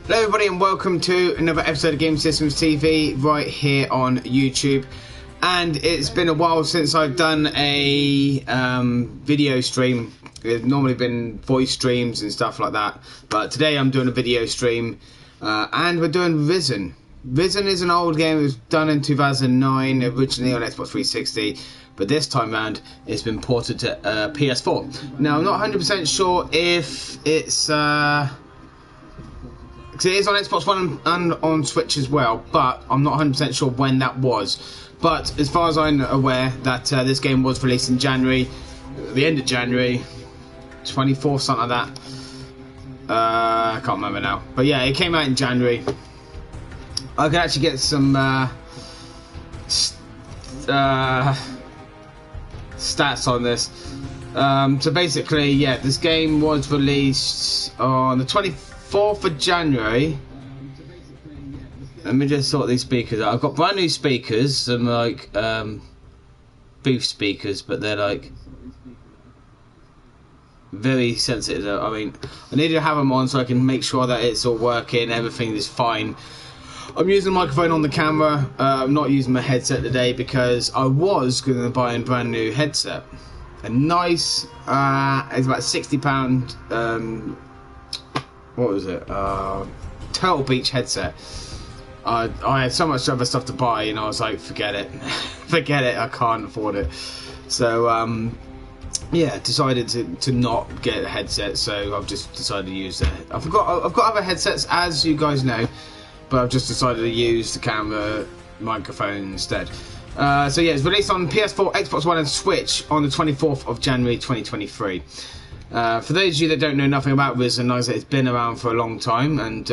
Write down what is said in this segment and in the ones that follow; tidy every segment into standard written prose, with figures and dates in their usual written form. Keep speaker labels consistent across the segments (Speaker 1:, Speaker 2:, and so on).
Speaker 1: Hello everybody and welcome to another episode of Gamessystemstv right here on YouTube. And it's been a while since I've done a video stream. It's normally been voice streams and stuff like that, but today I'm doing a video stream and we're doing Risen. Risen is an old game. It was done in 2009, originally on Xbox 360, but this time around it's been ported to PS4. Now I'm not 100% sure if it's because it is on Xbox One and on Switch as well, but I'm not 100% sure when that was. But as far as I'm aware, that this game was released in January, the end of January, 24th, something like that. I can't remember now. But yeah, it came out in January. I could actually get some stats on this. So basically, yeah, this game was released on the 4th of January. Let me just sort these speakers out. I've got brand new speakers, some like booth speakers, but they're like very sensitive. I mean, I need to have them on so I can make sure that it's all working, everything is fine. I'm using the microphone on the camera. I'm not using my headset today because I was going to buy a brand new headset. A nice, it's about £60. What was it? Turtle Beach headset. I had so much other stuff to buy, and I was like, forget it, forget it. I can't afford it. So yeah, decided to not get a headset. So I've just decided to use that. I've got other headsets, as you guys know, but I've just decided to use the camera microphone instead. So yeah, it's released on PS4, Xbox One, and Switch on the 24th of January 2023. For those of you that don't know nothing about Risen, like I said, it's been around for a long time, and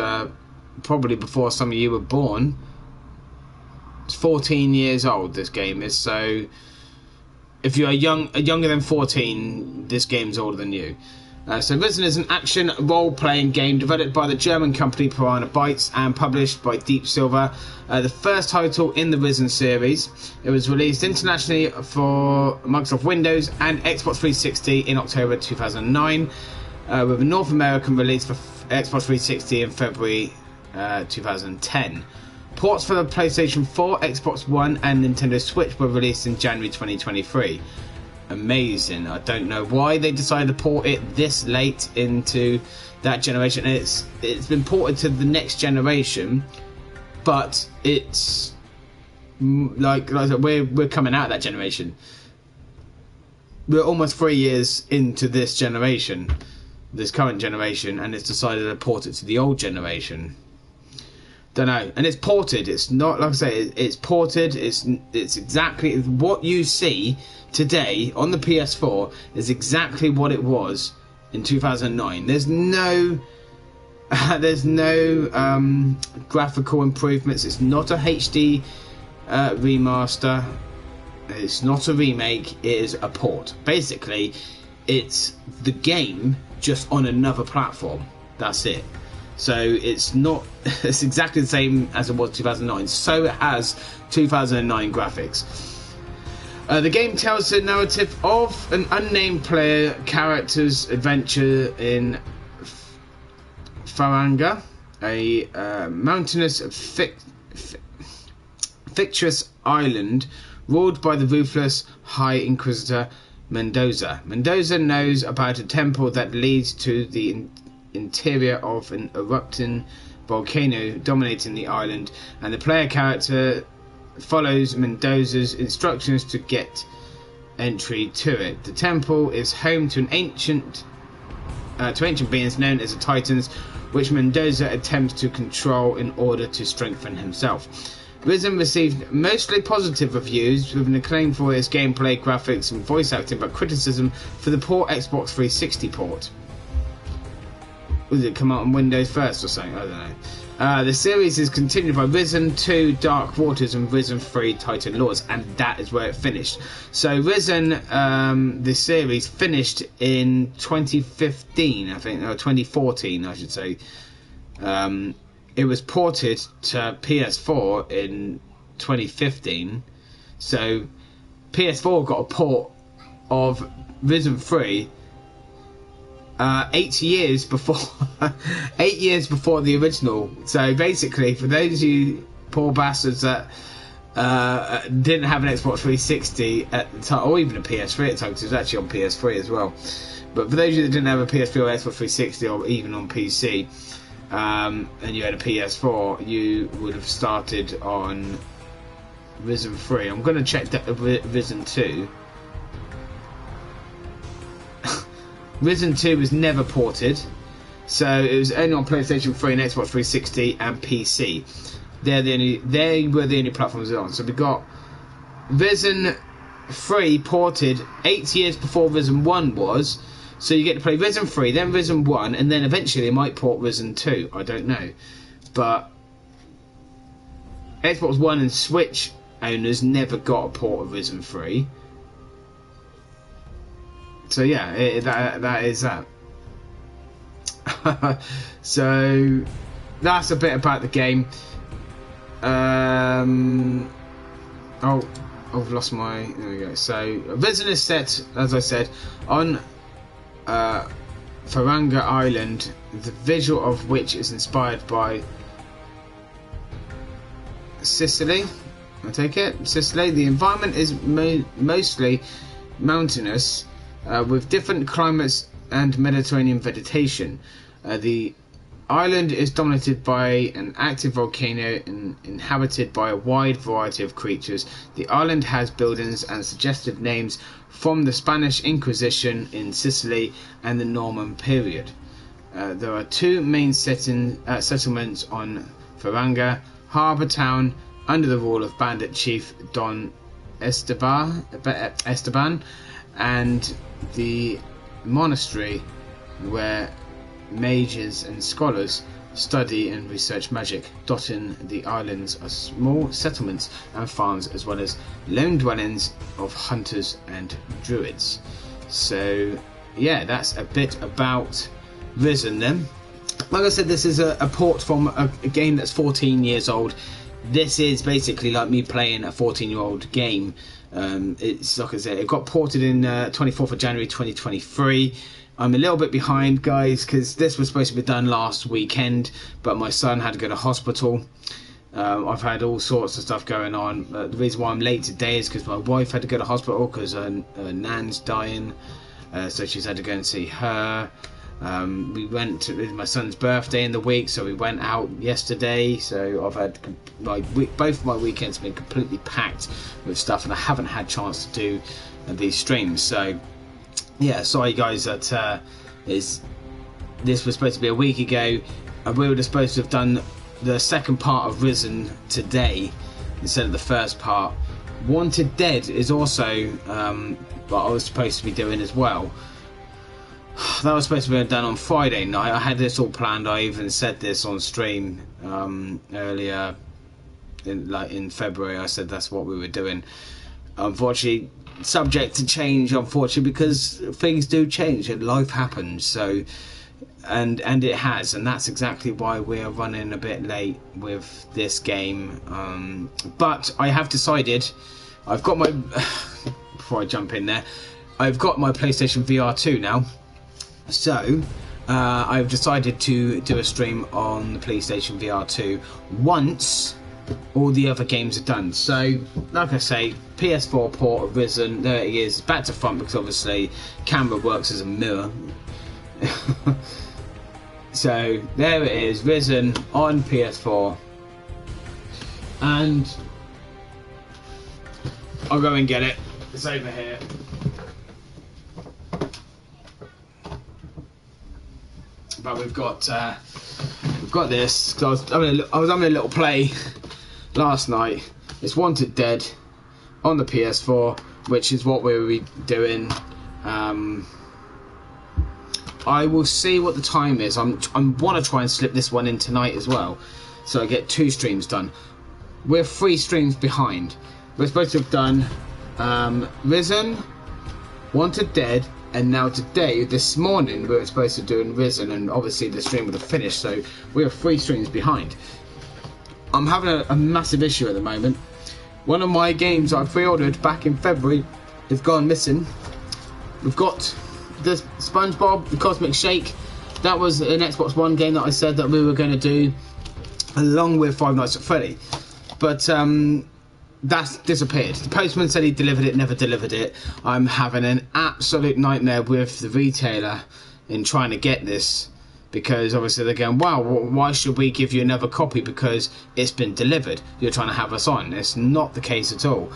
Speaker 1: probably before some of you were born. It's 14 years old, this game is, so if you're younger than 14, this game's older than you. So Risen is an action role-playing game developed by the German company Piranha Bytes and published by Deep Silver, the first title in the Risen series. It was released internationally for Microsoft Windows and Xbox 360 in October 2009, with a North American release for Xbox 360 in February 2010. Ports for the PlayStation 4, Xbox One and Nintendo Switch were released in January 2023. Amazing. I don't know why they decided to port it this late into that generation. It's been ported to the next generation, but it's like I said, we're coming out of that generation. We're almost 3 years into this generation, this current generation, and it's decided to port it to the old generation. Don't know. And it's ported. It's not, like I say, it's ported. It's exactly what you see today on the PS4 is exactly what it was in 2009. There's no graphical improvements. It's not a HD remaster. It's not a remake. It is a port. Basically, it's the game just on another platform. That's it. So it's not. It's exactly the same as it was 2009. So it has 2009 graphics. The game tells the narrative of an unnamed player character's adventure in Faranga, a mountainous, fictitious island ruled by the ruthless High Inquisitor Mendoza. Mendoza knows about a temple that leads to the interior of an erupting volcano dominating the island, and the player character follows Mendoza's instructions to get entry to it. The temple is home to ancient beings known as the Titans, which Mendoza attempts to control in order to strengthen himself. Risen received mostly positive reviews, with an acclaim for its gameplay, graphics and voice acting, but criticism for the poor Xbox 360 port. Did it come out on Windows first or something? I don't know. The series is continued by Risen 2 Dark Waters and Risen 3 Titan Lords, and that is where it finished. So Risen, the series, finished in 2015, I think, or 2014, I should say. It was ported to PS4 in 2015, so PS4 got a port of Risen 3 8 years before 8 years before the original. So basically, for those of you poor bastards that didn't have an Xbox 360 at the time, or even a PS3 at the time, because it was actually on PS3 as well, but for those of you that didn't have a PS3 or Xbox 360 or even on PC, and you had a PS4, you would have started on Risen 3. I'm going to check that Risen 2. Risen 2 was never ported, so it was only on PlayStation 3 and Xbox 360 and PC. They were the only platforms on. So we got Risen 3 ported 8 years before Risen 1 was. So you get to play Risen 3, then Risen 1, and then eventually they might port Risen 2. I don't know, but Xbox One and Switch owners never got a port of Risen 3. So yeah, that is that. So that's a bit about the game. Oh, I've lost my. There we go. So Risen is set, as I said, on Faranga Island, the visual of which is inspired by Sicily. I take it, Sicily. The environment is mostly mountainous, with different climates and Mediterranean vegetation. The island is dominated by an active volcano and inhabited by a wide variety of creatures. The island has buildings and suggestive names from the Spanish Inquisition in Sicily and the Norman period. There are two main settlements on Faranga: Harbour Town, under the rule of bandit chief Don Esteban, and the monastery where mages and scholars study and research magic. Dotting the islands are small settlements and farms, as well as lone dwellings of hunters and druids. So yeah, that's a bit about Risen then. Like I said, this is a port from a game that's 14 years old. This is basically like me playing a 14-year-old game. It's like I said, it got ported in 24th of January 2023. I'm a little bit behind, guys, because this was supposed to be done last weekend, but my son had to go to hospital. I've had all sorts of stuff going on. The reason why I'm late today is because my wife had to go to hospital because her nan's dying, so she's had to go and see her. We went to my son's birthday in the week, so we went out yesterday. So I've had both of my weekends have been completely packed with stuff, and I haven't had a chance to do these streams. So yeah, sorry guys that this was supposed to be a week ago, and we were supposed to have done the second part of Risen today instead of the first part. Wanted Dead is also what I was supposed to be doing as well. That was supposed to be done on Friday night. I had this all planned. I even said this on stream earlier in February. I said that's what we were doing. Unfortunately, subject to change, unfortunately, because things do change and life happens. So and it has, and that's exactly why we're running a bit late with this game. But I have decided, I've got my before I jump in there, I've got my PlayStation VR 2 now. So I've decided to do a stream on the PlayStation VR 2 once all the other games are done. So like I say, PS4 port of Risen, there it is, back to front, because obviously camera works as a mirror. So there it is, Risen on PS4, and I'll go and get it. It's over here. But we've got this. Cause I was having a little play last night. It's Wanted Dead on the PS4, which is what we'll be doing. I will see what the time is. I want to try and slip this one in tonight as well, so I get 2 streams done. We're 3 streams behind. We're supposed to have done Risen, Wanted Dead, and now today, this morning, we were supposed to do Risen, and obviously the stream would have finished, so we are 3 streams behind. I'm having a massive issue at the moment. One of my games I pre-ordered back in February has gone missing. We've got the SpongeBob, the Cosmic Shake, that was an Xbox One game that I said that we were going to do, along with Five Nights at Freddy. But that's disappeared. The postman said he delivered it, never delivered it. I'm having an absolute nightmare with the retailer in trying to get this, because obviously they're going, wow, why should we give you another copy because it's been delivered? You're trying to have us on. It's not the case at all.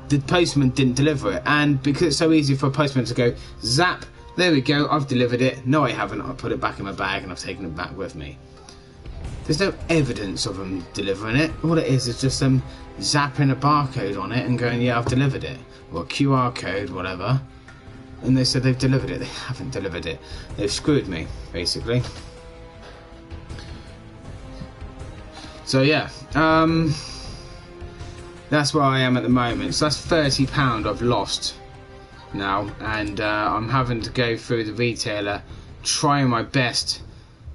Speaker 1: The postman didn't deliver it, and because it's so easy for a postman to go, zap, there we go, I've delivered it. No, I haven't. I put it back in my bag and I've taken it back with me. There's no evidence of them delivering it. All it is just them zapping a barcode on it and going, yeah, I've delivered it. Or a QR code, whatever. And they said they've delivered it. They haven't delivered it. They've screwed me, basically. So yeah, that's where I am at the moment. So that's £30 I've lost now, and I'm having to go through the retailer, trying my best.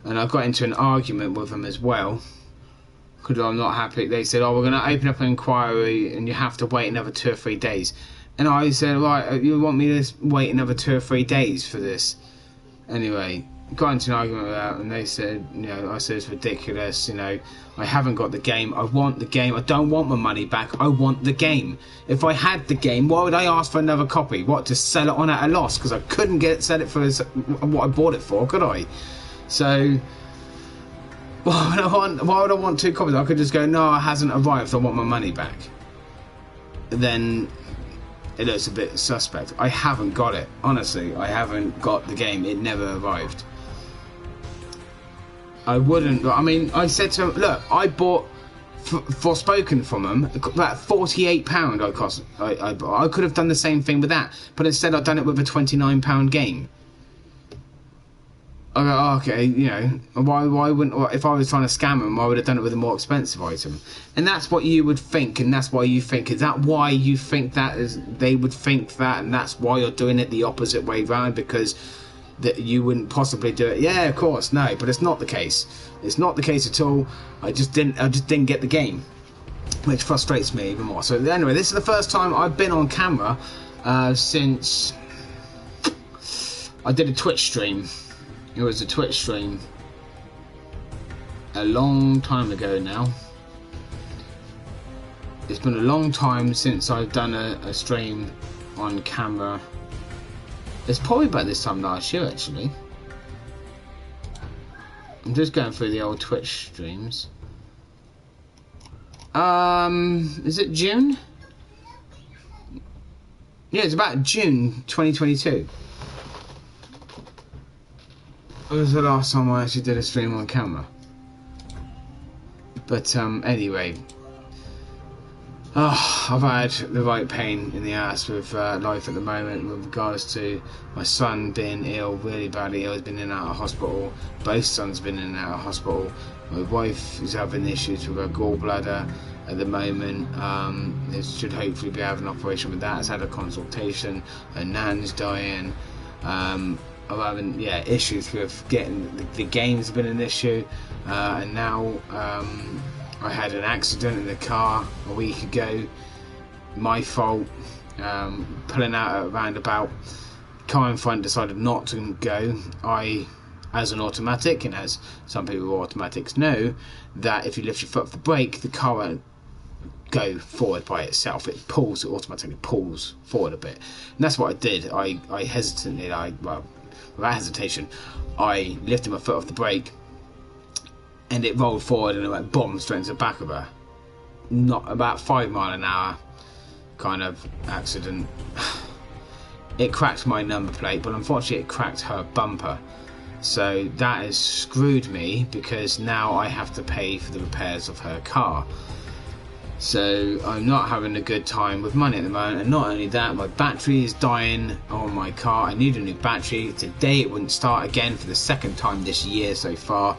Speaker 1: And I got into an argument with them as well, because I'm not happy. They said, oh, we're going to open up an inquiry and you have to wait another 2 or 3 days. And I said, right, you want me to wait another 2 or 3 days for this? Anyway, got into an argument with that, and they said, you know, I said it's ridiculous, you know, I haven't got the game, I want the game, I don't want my money back, I want the game. If I had the game, why would I ask for another copy? What, to sell it on at a loss? Because I couldn't sell it for what I bought it for, could I? So, why would I want 2 copies? I could just go, no, it hasn't arrived, I want my money back. Then it looks a bit suspect. I haven't got it. Honestly, I haven't got the game. It never arrived. I wouldn't. I mean, I said to him, look, I bought Forspoken from them. About £48 I cost. I could have done the same thing with that, but instead I've done it with a £29 game. I go, oh, okay, you know, why wouldn't, if I was trying to scam them, I would have done it with a more expensive item. And that's what you would think, and that's why you think. Is that why you think that is? They would think that, and that's why you're doing it the opposite way round, because that you wouldn't possibly do it. Yeah, of course, no, but it's not the case. It's not the case at all. I just didn't get the game, which frustrates me even more. So anyway, this is the first time I've been on camera since I did a Twitch stream. It was a Twitch stream a long time ago now. It's been a long time since I've done a stream on camera. It's probably about this time last year, actually. I'm just going through the old Twitch streams. Is it June? Yeah, it's about June 2022. It was the last time I actually did a stream on camera. But anyway, I've had the right pain in the ass with life at the moment with regards to my son being ill, really badly ill. He's been in and out of hospital. Both sons been in and out of hospital. My wife is having issues with her gallbladder at the moment. It should hopefully be having an operation with that. Has had a consultation. Her nan's dying. I'm having issues with getting the game's have been an issue, and now I had an accident in the car a week ago. My fault. Pulling out at a roundabout, car in front decided not to go. I, as an automatic, and as some people with automatics know, that if you lift your foot off the brake, the car won't go forward by itself. It automatically pulls forward a bit, and that's what I did. I hesitantly, without hesitation, I lifted my foot off the brake, and it rolled forward, and it went boom straight into the back of her. Not about 5 miles an hour kind of accident. It cracked my number plate, but unfortunately it cracked her bumper. So that has screwed me, because now I have to pay for the repairs of her car. So I'm not having a good time with money at the moment, and not only that, my battery is dying on my car. I need a new battery. Today it wouldn't start again for the 2nd time this year so far,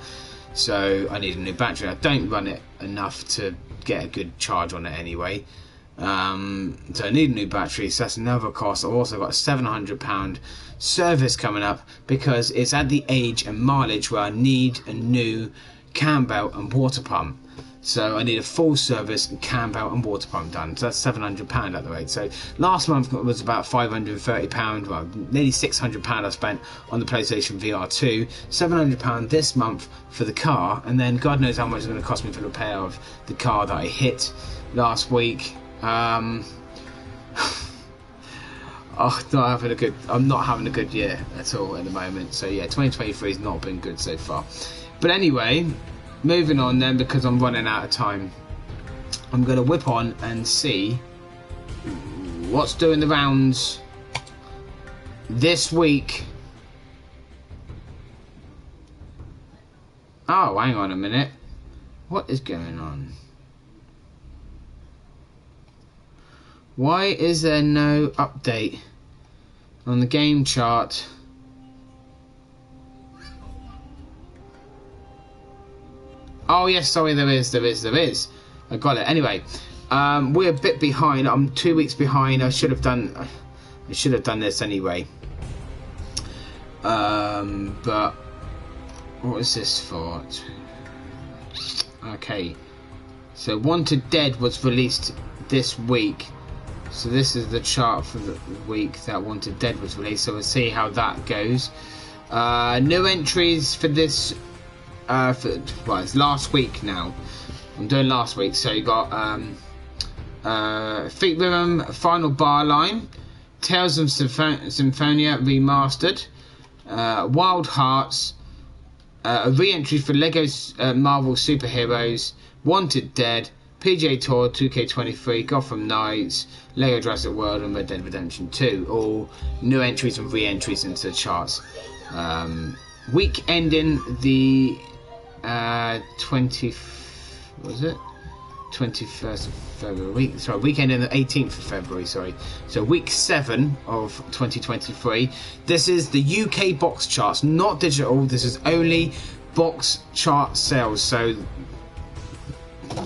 Speaker 1: so I need a new battery. I don't run it enough to get a good charge on it anyway, so I need a new battery, so that's another cost. I've also got a £700 service coming up, because it's at the age and mileage where I need a new cam belt and water pump. So I need a full service cam belt and water pump done. So that's £700 at the rate. So last month was about £530. Well, nearly £600 I spent on the PlayStation VR 2. £700 this month for the car, and then God knows how much it's going to cost me for the repair of the car that I hit last week. I'm not having a good year at all at the moment. So yeah, 2023 has not been good so far. But anyway, moving on then, because I'm running out of time, I'm going to whip on and see what's doing the rounds this week. Oh, hang on a minute. What is going on? Why is there no update on the game chart? Oh yes, sorry, there is. I got it. Anyway, we're a bit behind. I'm 2 weeks behind. I should have done this anyway. But what is this for? Okay, so Wanted Dead was released this week. So this is the chart for the week that Wanted Dead was released. So we'll see how that goes. New entries for this. It's last week now. I'm doing last week. So you got Feet Rhythm, Final Bar Line, Tales of Symphonia Remastered, Wild Hearts, a re-entry for Lego Marvel Superheroes, Wanted Dead, PGA Tour 2K23, Gotham Knights, Lego Jurassic World, and Red Dead Redemption 2. All new entries and re-entries into the charts. Week ending the 21st of February. Weekend in the 18th of February. So week 7 of 2023. This is the UK box charts, not digital. This is only box chart sales. So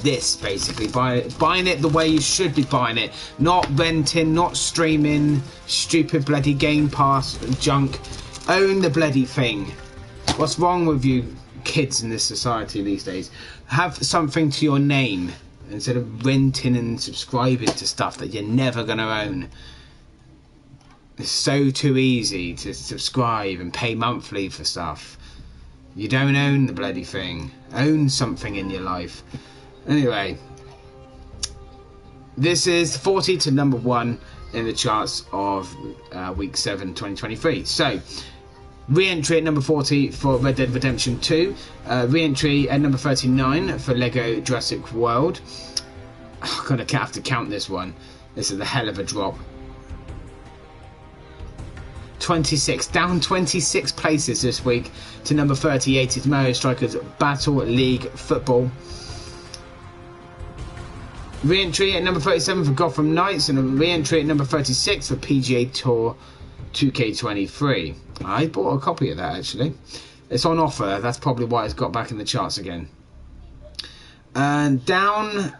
Speaker 1: this basically buying it the way you should be buying it, not renting, not streaming stupid bloody Game Pass junk. Own the bloody thing. What's wrong with you kids in this society these days? Have something to your name instead of renting and subscribing to stuff that you're never going to own. It's so too easy to subscribe and pay monthly for stuff. You don't own the bloody thing. Own something in your life. Anyway, this is 40 to number 1 in the charts of week 7 2023. So re-entry at number 40 for Red Dead Redemption 2, re-entry at number 39 for Lego Jurassic World. I'm gonna have to count this one. This is a hell of a drop. 26, down 26 places this week to number 38 is Mario Strikers Battle League Football. Re-entry at number 37 for Gotham Knights, and a re-entry at number 36 for PGA Tour 2K23. I bought a copy of that actually. It's on offer. That's probably why it's got back in the charts again. And down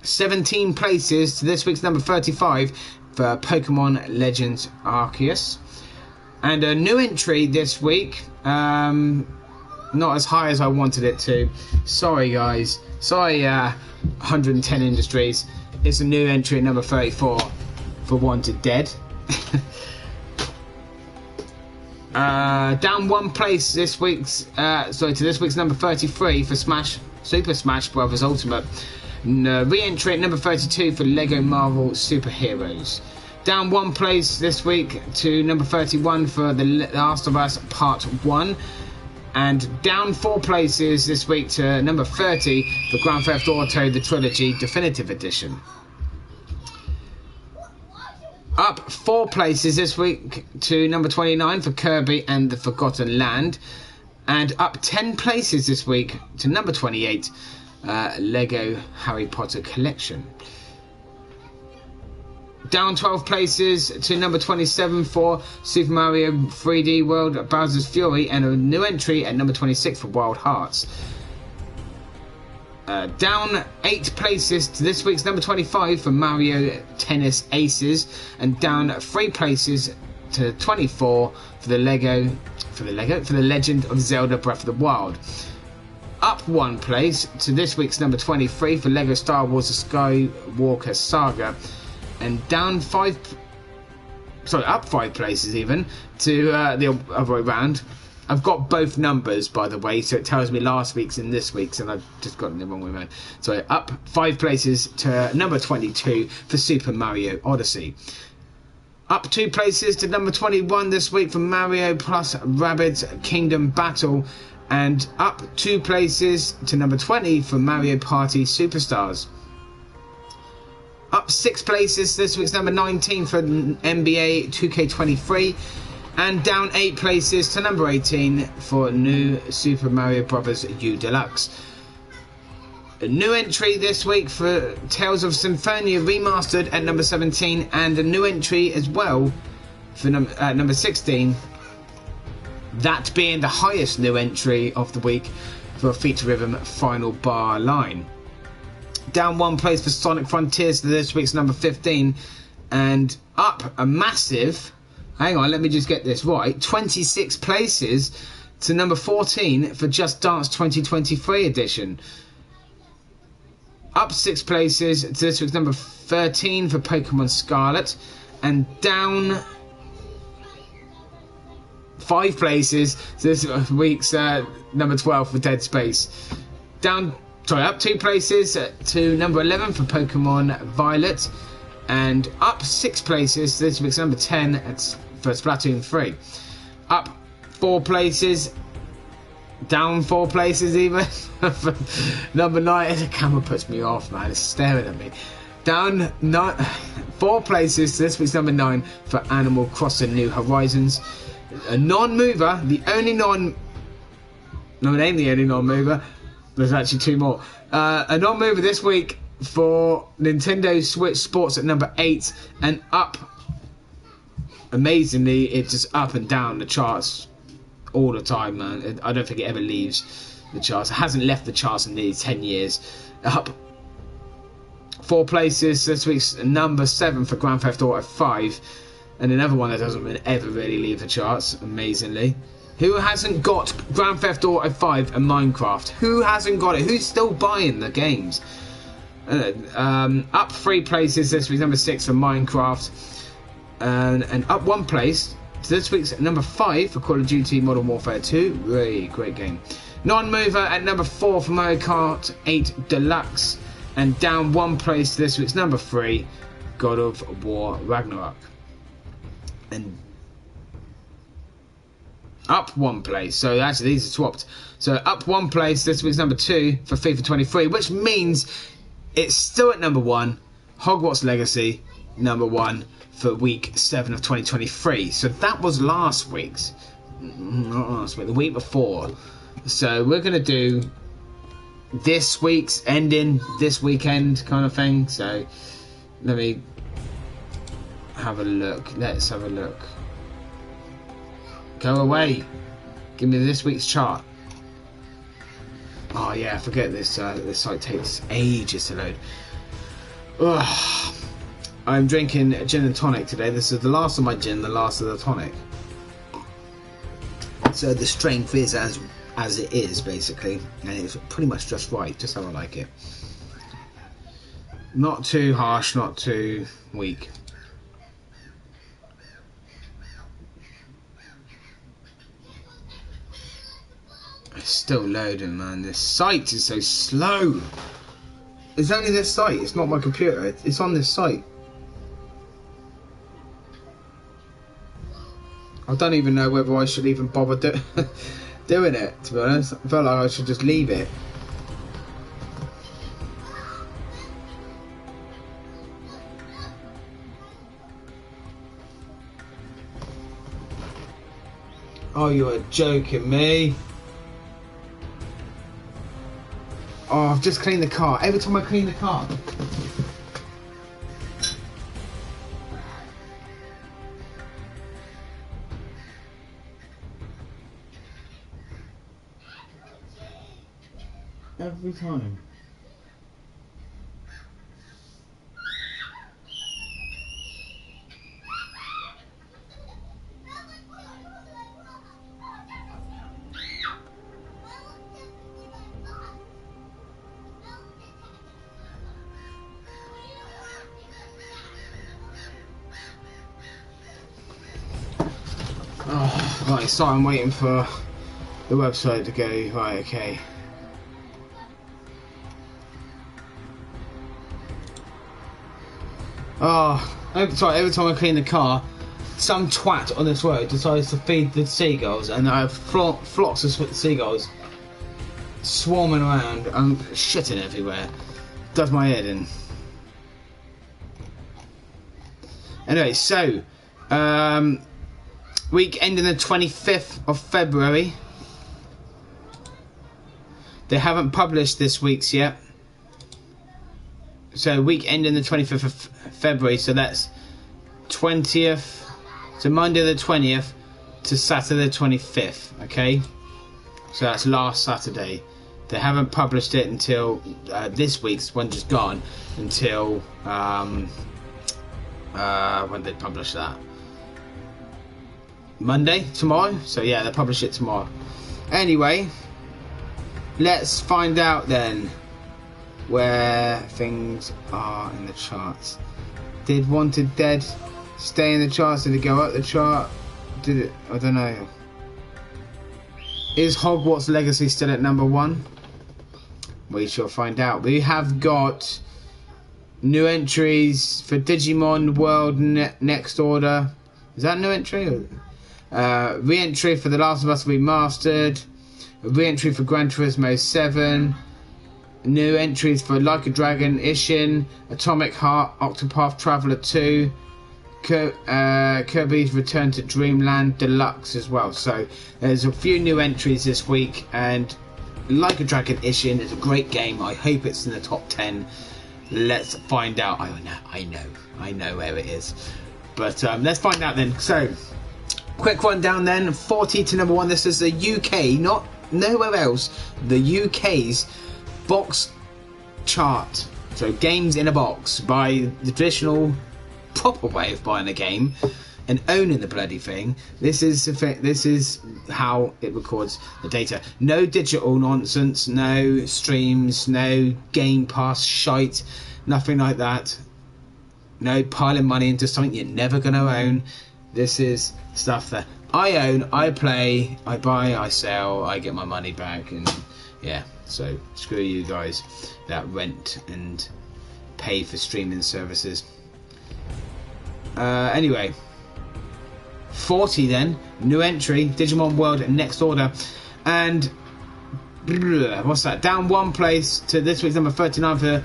Speaker 1: 17 places to this week's number 35 for Pokemon Legends Arceus. And a new entry this week. Not as high as I wanted it to. Sorry guys. Sorry 110 Industries. It's a new entry at number 34 for Wanted Dead. Down one place this week's to this week's number 33 for Super Smash Bros. Ultimate. Re-entry at number 32 for Lego Marvel Superheroes. Down one place this week to number 31 for The Last of Us Part 1. And down 4 places this week to number 30 for Grand Theft Auto The Trilogy Definitive Edition. Up 4 places this week to number 29 for Kirby and the Forgotten Land. And up 10 places this week to number 28, Lego Harry Potter Collection. Down 12 places to number 27 for Super Mario 3D World Bowser's Fury, and a new entry at number 26 for Wild Hearts. Down 8 places to this week's number 25 for Mario Tennis Aces, and down 3 places to 24 for the Lego for the Legend of Zelda Breath of the Wild. Up 1 place to this week's number 23 for Lego Star Wars: The Skywalker Saga, and up 5 places even to the other way round. I've got both numbers, by the way, so it tells me last week's and this week's, and I've just gotten the wrong way around. So up 5 places to number 22 for Super Mario Odyssey. Up 2 places to number 21 this week for Mario plus Rabbids Kingdom Battle, and up 2 places to number 20 for Mario Party Superstars. Up 6 places this week's number 19 for NBA 2K23, and down 8 places to number 18 for New Super Mario Bros. U Deluxe. A new entry this week for Tales of Symphonia Remastered at number 17, and a new entry as well for number 16. That being the highest new entry of the week for Feature Rhythm Final Bar Line. Down 1 place for Sonic Frontiers to this week's number 15, and up a massive, hang on, let me just get this right, 26 places to number 14 for Just Dance 2023 edition. Up 6 places to this week's number 13 for Pokemon Scarlet, and down 5 places to this week's number 12 for Dead Space. Up 2 places to number 11 for Pokemon Violet, and up 6 places to this week's number 10 for Splatoon 3. Up 4 places, down 4 places even for number 9. The camera puts me off, man, it's staring at me. Down 4 places to this week's number 9 for Animal Crossing New Horizons. A non-mover, the only non-mover, there's actually 2 more. A non-mover this week for Nintendo Switch Sports at number 8, and up, amazingly, it's just up and down the charts all the time, man. I don't think it ever leaves the charts. It hasn't left the charts in nearly 10 years. Up 4 places this week's number 7 for Grand Theft Auto 5, and another one that doesn't ever really leave the charts, amazingly. Who hasn't got Grand Theft Auto 5 and Minecraft? Who hasn't got it? Who's still buying the games? Up 3 places this week's number 6 for Minecraft, and up 1 place to this week's number 5 for Call of Duty Modern Warfare 2. Really great game. Non-mover at number 4 for Mario Kart 8 Deluxe, and down 1 place to this week's number 3, God of War Ragnarok. And up 1 place, so actually these are swapped. So up 1 place this week's number 2 for FIFA 23, which means it's still at number 1, Hogwarts Legacy, number 1 for week 7 of 2023. So that was last week's, not last week, the week before. So we're going to do this week's ending this weekend kind of thing. So let me have a look. Let's have a look. Go away. Give me this week's chart. Oh yeah, forget this. This site takes ages to load. Ugh. I'm drinking gin and tonic today. This is the last of my gin, the last of the tonic. So the strength is as it is, basically, and it's pretty much just right, just how I like it. Not too harsh, not too weak. It's still loading, man. This site is so slow. It's only this site. It's not my computer. It's on this site. I don't even know whether I should even bother doing it, to be honest. I felt like I should just leave it. Oh, you are joking me. Oh, I've just cleaned the car. Every time I clean the car. Every time. Right, so I'm waiting for the website to go. Right, okay. Oh, sorry, every time I clean the car, some twat on this road decides to feed the seagulls, and I have flocks of seagulls swarming around. I'm shitting everywhere. Does my head in. Anyway, so week ending the 25th of February. They haven't published this week's yet. So week ending the 25th of February, so that's 20th, so Monday the 20th to Saturday the 25th, okay? So that's last Saturday. They haven't published it until this week's one just gone, until when they publish that? Monday, tomorrow? So yeah, they'll publish it tomorrow. Anyway, let's find out then where things are in the charts. Did Wanted Dead stay in the charts? Did it go up the chart? Did it? I don't know. Is Hogwarts Legacy still at number 1? We shall find out. We have got new entries for Digimon World Next Order. Is that a new entry? Re-entry for The Last of Us Remastered. Re-entry for Gran Turismo 7. New entries for Like a Dragon Ishin, Atomic Heart, Octopath Traveler 2, Kirby's Return to Dreamland Deluxe as well. So there's a few new entries this week, and Like a Dragon Ishin is a great game. I hope it's in the top 10. Let's find out. I know where it is, but let's find out then. So quick rundown then. 40 to number 1. This is the UK, not nowhere else. The UK's box chart. So games in a box, by the traditional proper way of buying a game and owning the bloody thing. This is how it records the data. No digital nonsense, no streams, no Game Pass shite, nothing like that. No piling money into something you're never going to own. This is stuff that I own, I play, I buy, I sell, I get my money back, and yeah. So screw you guys that rent and pay for streaming services. Anyway, 40 then, new entry, Digimon World Next Order, and what's that? Down 1 place to this week's number 39 for.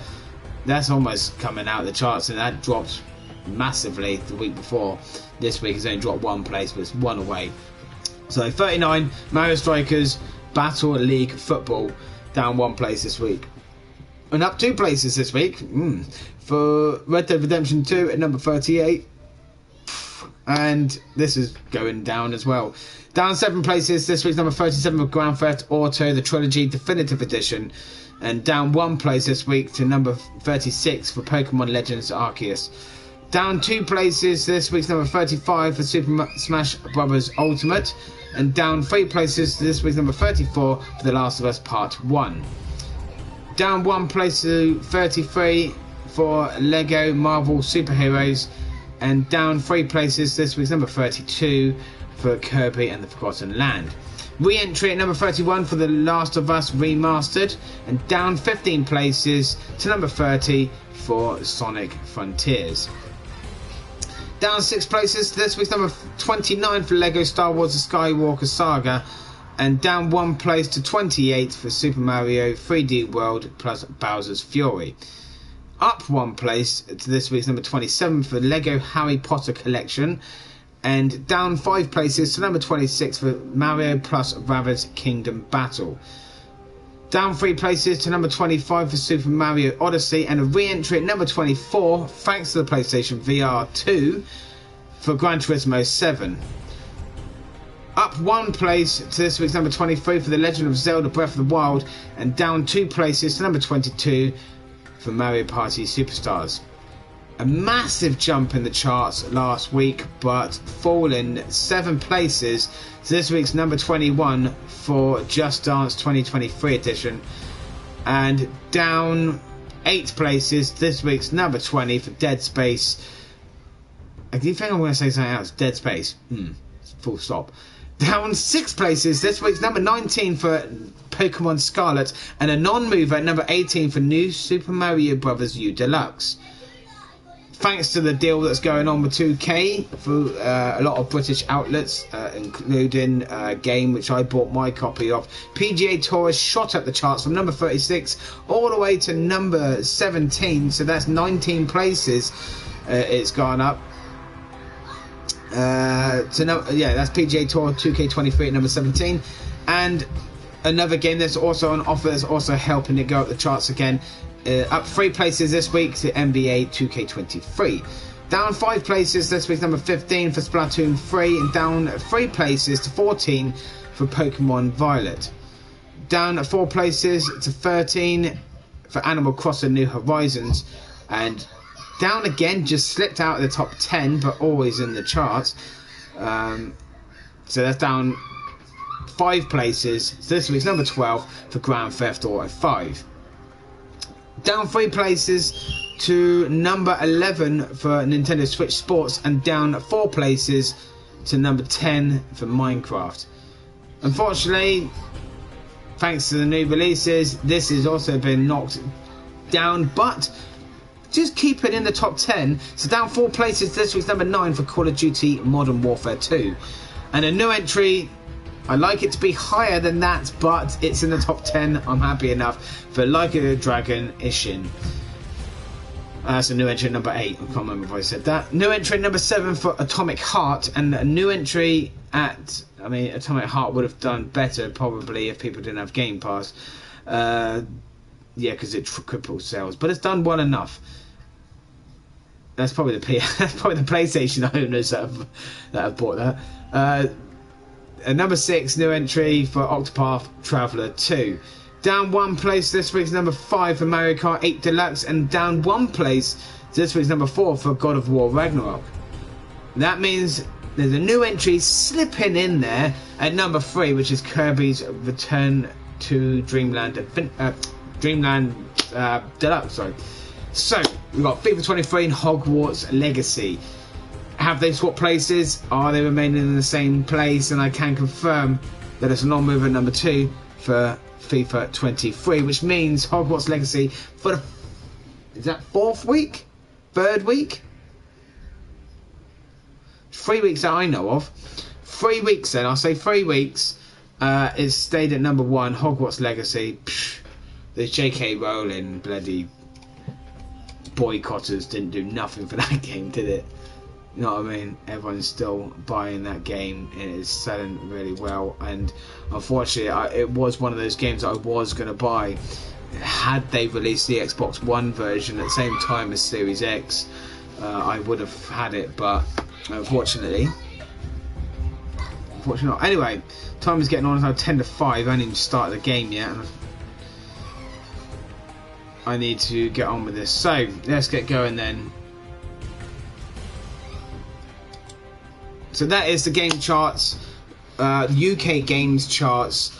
Speaker 1: That's almost coming out of the charts, and that dropped massively the week before. This week has only dropped 1 place, but it's 1 away. So 39, Mario Strikers Battle League Football, down 1 place this week, and up 2 places this week for Red Dead Redemption 2 at number 38, and this is going down as well. Down 7 places this week's number 37 for Grand Theft Auto the Trilogy Definitive Edition, and down 1 place this week to number 36 for Pokemon Legends Arceus. Down 2 places this week's number 35 for Super Smash Bros. Ultimate, and down 3 places this week's number 34 for The Last of Us Part 1. Down 1 place to 33 for Lego Marvel Superheroes, and down 3 places this week's number 32 for Kirby and the Forgotten Land. Re-entry at number 31 for The Last of Us Remastered, and down 15 places to number 30 for Sonic Frontiers. Down 6 places this week's number 29 for Lego Star Wars The Skywalker Saga, and down 1 place to 28 for Super Mario 3D World plus Bowser's Fury. Up 1 place to this week's number 27 for Lego Harry Potter Collection, and down 5 places to number 26 for Mario plus Rabbids Kingdom Battle. Down 3 places to number 25 for Super Mario Odyssey, and a re-entry at number 24 thanks to the PlayStation VR 2 for Gran Turismo 7. Up 1 place to this week's number 23 for The Legend of Zelda Breath of the Wild, and down 2 places to number 22 for Mario Party Superstars. A massive jump in the charts last week, but fallen 7 places to this week's number 21 for Just Dance 2023 edition, and down 8 places this week's number 20 for Dead Space. I do think I'm going to say something else. Dead Space. Full stop. Down 6 places, this week's number 19 for Pokemon Scarlet, and a non-mover at number 18 for New Super Mario Bros. U Deluxe. Thanks to the deal that's going on with 2K for a lot of British outlets, including Game, which I bought my copy of, PGA Tour has shot up the charts from number 36 all the way to number 17, so that's 19 places it's gone up. That's PGA Tour 2K23 at number 17, and another game that's also on offer that's also helping it go up the charts again. Up 3 places this week to NBA 2K23. Down 5 places this week's number 15 for Splatoon 3, and down 3 places to 14 for Pokemon Violet. Down 4 places to 13 for Animal Crossing New Horizons, and down again, just slipped out of the top 10, but always in the charts. So that's down 5 places. So this week's number 12 for Grand Theft Auto 5. Down 3 places to number 11 for Nintendo Switch Sports, and down 4 places to number 10 for Minecraft. Unfortunately, thanks to the new releases, this has also been knocked down, but just keep it in the top 10. So down 4 places, this week's number 9 for Call of Duty Modern Warfare 2. And a new entry, I like it to be higher than that, but it's in the top 10. I'm happy enough for Like a Dragon Ishin. That's a new entry number 8. I can't remember if I said that. New entry number 7 for Atomic Heart, and a new entry at... I mean, Atomic Heart would have done better probably if people didn't have Game Pass. Yeah, because it crippled sales, but it's done well enough. That's probably the PlayStation owners that have bought that. Number 6, new entry for Octopath Traveler 2. Down 1 place this week's number 5 for Mario Kart 8 Deluxe, and down 1 place this week's number 4 for God of War Ragnarok. That means there's a new entry slipping in there at number 3, which is Kirby's Return to Dreamland Deluxe. Sorry. So we've got FIFA 23 and Hogwarts Legacy. Have they swapped places? Are they remaining in the same place? And I can confirm that it's a non-mover number 2 for FIFA 23, which means Hogwarts Legacy for the... Is that 4th week? 3rd week? 3 weeks that I know of. 3 weeks then, I'll say 3 weeks. It's stayed at number 1, Hogwarts Legacy. Psh, the J.K. Rowling bloody boycotters didn't do nothing for that game, did it? You know what I mean? Everyone's still buying that game. It is selling really well, and unfortunately it was one of those games I was going to buy had they released the Xbox One version at the same time as Series X. I would have had it, but unfortunately not. Anyway, time is getting on. It's now 10 to 5. I haven't even started the game yet, and I need to get on with this. So let's get going then. So that is the game charts, UK games charts,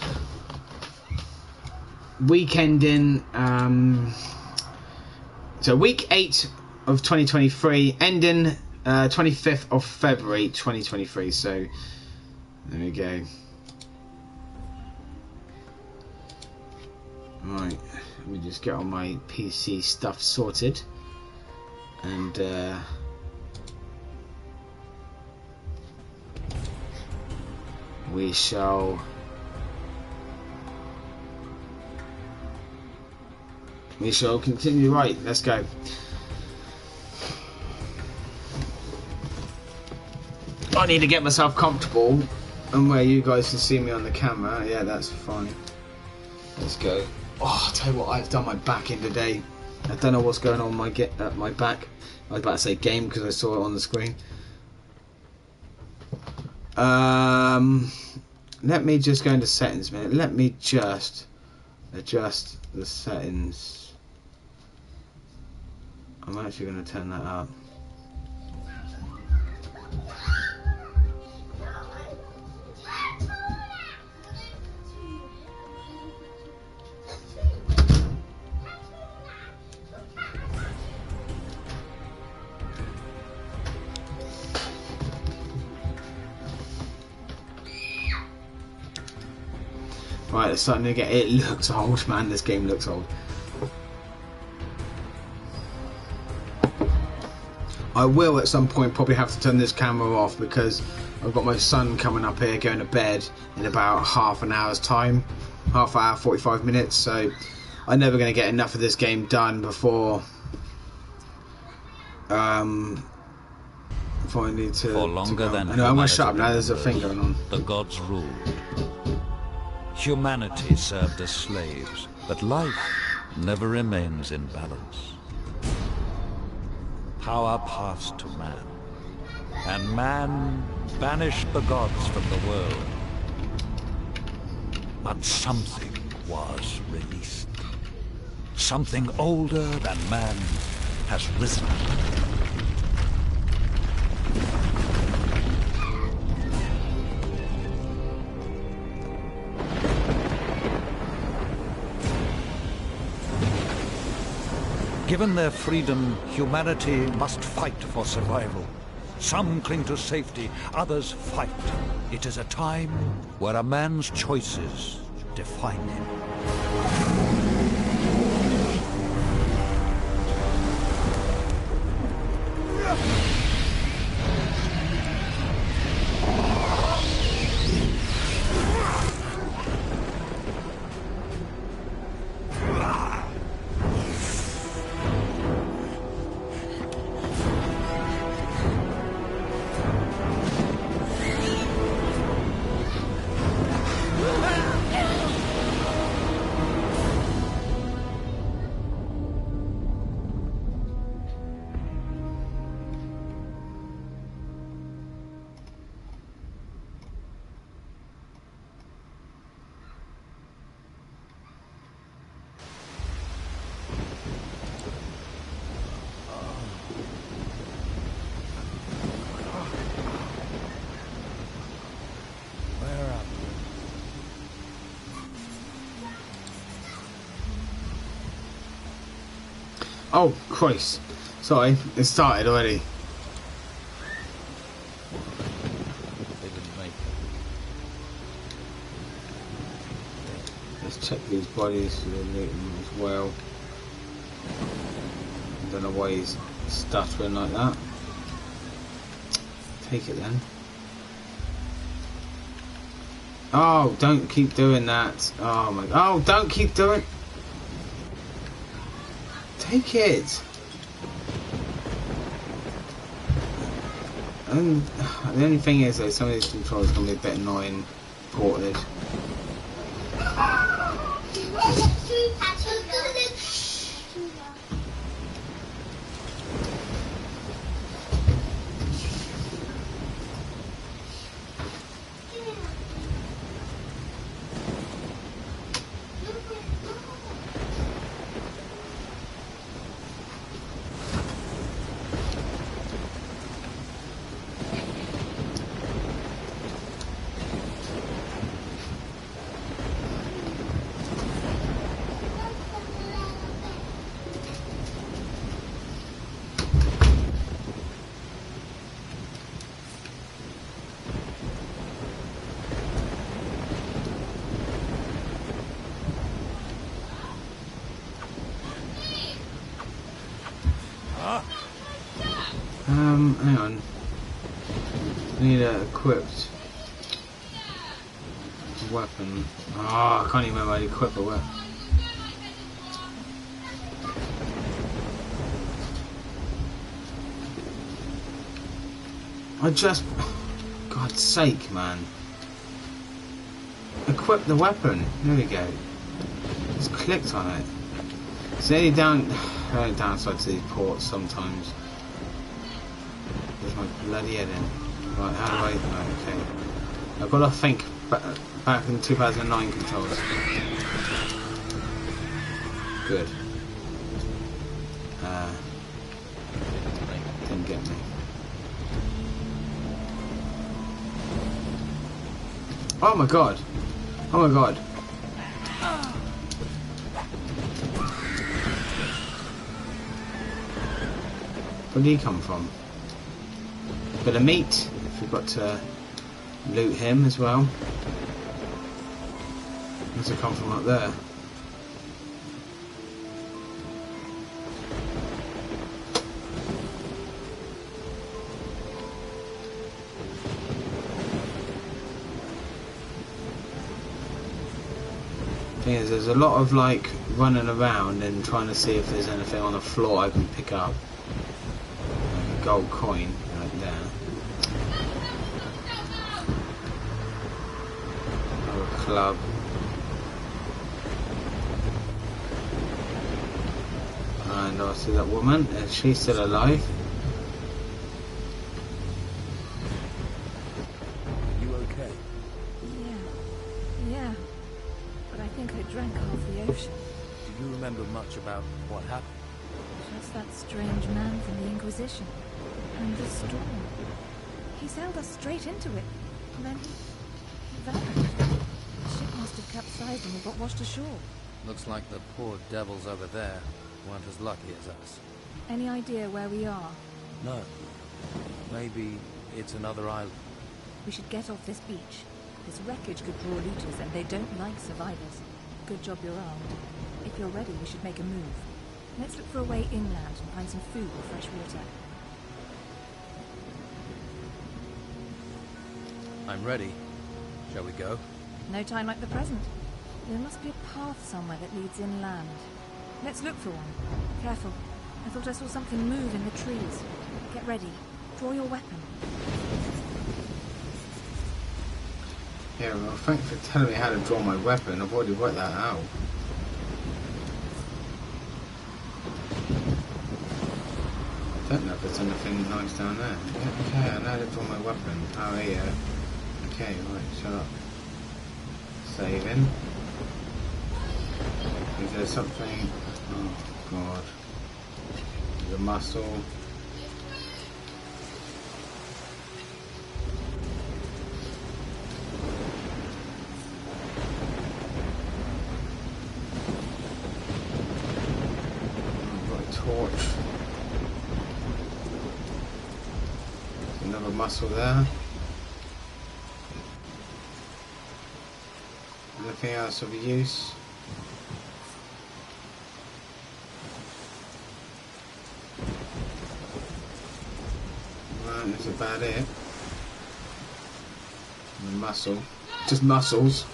Speaker 1: weekend in, so week 8 of 2023, ending 25th of February 2023, so there we go. Right, let me just get all my PC stuff sorted, and we shall continue. Right, let's go. I need to get myself comfortable and where you guys can see me on the camera. Yeah, that's fine. Let's go. Oh, I'll tell you what, I've done my back in today. I don't know what's going on with my back. I was about to say game because I saw it on the screen. Let me just go into settings a minute. Let me just adjust the settings. I'm actually going to turn that up. Right, it's starting to get. It looks old, man. This game looks old. I will at some point probably have to turn this camera off because I've got my son coming up here going to bed in about half an hour's time. Half hour, 45 minutes. So I'm never going to get enough of this game done before I need to.
Speaker 2: For longer than
Speaker 1: I know, I'm going to shut up now. There's a thing going on.
Speaker 2: The gods ruled. Humanity served as slaves, but life never remains in balance. Power passed to man, and man banished the gods from the world. But something was released. Something older than man has risen. Given their freedom, humanity must fight for survival. Some cling to safety, others fight. It is a time where a man's choices define him.
Speaker 1: Oh, Christ. Sorry, it started already.
Speaker 2: They didn't make it.
Speaker 1: Let's check these bodies for the looting as well. I don't know why he's stuttering like that. Take it then. Oh, don't keep doing that. Oh my. Oh, don't keep doing. Take it. And the only thing is, though, some of these controls can be a bit annoying ported. Hang on. I need a equipped weapon. Oh, I can't even remember how to equip a weapon. I just... God's sake, man. Equip the weapon. There we go. Just clicked on it. It's the only downside to these ports sometimes. There's my bloody head in. Right, how do I... Right, okay. I've got to think back in 2009 controls. Good. Didn't get me. Oh my god. Oh my god. Where did he come from? Bit of meat. We've got to loot him as well. Must have come from up there. Thing is, there's a lot of like running around and trying to see if there's anything on the floor I can pick up. Like a gold coin right there. Or a club. And I see that woman. Is she still alive?
Speaker 3: Are you okay?
Speaker 4: Yeah. But I think I drank half the ocean.
Speaker 3: Do you remember much about what happened?
Speaker 4: Just that strange man from the Inquisition. And the storm. He sailed us straight into it. And then he vanished. The ship must have capsized and we got washed ashore.
Speaker 3: Looks like the poor devils over there weren't as lucky as us.
Speaker 4: Any idea where we are?
Speaker 3: No. Maybe it's another island.
Speaker 4: We should get off this beach. This wreckage could draw looters and they don't like survivors. Good job you're armed. If you're ready, we should make a move. Let's look for a way inland and find some food or fresh water.
Speaker 3: I'm ready. Shall we go?
Speaker 4: No time like the present. There must be a path somewhere that leads inland. Let's look for one. Careful. I thought I saw something move in the trees. Get ready. Draw your weapon.
Speaker 1: Yeah, well, thanks for telling me how to draw my weapon. I've already worked that out. I don't know if there's anything nice down there. Yeah, okay, I know how to draw my weapon. Oh, yeah. Okay, right, shut up. Saving. Is there something? Oh, God. There's a muscle. Torch. There's another muscle there. Anything else of use? Right, that's about it. And muscle. Just muscles.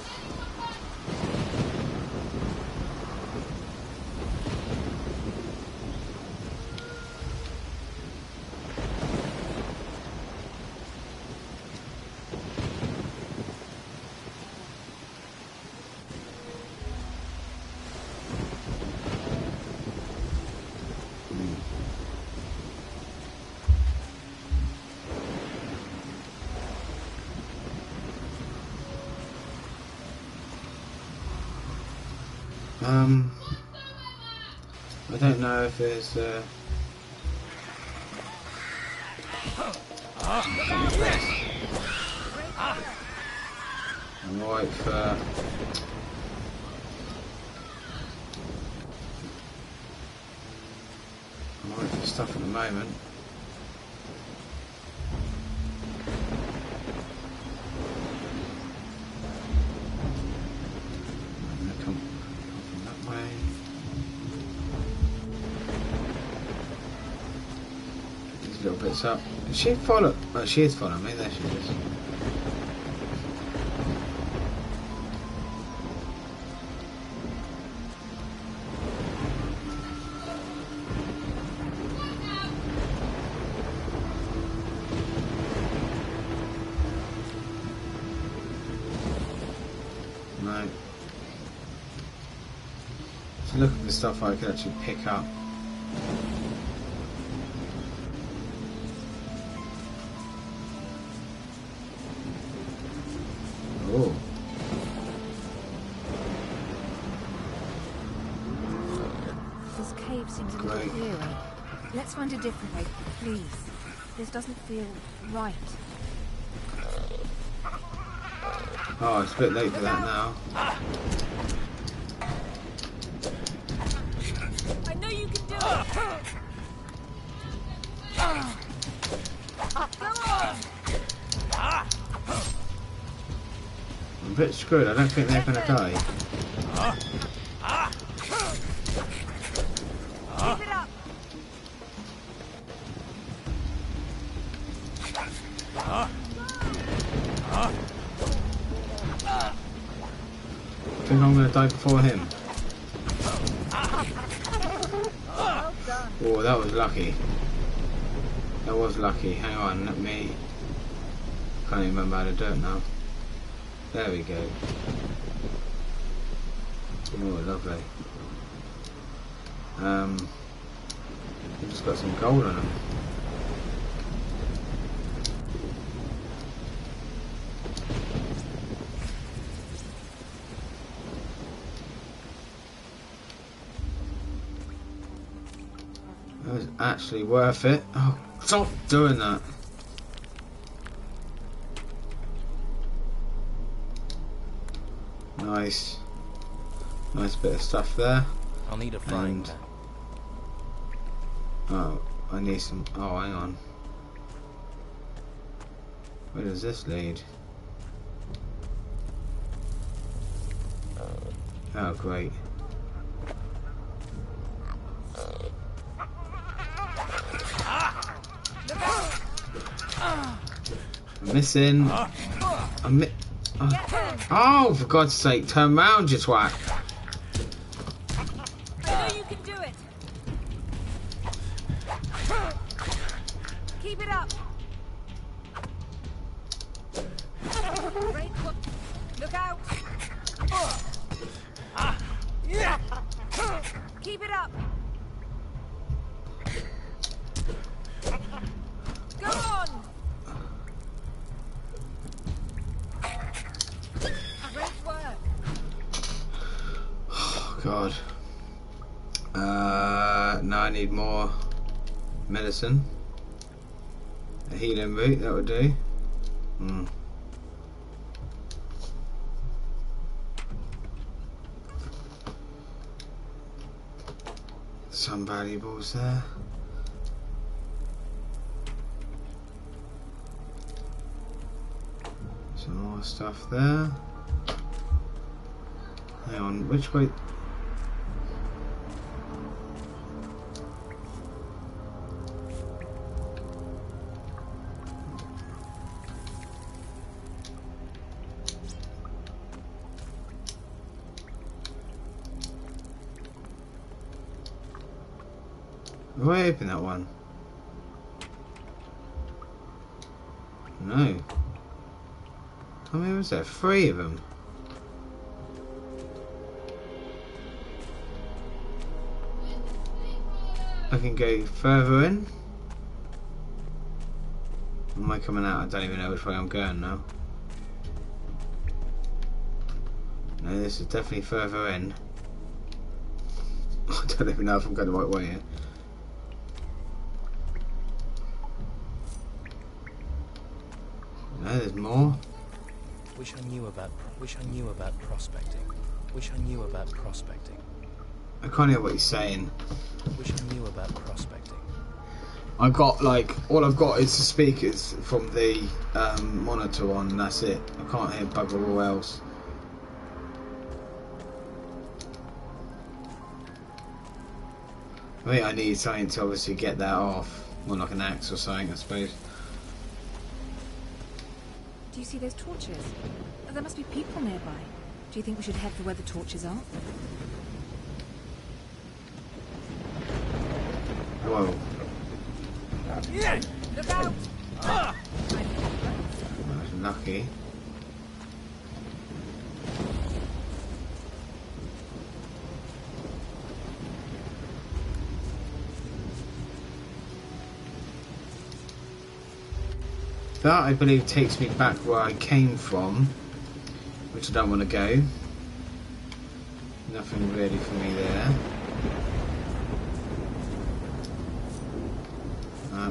Speaker 1: I don't know if there's I'm right for stuff at the moment. Little bits up. Is she follow? Oh, she is following me. There she is. Right. So look at the stuff I can actually pick up. Oh.
Speaker 4: This cave seems a little clearer. Let's find a different way, please. This doesn't feel right.
Speaker 1: Oh, it's a bit late for that now.
Speaker 4: I know you can do it! Go on!
Speaker 1: I'm a bit screwed. I don't think they're going to die. I think I'm going to die before him. Oh, that was lucky. That was lucky. Hang on, let me... Can't even remember how to do it now. There we go. Oh, lovely. We've just got some gold on them. That was actually worth it. Oh, stop doing that. Nice. Nice bit of stuff there.
Speaker 3: I'll need a frying pan.
Speaker 1: Oh, I need some... Oh, hang on. Where does this lead? Oh, great. I'm missing. Oh, for God's sake, turn round, you twat.
Speaker 4: I know you can do it. Keep it up. Great work. Look out. Keep it up. Go on. Great work.
Speaker 1: Oh, God. Now I need more medicine. A healing root, that would do. Some valuables there. Some more stuff there. Hang on, which way? Have I opened that one? No. How many was there? 3 of them. I can go further in. Am I coming out? I don't even know which way I'm going now. No, this is definitely further in. I don't even know if I'm going the right way here. No, there's more.
Speaker 3: Wish I knew about prospecting. Wish I knew about prospecting.
Speaker 1: I can't hear what he's saying.
Speaker 3: Wish I knew about prospecting.
Speaker 1: I've got like all I've got is the speakers from the monitor on, and that's it. I can't hear bugger all else. I think I need something to obviously get that off. Well, like an axe or something, I suppose.
Speaker 4: Do you see those torches? Oh, there must be people nearby. Do you think we should head for where the torches are?
Speaker 1: Whoa.
Speaker 4: Look out!
Speaker 1: That was lucky. That, I believe, takes me back where I came from, which I don't want to go. Nothing really for me there.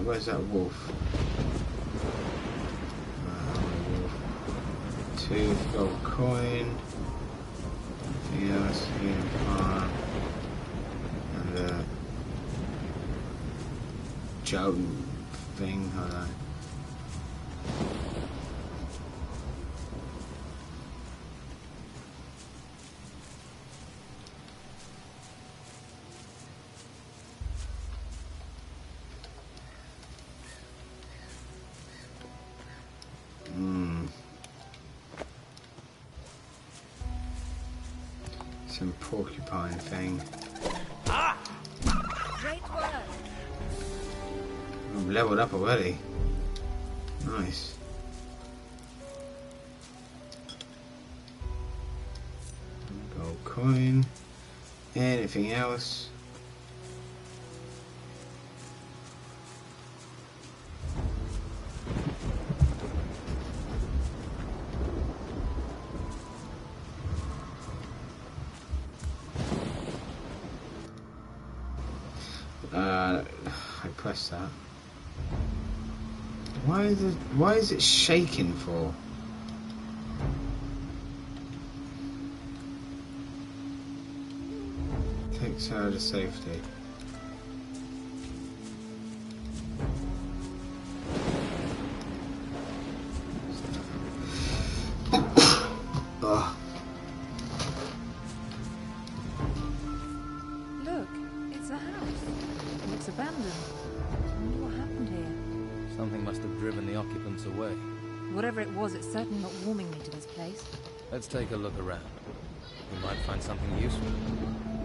Speaker 1: Where's that wolf? Wolf. 2 gold coin. Anything else? Healing farm. And a joke thing. Hold on. Some porcupine thing.
Speaker 4: Great work.
Speaker 1: I'm leveled up already. Nice. Gold coin. Anything else? I pressed that. Why is it shaking for? Takes her to safety.
Speaker 4: Look, it's a house. It looks abandoned. I wonder what happened here.
Speaker 3: Something must have driven the occupants away.
Speaker 4: Whatever it was, it's certainly not warming me to this place.
Speaker 3: Let's take a look around. We might find something useful.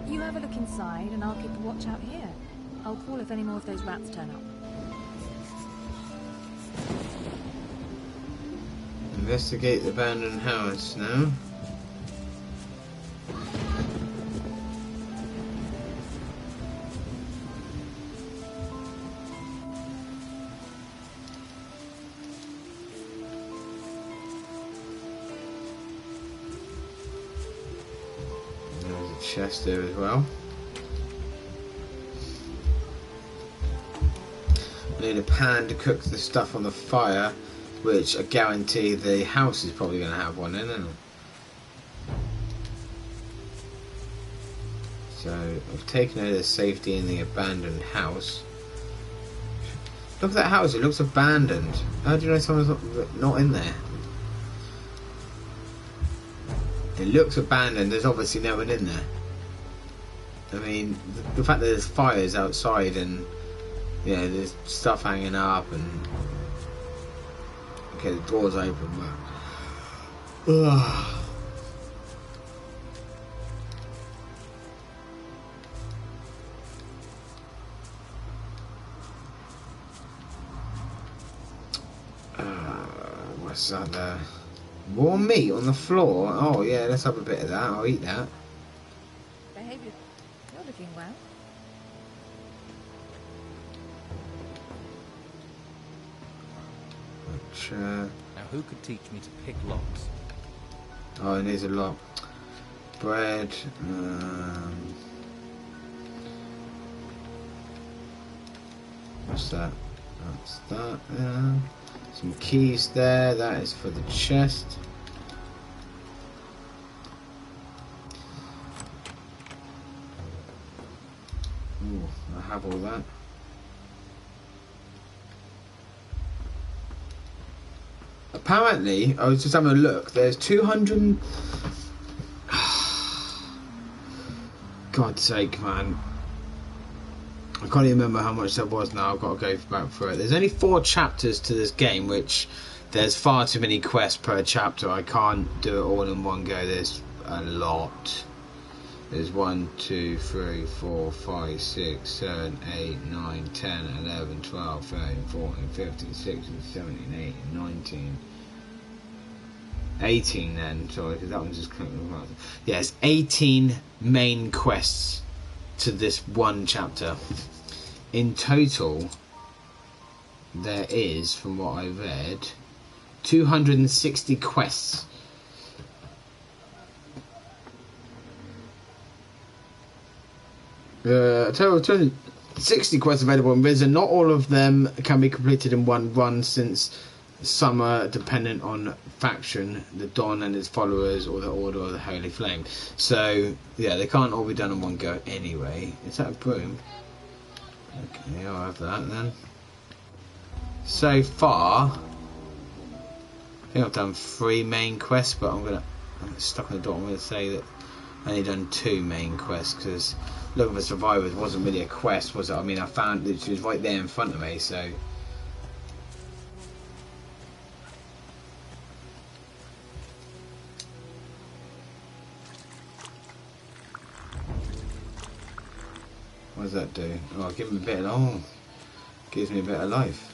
Speaker 4: You have a look inside, and I'll keep a watch out here. I'll call if any more of those rats turn up.
Speaker 1: Investigate the abandoned house now. There's a chest there as well. I need a pan to cook the stuff on the fire, which I guarantee the house is probably going to have one in, isn't it? So I've taken out the safety in the abandoned house. Look at that house, it looks abandoned. How do you know someone's not in there? It looks abandoned, there's obviously no one in there. I mean, the fact that there's fires outside and yeah, there's stuff hanging up and okay, the door's open, but what's that there? Raw meat on the floor? Oh yeah, let's have a bit of that. I'll eat that.
Speaker 4: Behavior. You're looking well.
Speaker 3: Now, who could teach me to pick locks?
Speaker 1: Oh, it needs a lot. Bread. What's that? That's that. Some keys there. That is for the chest. Ooh, I have all that. Apparently, I was just having a look. There's 200. God's sake, man! I can't even remember how much that was now. I've got to go back through it. There's only 4 chapters to this game, which there's far too many quests per chapter. I can't do it all in one go. There's a lot. There's 1, 2, 3, 4, 5, 6, 7, 8, 9, 10, 11, 12, 13, 14, 15, 16, 17, 18, 19, 18 then, sorry, because that one's just clicking. Yeah, it's 18 main quests to this one chapter. In total, there is, from what I read, 260 quests. A total of 260 quests available in Risen. Not all of them can be completed in one run, since some are dependent on faction, the Dawn and its followers, or the Order of the Holy Flame. So, yeah, they can't all be done in one go anyway. Is that a broom? Okay, I'll have that then. So far, I think I've done 3 main quests, but I'm stuck on the dot. I'm going to say that I only done 2 main quests, because looking for survivors wasn't really a quest, was it? I mean, I found that she was right there in front of me, so. does that do? Oh, give him a bit of... Oh, gives me a bit of life.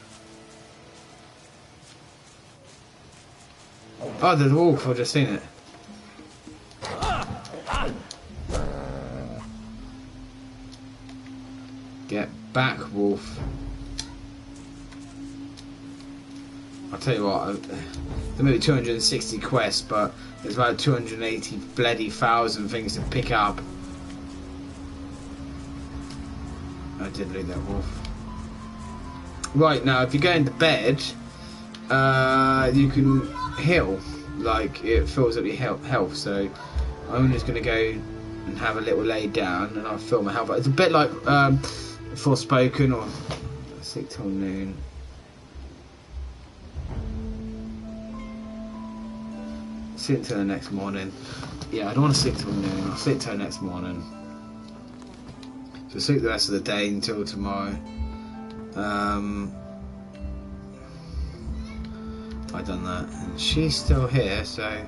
Speaker 1: Oh, there's a wolf. I've just seen it. Get back, wolf. I'll tell you what, there may be 260 quests, but there's about 280 bloody thousand things to pick up. I did loot that wolf. Right, now if you're going to bed, you can heal. Like, it fills up your health, so I'm just going to go and have a little lay down and I'll fill my health. It's a bit like Forspoken or 6 till noon. Sleep till the next morning. Yeah, I don't want to sleep till noon. I'll sleep till the next morning. So sleep the rest of the day until tomorrow. I've done that, and she's still here, so.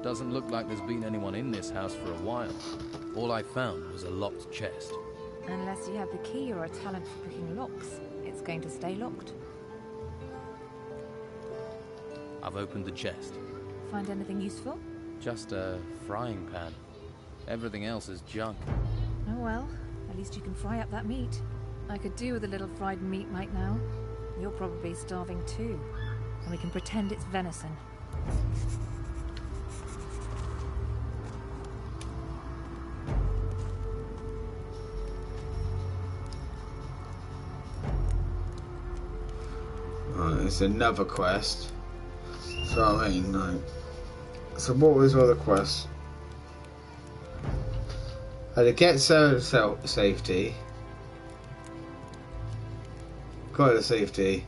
Speaker 3: Doesn't look like there's been anyone in this house for a while. All I found was a locked chest.
Speaker 4: Unless you have the key or a talent for picking locks, it's going to stay locked.
Speaker 3: I've opened the chest.
Speaker 4: Find anything useful?
Speaker 3: Just a frying pan. Everything else is junk.
Speaker 4: Oh well, at least you can fry up that meat. I could do with a little fried meat right now. You're probably starving too. And we can pretend it's venison.
Speaker 1: Right, it's another quest. So I mean, like, so what was other quests? To get safety. Got to safety.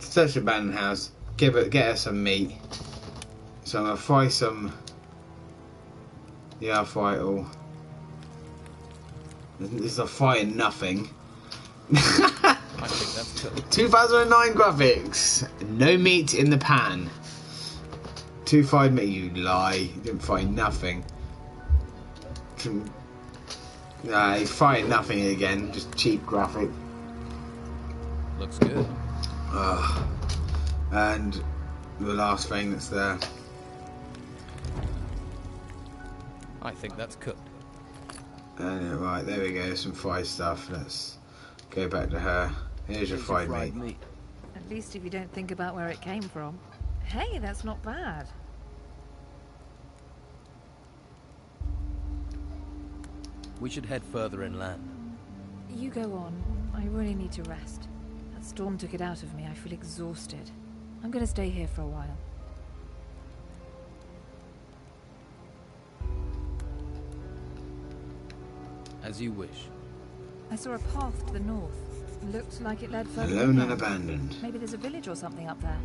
Speaker 1: Search the abandoned house. Get her some meat. So I'm gonna fry some. Yeah, I'll fry it all. This is a frying nothing.
Speaker 3: I think that's cool.
Speaker 1: 2009 graphics. No meat in the pan. 2 fried meat. You lie. You didn't fry nothing. Nah, he's frying nothing again. Just cheap graphic.
Speaker 3: Looks good.
Speaker 1: And the last thing that's there.
Speaker 3: I think that's cooked.
Speaker 1: Right, there we go. Some fried stuff. Let's go back to her. Here's your fried meat.
Speaker 4: At least if you don't think about where it came from. Hey, that's not bad.
Speaker 3: We should head further inland.
Speaker 4: You go on. I really need to rest. That storm took it out of me. I feel exhausted. I'm going to stay here for a while.
Speaker 3: As you wish.
Speaker 4: I saw a path to the north. Looked like it led further.
Speaker 1: Alone and
Speaker 4: north.
Speaker 1: abandoned.
Speaker 4: Maybe there's a village or something up there.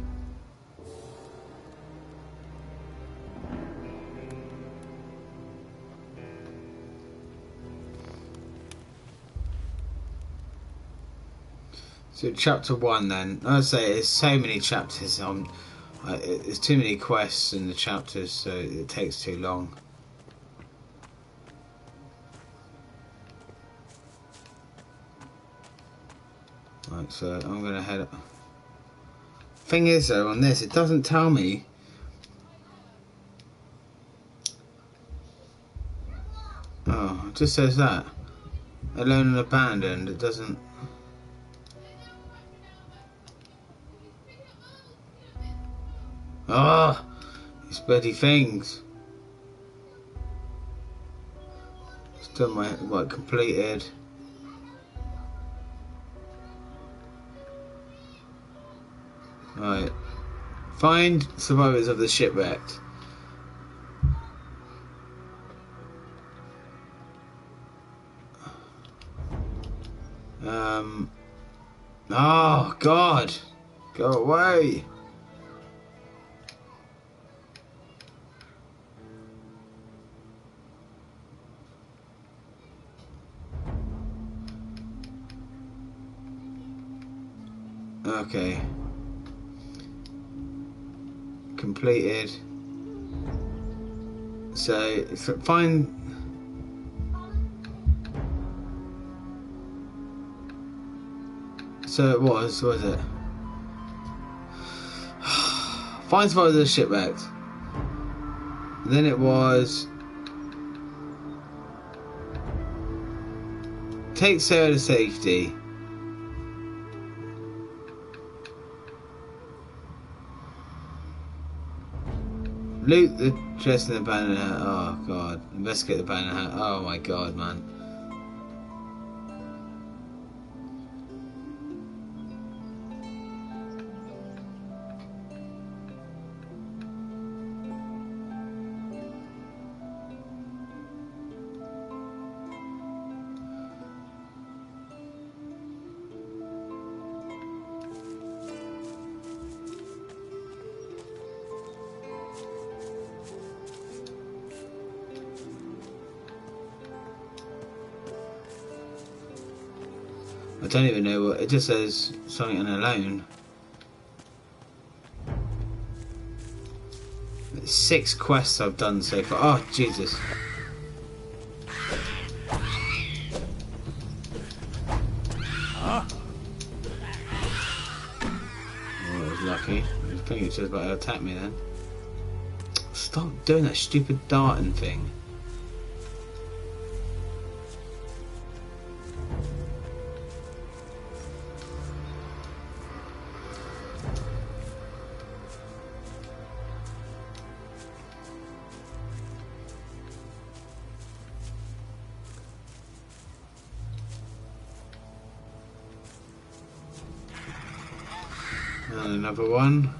Speaker 1: So chapter 1 then. I'd say there's so many chapters on. There's too many quests in the chapters, so it takes too long. Right, so I'm gonna head up. Thing is though, on this, it doesn't tell me. Oh, it just says that. Alone and abandoned. It doesn't. Oh, these bloody things. It's done my completed. Right. Find survivors of the shipwreck. Oh God, go away. Okay. Completed. So find. So it was it? Find survivors of the shipwrecked. Then it was take Sarah to safety. Loot the chest in the abandoned house. Oh god. Investigate the abandoned house. Oh my god, man. I don't even know what it just says. Something alone. 6 quests I've done so far. Oh Jesus! Oh, I was lucky. I was thinking it was just about to attack me then. Stop doing that stupid darting thing. And another one.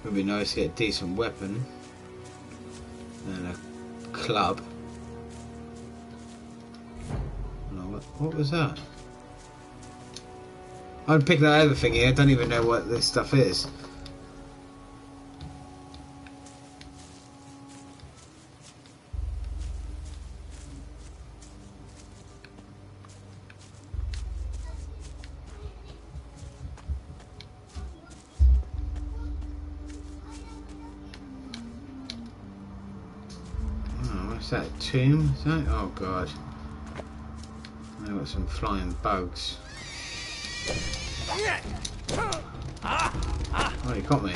Speaker 1: Would be nice to get a decent weapon and a club. No, what was that? I'm picking that other thing here. I don't even know what this stuff is. That tomb? Is that? Oh god. I've got some flying bugs. Oh, you got me.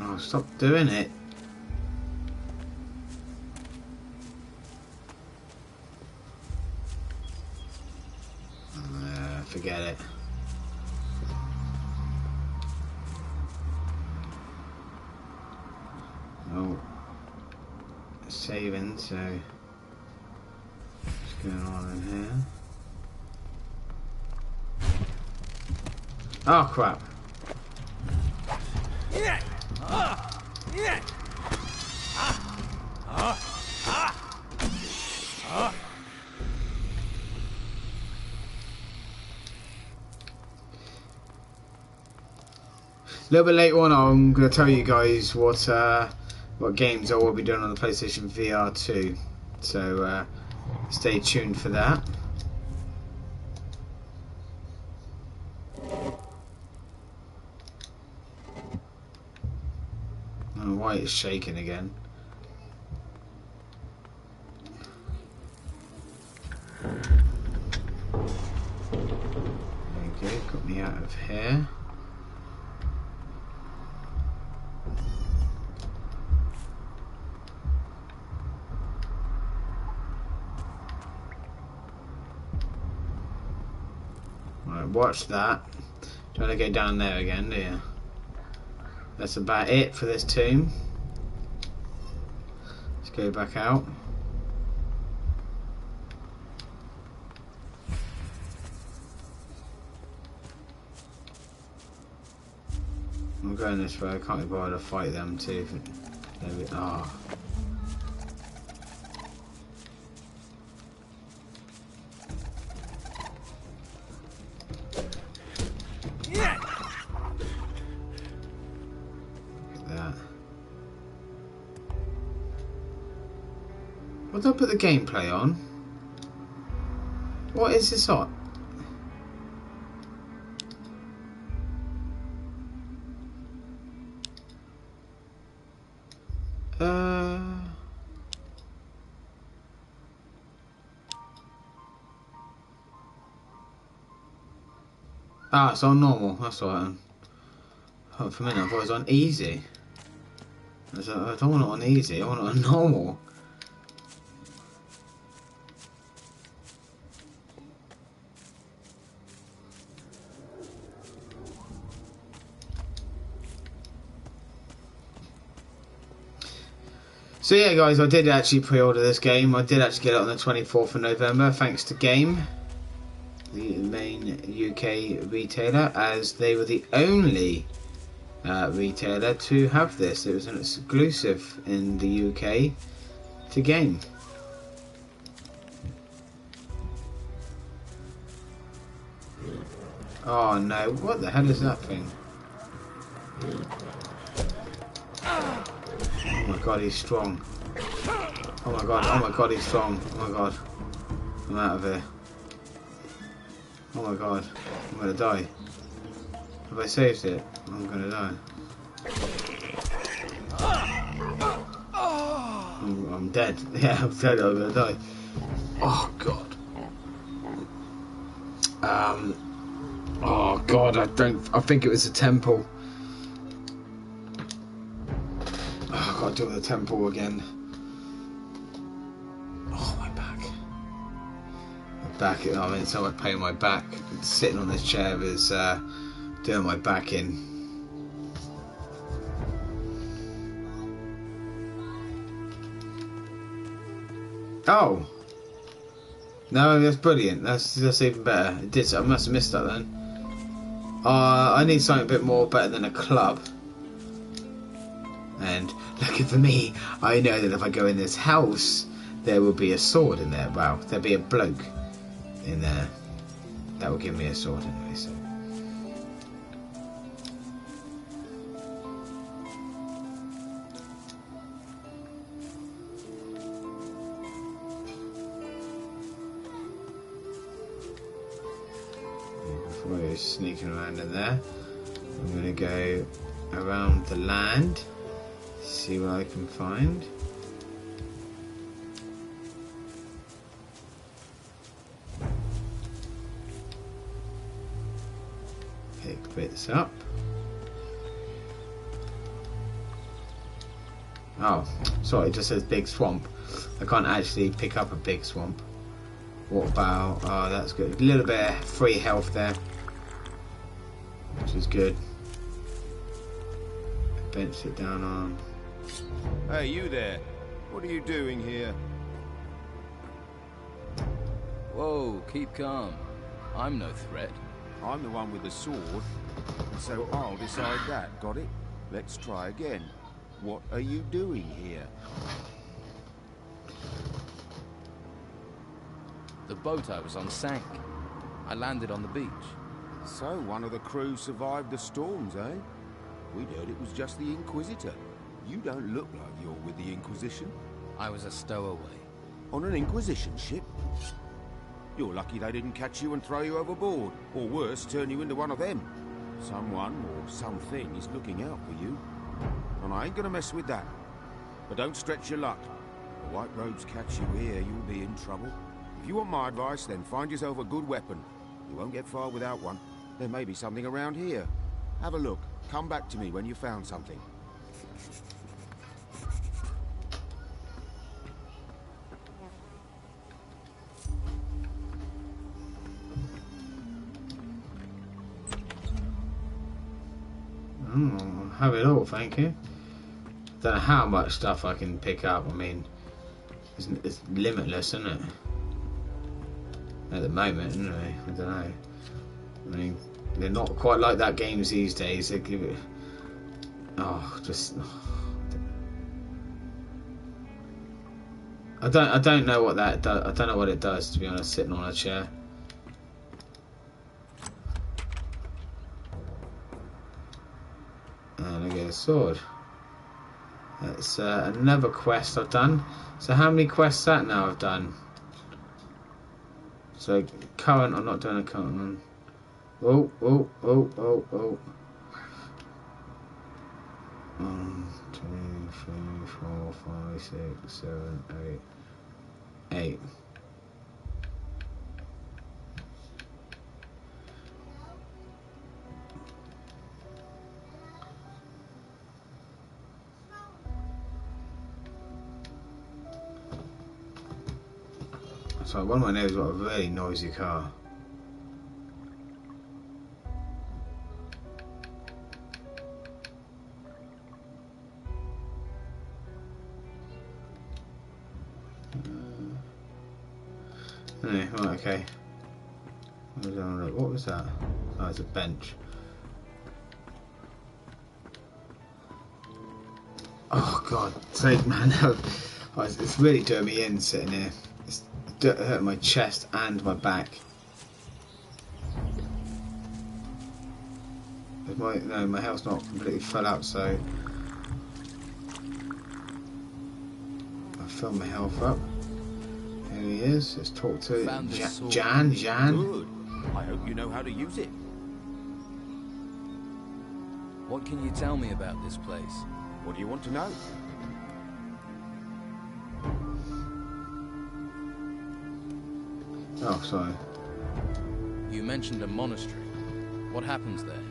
Speaker 1: Oh, stop doing it. Forget it. Oh, saving, so what's going on in here? Oh crap. A little bit later on, I'm going to tell you guys what games I will be doing on the PlayStation VR 2. So stay tuned for that. I don't know why it's shaking again. Okay, got me out of here. Watch that. Trying to go down there again, do you? That's about it for this tomb. Let's go back out. I'm going this way. I can't be bothered to fight them too. There we are. What did I put the gameplay on? What is this on? Ah, it's on normal. That's right. Oh, for a minute, I thought it was on easy. I don't want it on easy. I want it on normal. So yeah, guys, I did actually pre-order this game. I did actually get it on the 24th of November, thanks to Game, the main UK retailer, as they were the only retailer to have this. It was an exclusive in the UK to Game. Oh no, what the hell is that thing? Oh my god, he's strong. Oh my god, he's strong. Oh my god. I'm out of here. Oh my god. I'm gonna die. Have I saved it? I'm gonna die. I'm dead. Yeah, I'm dead. I'm gonna die. Oh god. Oh god, I think it was a temple. Oh, I gotta do the temple again. Oh, my back. My back, I'm in so much pain in my back. Sitting on this chair is doing my back in. Oh! No, that's brilliant. That's even better. It did. I must have missed that then. I need something a bit more better than a club. And lucky for me, I know that if I go in this house, there will be a sword in there. Well, there'll be a bloke in there that will give me a sword anyway. So. Before I go sneaking around in there, I'm going to go around the land. See what I can find. Pick bits up. Oh, sorry, it just says big swamp. I can't actually pick up a big swamp. What about... Oh, that's good. A little bit of free health there, which is good. Bench it down on.
Speaker 5: Hey, you there. What are you doing here?
Speaker 3: Whoa, keep calm. I'm no threat.
Speaker 5: I'm the one with the sword, and so I'll decide that. Got it? Let's try again. What are you doing here?
Speaker 3: The boat I was on sank. I landed on the beach.
Speaker 5: So one of the crew survived the storms, eh? We'd heard it was just the Inquisitor. You don't look like you're with the Inquisition.
Speaker 3: I was a stowaway.
Speaker 5: On an Inquisition ship? You're lucky they didn't catch you and throw you overboard, or worse, turn you into one of them. Someone or something is looking out for you. And I ain't gonna mess with that. But don't stretch your luck. The White Robes catch you here, you'll be in trouble. If you want my advice, then find yourself a good weapon. You won't get far without one. There may be something around here. Have a look. Come back to me when you've found something.
Speaker 1: Have it all, thank you. Don't know how much stuff I can pick up. I mean, it's limitless, isn't it? At the moment, anyway. I don't know. I mean, they're not quite like that games these days. They give it. Oh, just. I don't know what that does. I don't know what it does, to be honest. Sitting on a chair. And I get a sword. It's another quest I've done. So how many quests that now I've done? So current, I'm not doing a current one. Oh. 1, 2, 3, 4, 5, 6, 7, 8. 8. So one of my neighbours got a really noisy car. Anyway, right, okay. What was that? Oh, it's a bench. Oh god, sake, man. Oh, it's really doing me in sitting here. It's hurting my chest and my back. My health's not completely full out, so I fill my health up. Here he is. Let's talk to Jan.
Speaker 5: Good. I hope you know how to use it.
Speaker 3: What can you tell me about this place?
Speaker 5: What do you want to know?
Speaker 1: Oh, sorry.
Speaker 3: You mentioned a monastery. What happens there?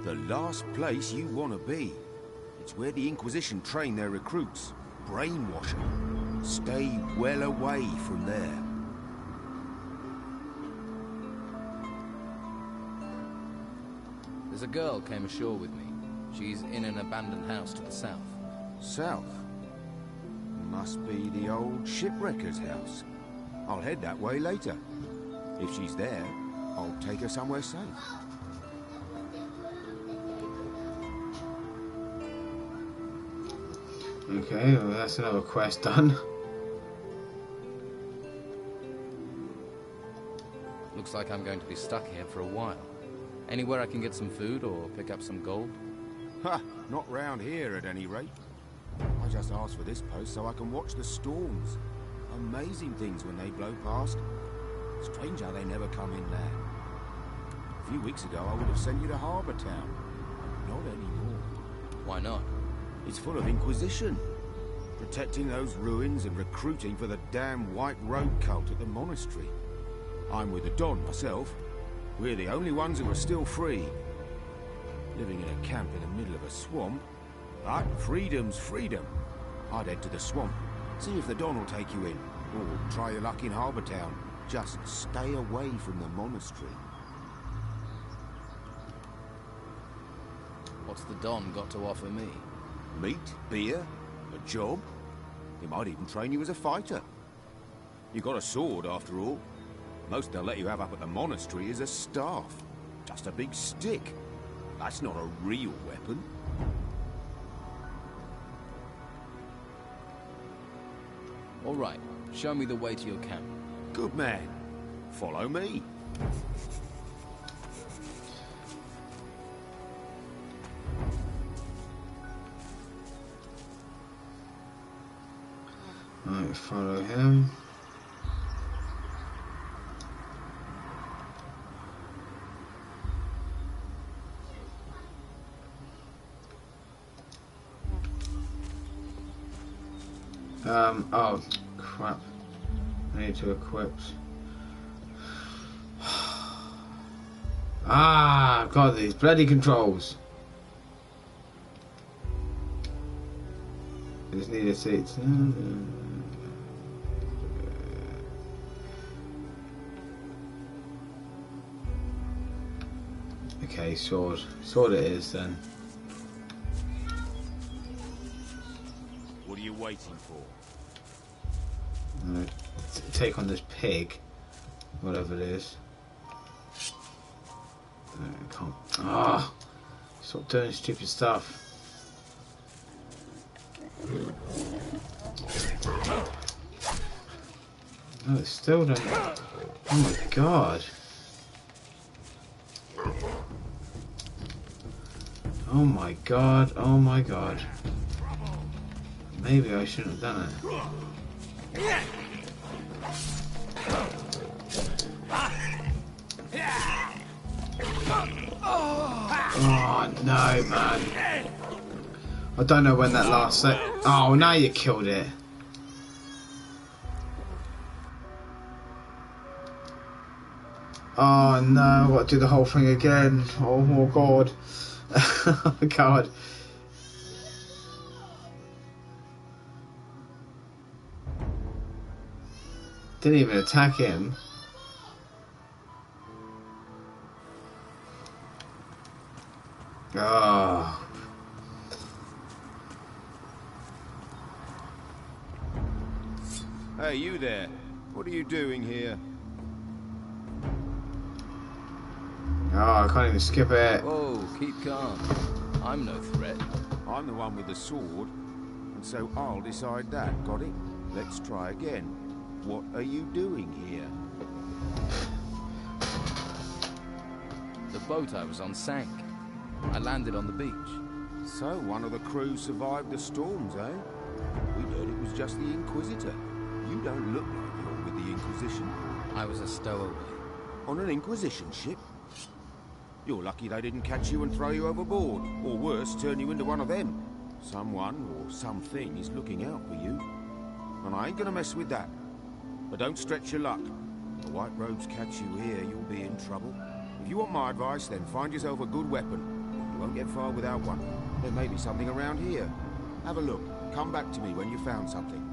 Speaker 5: The last place you want to be. It's where the Inquisition train their recruits. Brainwashing. Stay well away from there.
Speaker 3: There's a girl came ashore with me. She's in an abandoned house to the south.
Speaker 5: South? Must be the old shipwrecker's house. I'll head that way later. If she's there, I'll take her somewhere safe.
Speaker 1: Okay, well, that's another quest done.
Speaker 3: Looks like I'm going to be stuck here for a while. Anywhere I can get some food or pick up some gold?
Speaker 5: Ha! Not round here at any rate. I just asked for this post so I can watch the storms. Amazing things when they blow past. Strange how they never come inland. A few weeks ago I would have sent you to Harbour Town. Not anymore.
Speaker 3: Why not?
Speaker 5: It's full of Inquisition. Protecting those ruins and recruiting for the damn White Robe cult at the monastery. I'm with the Don myself. We're the only ones who are still free. Living in a camp in the middle of a swamp. But freedom's freedom. I'd head to the swamp. See if the Don will take you in. Or try your luck in Harbour Town. Just stay away from the monastery.
Speaker 3: What's the Don got to offer me?
Speaker 5: Meat, beer, a job. He might even train you as a fighter. You got a sword, after all. Most they'll let you have up at the monastery is a staff. Just a big stick. That's not a real weapon.
Speaker 3: All right, show me the way to your camp.
Speaker 5: Good man. Follow me.
Speaker 1: Right, follow him. Oh, crap. I need to equip. Ah, God, these bloody controls. I just need a seat. Okay, sword. Sword it is then.
Speaker 5: What are you waiting for?
Speaker 1: I'm gonna take on this pig, whatever it is. I can't. Ah! Stop doing stupid stuff. Oh, it still don't. Oh my god. Oh my god. Oh my god. Maybe I shouldn't have done it. Oh no, man. I don't know when that last set. Oh, now you killed it. Oh no, I've got to do the whole thing again. Oh god. Oh god. Didn't even attack him. Oh.
Speaker 5: Hey, you there. What are you doing here?
Speaker 1: Oh, I can't even skip it.
Speaker 3: Oh, keep calm. I'm no threat.
Speaker 5: I'm the one with the sword, and so I'll decide that, got it? Let's try again. What are you doing here?
Speaker 3: The boat I was on sank. I landed on the beach.
Speaker 5: So, one of the crew survived the storms, eh? We heard it was just the Inquisitor. You don't look like you're with the Inquisition.
Speaker 3: I was a stowaway.
Speaker 5: On an Inquisition ship? You're lucky they didn't catch you and throw you overboard, or worse, turn you into one of them. Someone or something is looking out for you. And I ain't gonna mess with that. But don't stretch your luck. If the White Robes catch you here, you'll be in trouble. If you want my advice, then find yourself a good weapon. You won't get far without one. There may be something around here. Have a look. Come back to me when you've found something.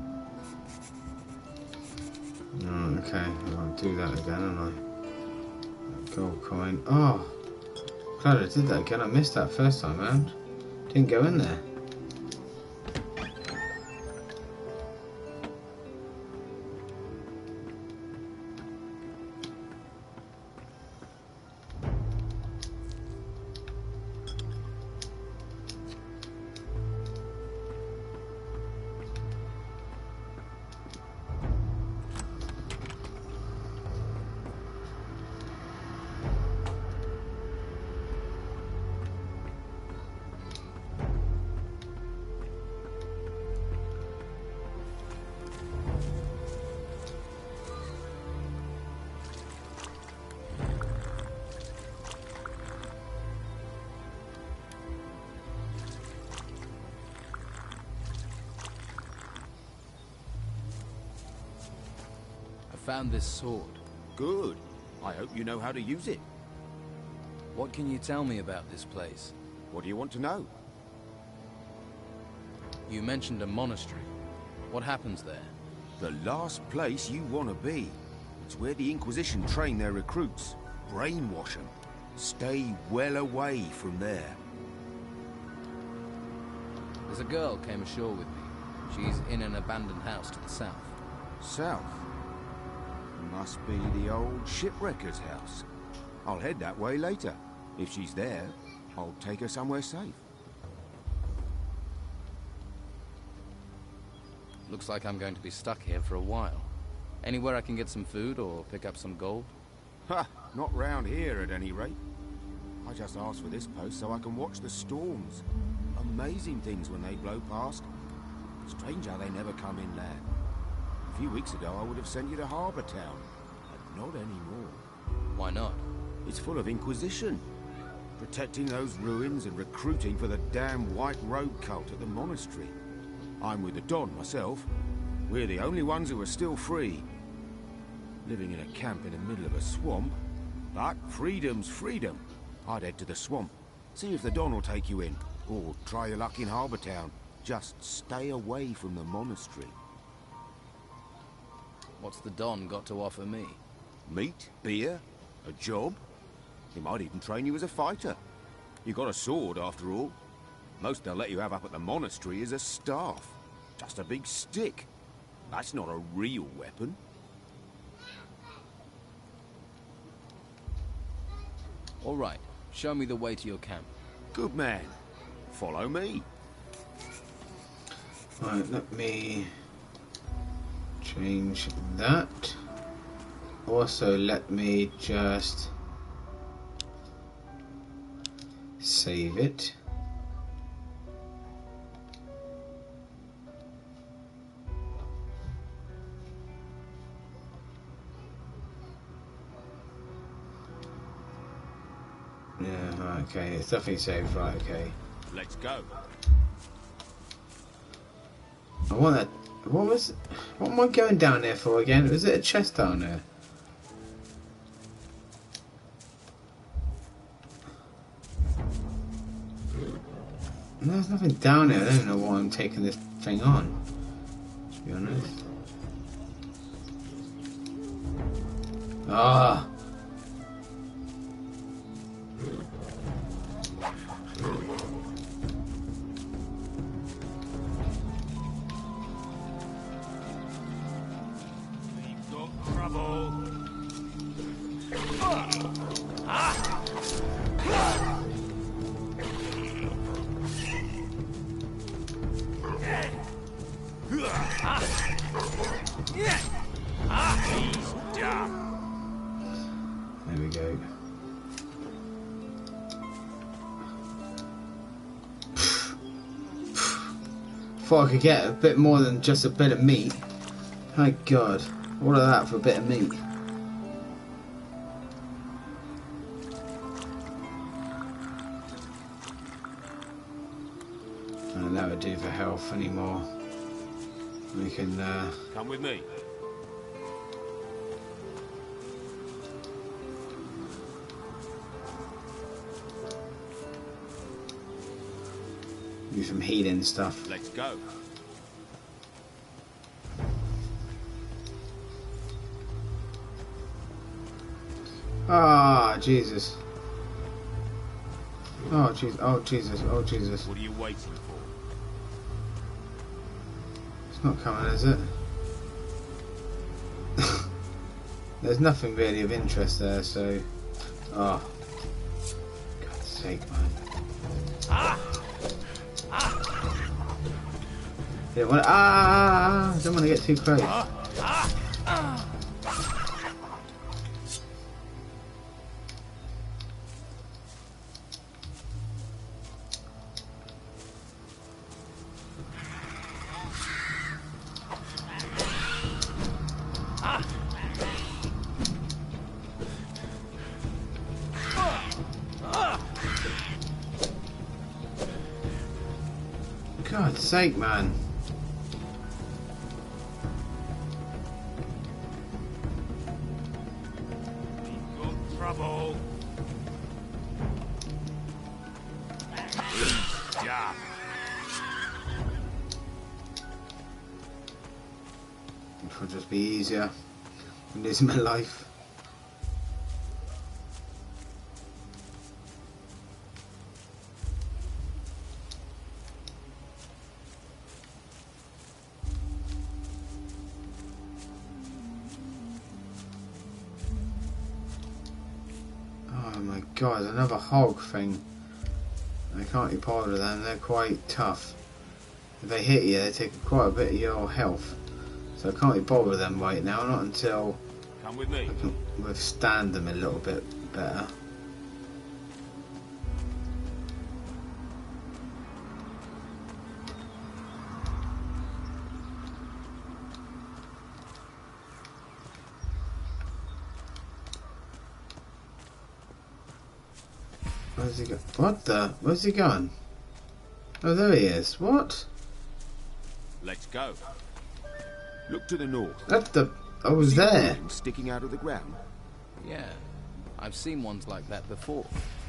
Speaker 1: Oh, okay, I'll do that again, won't I? Gold coin. Oh, glad I did that again. I missed that first time, man. Didn't go in there.
Speaker 3: Found this sword.
Speaker 5: Good. I hope you know how to use it.
Speaker 3: What can you tell me about this place?
Speaker 5: What do you want to know?
Speaker 3: You mentioned a monastery. What happens there?
Speaker 5: The last place you want to be. It's where the Inquisition train their recruits. Brainwash them. Stay well away from there.
Speaker 3: There's a girl came ashore with me. She's in an abandoned house to the south.
Speaker 5: South? Must be the old shipwrecker's house. I'll head that way later. If she's there, I'll take her somewhere safe.
Speaker 3: Looks like I'm going to be stuck here for a while. Anywhere I can get some food or pick up some gold?
Speaker 5: Ha! Not round here at any rate. I just asked for this post so I can watch the storms. Amazing things when they blow past. Strange how they never come inland. A few weeks ago I would have sent you to Harbour Town, but not anymore.
Speaker 3: Why not?
Speaker 5: It's full of Inquisition. Protecting those ruins and recruiting for the damn White Robe cult at the monastery. I'm with the Don myself. We're the only ones who are still free. Living in a camp in the middle of a swamp. But freedom's freedom. I'd head to the swamp. See if the Don will take you in. Or try your luck in Harbour Town. Just stay away from the monastery.
Speaker 3: What's the Don got to offer me?
Speaker 5: Meat, beer, a job. He might even train you as a fighter. You got a sword, after all. Most they'll let you have up at the monastery is a staff. Just a big stick. That's not a real weapon.
Speaker 3: All right, show me the way to your camp.
Speaker 5: Good man. Follow me.
Speaker 1: Right, let me change that. Also, let me just save it. Right, okay, it's definitely saved. Right, okay.
Speaker 5: Let's go.
Speaker 1: I want that. What am I going down there for again? Was it a chest down there? No, there's nothing down there. I don't know why I'm taking this thing on, to be honest. Ah!
Speaker 5: We've got trouble. He's done.
Speaker 1: There we go. Thought I could get a bit more than just a bit of meat. My God, all of that for a bit of meat. And that would do for health anymore. We can
Speaker 5: Come with me.
Speaker 1: do some healing stuff.
Speaker 5: Let's go.
Speaker 1: Ah, Jesus. Oh, Jesus. Oh, Jesus. Oh, Jesus.
Speaker 5: What are you waiting for?
Speaker 1: It's not coming, is it? There's nothing really of interest there, so... Oh. God's sake, man. Don't want to... I don't want to get too close. God's sake, man.
Speaker 5: We've got trouble. Yeah.
Speaker 1: It would just be easier than losing my life. Oh my God, another hog thing. I can't be bothered with them, they're quite tough. If they hit you, they take quite a bit of your health. So I can't be bothered with them right now, not until
Speaker 5: Come with me.
Speaker 1: I can withstand them a little bit better. Where's he go? What the? Where's he gone? Oh, there he is. What?
Speaker 5: Let's go. Look to the north.
Speaker 1: That's the... I was
Speaker 5: See the
Speaker 1: there.
Speaker 5: building sticking out of the ground?
Speaker 3: Yeah, I've seen ones like that before.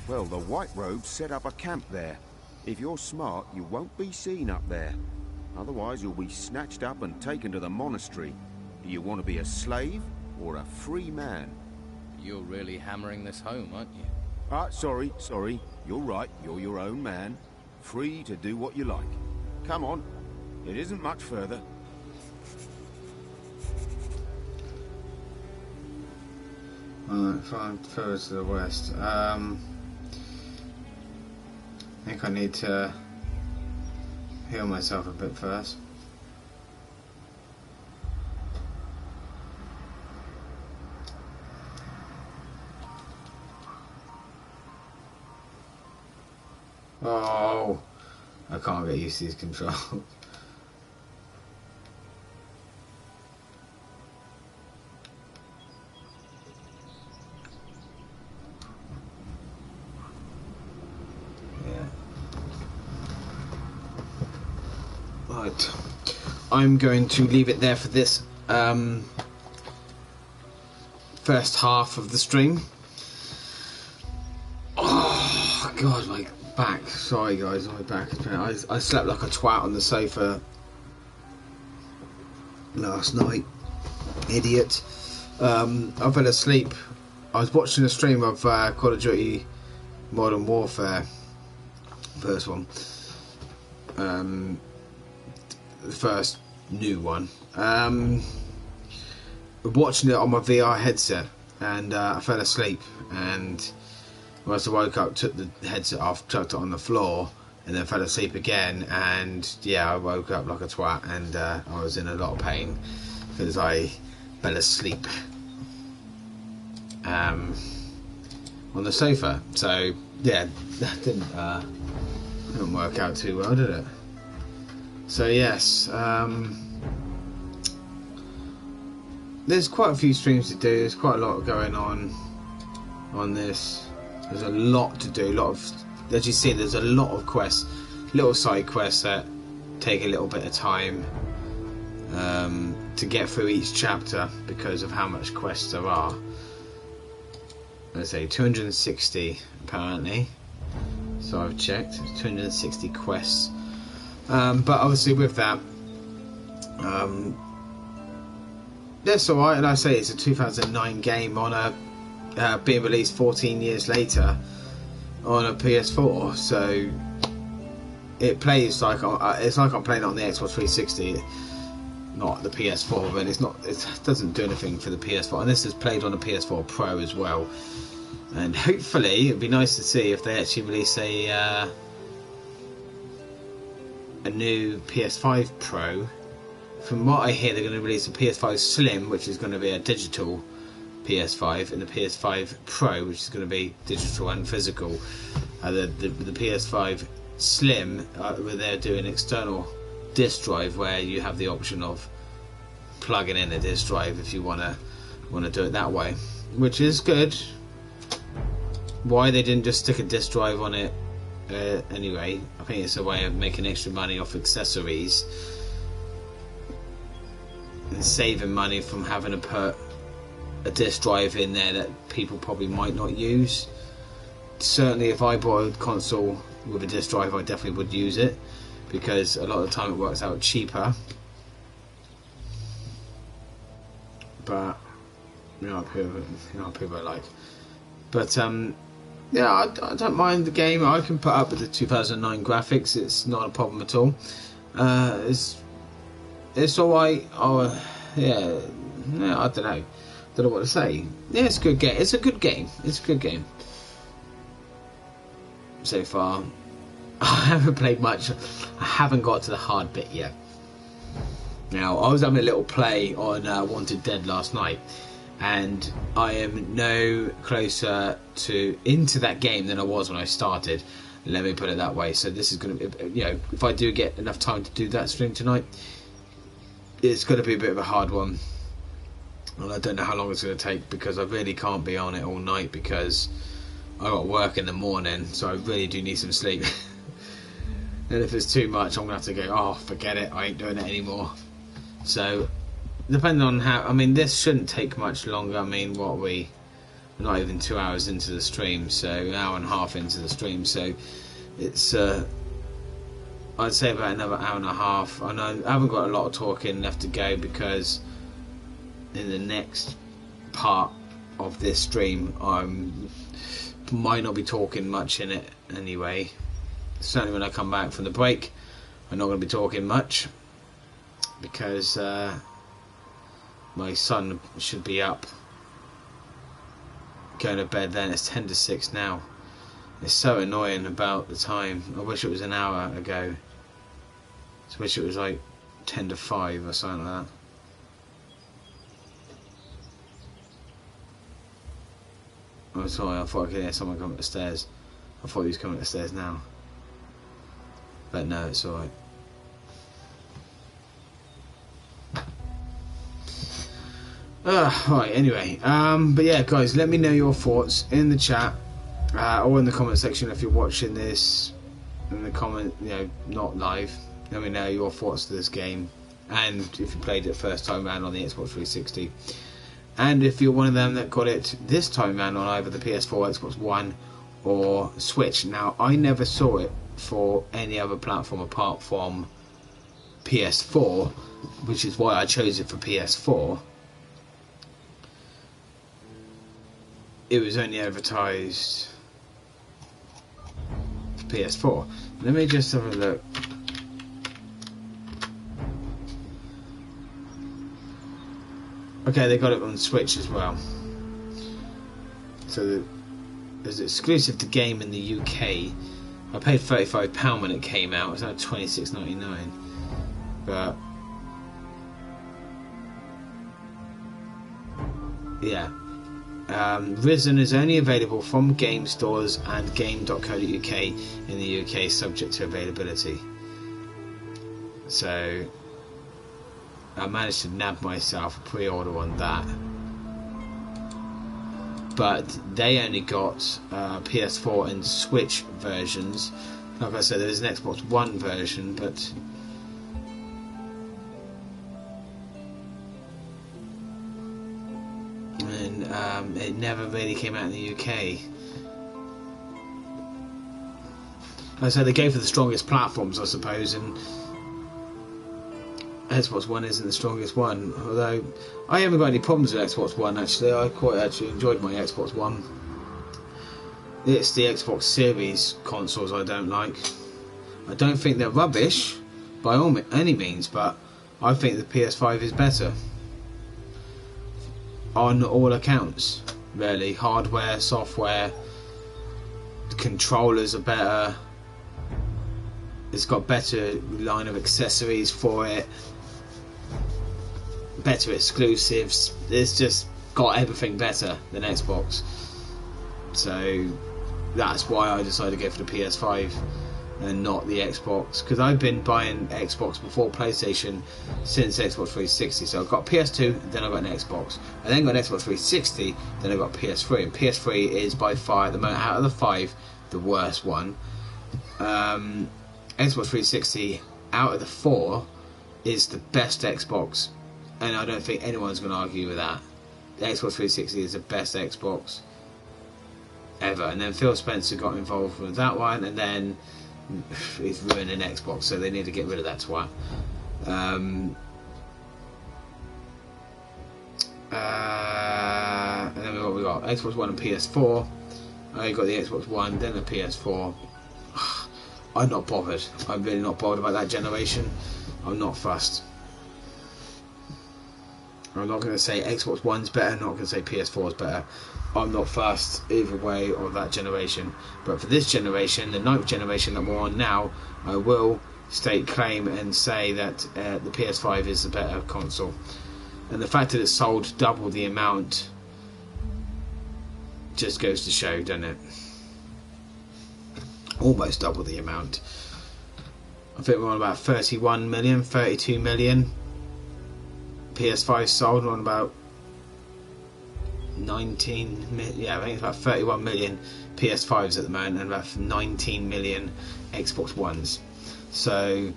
Speaker 5: Well, the White Robes set up a camp there. If you're smart, you won't be seen up there. Otherwise, you'll be snatched up and taken to the monastery. Do you want to be a slave or a free man?
Speaker 3: You're really hammering this home, aren't you?
Speaker 5: Sorry. You're right. You're your own man. Free to do what you like. Come on. It isn't much further.
Speaker 1: Alright, fine, further to the west. I think I need to heal myself a bit first. Oh, I can't get used to these controls. Right. I'm going to leave it there for this first half of the stream. Oh god, my back. Sorry guys, my back is pain. I slept like a twat on the sofa last night. Idiot. I fell asleep. I was watching a stream of Call of Duty Modern Warfare, first one, the first new one. Watching it on my VR headset, and I fell asleep. And once I woke up, took the headset off, chucked it on the floor, and then fell asleep again. And yeah, I woke up like a twat, and I was in a lot of pain because I fell asleep on the sofa. So yeah, that didn't work out too well, did it? So yes, there's quite a few streams to do. There's quite a lot going on this. There's a lot to do. A lot of, as you see, there's a lot of quests, little side quests that take a little bit of time to get through each chapter because of how much quests there are. Let's say 260 apparently. So I've checked. 260 quests. But obviously with that, that's alright. And I say it's a 2009 game on a being released 14 years later on a PS4. So it plays like it's like I'm playing it on the Xbox 360, not the PS4. But it's not. It doesn't do anything for the PS4. And this is played on a PS4 Pro as well. And hopefully it'd be nice to see if they actually release a new PS5 Pro. From what I hear, they're going to release a PS5 Slim, which is going to be a digital PS5, and the PS5 Pro, which is going to be digital and physical. The PS5 Slim, where they're doing external disk drive, where you have the option of plugging in a disk drive if you want to do it that way, which is good. Why they didn't just stick a disk drive on it anyway, I think it's a way of making extra money off accessories and saving money from having to put a disk drive in there that people probably might not use. Certainly if I bought a console with a disk drive, I definitely would use it, because a lot of the time it works out cheaper. But you know people are like, but yeah, I don't mind the game. I can put up with the 2009 graphics. It's not a problem at all. It's alright. Oh, yeah. No, I don't know. Don't know what to say. Yeah, it's a good game. It's a good game. It's a good game. So far, I haven't played much. I haven't got to the hard bit yet. Now, I was having a little play on Wanted Dead last night, and I am no closer into that game than I was when I started. Let me put it that way. So this is going to be, you know, if I do get enough time to do that stream tonight, it's going to be a bit of a hard one. And I don't know how long it's going to take, because I really can't be on it all night, because I got work in the morning, so I really do need some sleep. And if it's too much, I'm going to have to go, oh, forget it, I ain't doing it anymore. So depending on how, I mean, this shouldn't take much longer. I mean, what are we? We're not even 2 hours into the stream, so an hour and a half into the stream. So it's, I'd say about another hour and a half. I know I haven't got a lot of talking left to go, because in the next part of this stream, I might not be talking much in it anyway. Certainly when I come back from the break, I'm not going to be talking much, because my son should be up, going to bed then. It's 10 to 6 now. It's so annoying about the time. I wish it was an hour ago. I wish it was like 10 to 5 or something like that. I'm sorry, I thought I could hear someone coming up the stairs. I thought he was coming up the stairs now. But no, it's alright. Right, anyway, but yeah, guys, let me know your thoughts in the chat, or in the comment section if you're watching this in the comment, you know, not live. Let me know your thoughts to this game, and if you played it first time around on the Xbox 360, and if you're one of them that got it this time around on either the PS4, Xbox One, or Switch. Now, I never saw it for any other platform apart from PS4, which is why I chose it for PS4. It was only advertised for PS4. Let me just have a look. Okay, they got it on Switch as well. So it's exclusive to game in the UK. I paid £35 when it came out. It's now $26.99. But yeah. Risen is only available from game stores and game.co.uk in the UK, subject to availability. So I managed to nab myself a pre-order on that, but they only got PS4 and Switch versions. Like I said, there's an Xbox One version, but it never really came out in the UK. Like I said, they go for the strongest platforms, I suppose, and Xbox One isn't the strongest one. Although I haven't got any problems with Xbox One, actually. I quite actually enjoyed my Xbox One. It's the Xbox Series consoles I don't like. I don't think they're rubbish by any means, but I think the PS5 is better on all accounts, really. Hardware, software, the controllers are better. It's got better line of accessories for it, better exclusives. It's just got everything better than Xbox. So that's why I decided to go for the PS5 and not the Xbox, because I've been buying Xbox before PlayStation since Xbox 360. So I've got PS2, then I got an Xbox, and then got an Xbox 360, then I got PS3, and PS3 is by far, at the moment, out of the 5, the worst one. Xbox 360 out of the 4 is the best Xbox, and I don't think anyone's going to argue with that. The Xbox 360 is the best Xbox ever, and then Phil Spencer got involved with that one, and then he's ruining Xbox, so they need to get rid of that twat. And then what we got? Xbox One and PS4. I got the Xbox One, then the PS4. I'm not bothered. I'm really not bothered about that generation. I'm not fussed. I'm not going to say Xbox One's better, I'm not going to say PS4's better. I'm not fussed either way of that generation. But for this generation, the 9th generation that we're on now, I will state claim and say that the PS5 is the better console. And the fact that it sold double the amount just goes to show, doesn't it? Almost double the amount. I think we're on about 31 million, 32 million. PS5 sold on about 19 million. Yeah, I think it's about 31 million PS5s at the moment, and about 19 million Xbox Ones. So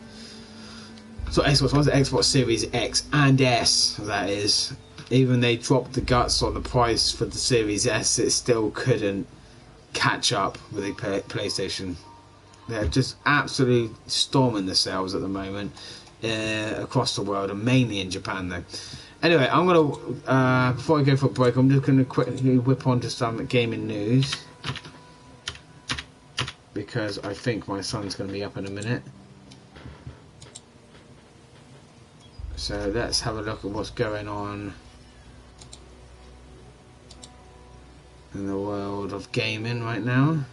Speaker 1: Xbox One's, Xbox Series X and S, that is. Even they dropped the guts on the price for the Series S, it still couldn't catch up with the PlayStation. They're just absolutely storming the sales at the moment across the world, and mainly in Japan though. Anyway, I'm gonna before I go for a break, I'm just gonna quickly whip on to some gaming news, because I think my son's gonna be up in a minute. So let's have a look at what's going on in the world of gaming right now.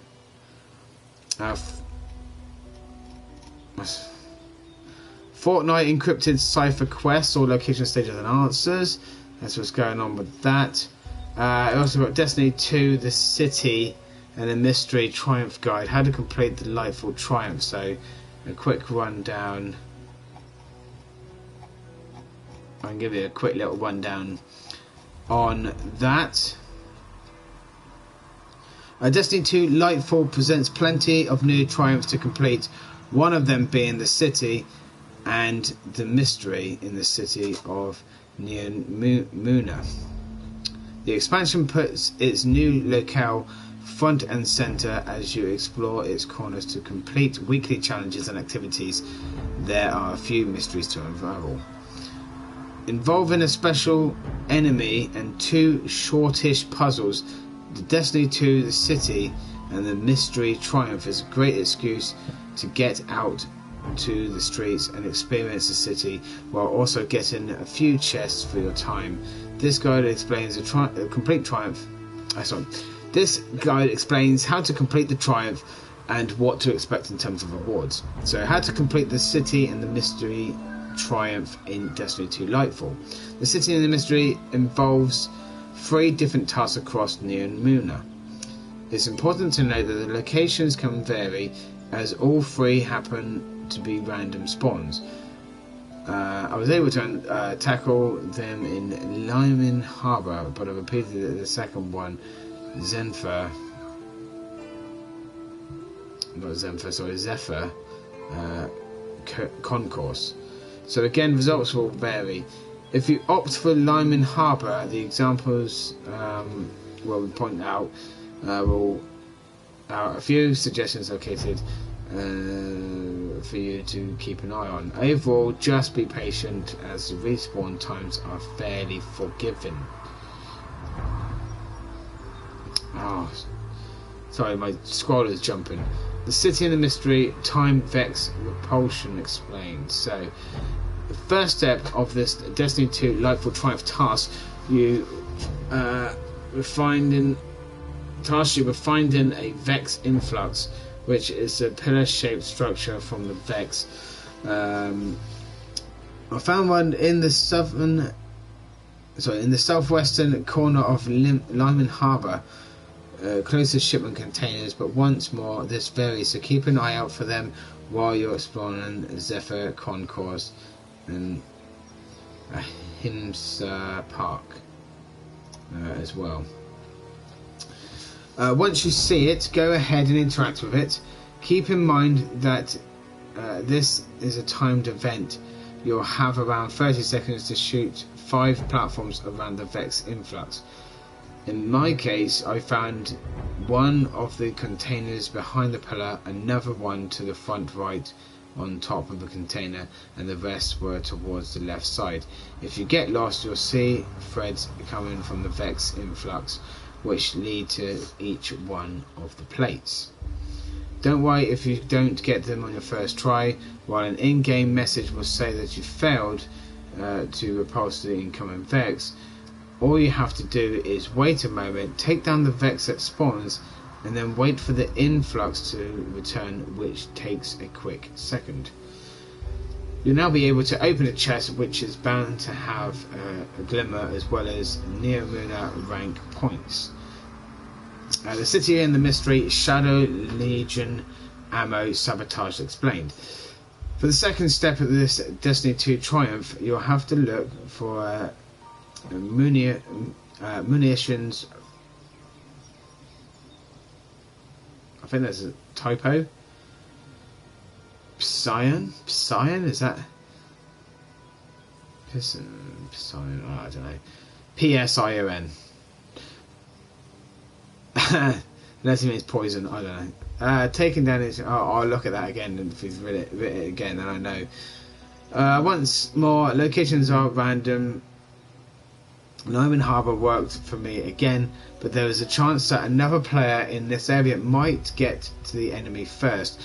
Speaker 1: Fortnite encrypted cipher quests or location stages and answers. That's what's going on with that. Also got Destiny 2, The City, and a mystery triumph guide. How to complete the delightful triumph. So a quick rundown. I can give you a quick little rundown on that. Destiny 2 Lightfall presents plenty of new triumphs to complete, one of them being The City, and the mystery in the city of Neomuna. The expansion puts its new locale front and center as you explore its corners to complete weekly challenges and activities. There are a few mysteries to unravel, involving a special enemy and 2 shortish puzzles. The Destiny 2, the city, and the mystery triumph is a great excuse to get out to the streets and experience the city while also getting a few chests for your time. This guide explains This guide explains how to complete the triumph and what to expect in terms of rewards. So, how to complete the city and the mystery triumph in Destiny 2 Lightfall. The city and the mystery involves 3 different tasks across Neomuna. It's important to note that the locations can vary, as all 3 happen to be random spawns. I was able to tackle them in Lyman Harbour, but I repeated the second one, Zephyr Concourse. So again, results will vary. If you opt for Lyman Harbour, the examples we point out a few suggestions located for you to keep an eye on. Overall, just be patient as the respawn times are fairly forgiving. Oh, sorry, my scroll is jumping. The city and the mystery, time, vex, repulsion explained. So, the first step of this Destiny 2 Lightfall Triumph task, you were finding a vex influx, which is a pillar-shaped structure from the vex. I found one in the southwestern corner of Lyman Harbour, close to shipment containers, but once more this varies, so keep an eye out for them while you're exploring Zephyr Concourse and Himsa Park as well. Once you see it, go ahead and interact with it. Keep in mind that this is a timed event. You'll have around 30 seconds to shoot 5 platforms around the Vex influx. In my case, I found one of the containers behind the pillar, another one to the front right on top of the container, and the rest were towards the left side. If you get lost, you'll see threads coming from the Vex influx, which lead to each one of the plates. Don't worry if you don't get them on your first try. While an in-game message will say that you failed to repulse the incoming Vex, all you have to do is wait a moment, take down the Vex that spawns, and then wait for the influx to return, which takes a quick second. You'll now be able to open a chest which is bound to have a glimmer as well as Neomuna rank points. The city and the mystery, Shadow Legion ammo sabotage explained. For the second step of this Destiny 2 Triumph, you'll have to look for munitions. I think that's a typo. Psion? Is that Psion? Oh, I don't know. Psion. Unless it means poison, I don't know. Taking down his... I'll look at that again, and if he's read it again, then I know. Once more, locations are random. Lyman Harbour worked for me again, but there is a chance that another player in this area might get to the enemy first.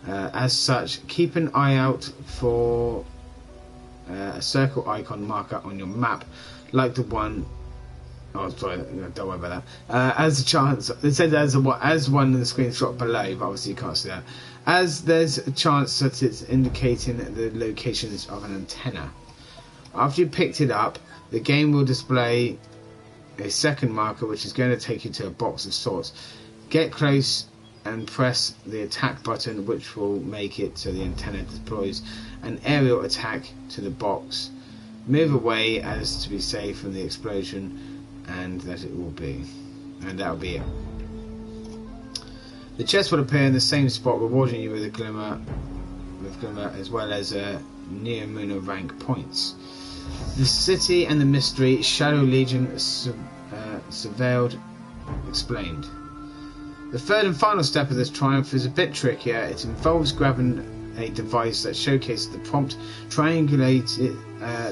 Speaker 1: As such, keep an eye out for a circle icon marker on your map, like the one. Oh, sorry, don't worry about that. As a chance, it says as one in the screenshot below, but obviously you can't see that. As there's a chance that it's indicating the locations of an antenna. After you picked it up, the game will display a second marker, which is going to take you to a box of sorts. Get close and press the attack button, which will make it so the antenna deploys an aerial attack to the box. Move away as to be safe from the explosion, and that'll be it. The chest will appear in the same spot, rewarding you with a glimmer with of Glimmer, as well as Neomuna rank points. The city and the mystery Shadow Legion surveilled explained. The third and final step of this triumph is a bit trickier. It involves grabbing a device that showcases the prompt triangulated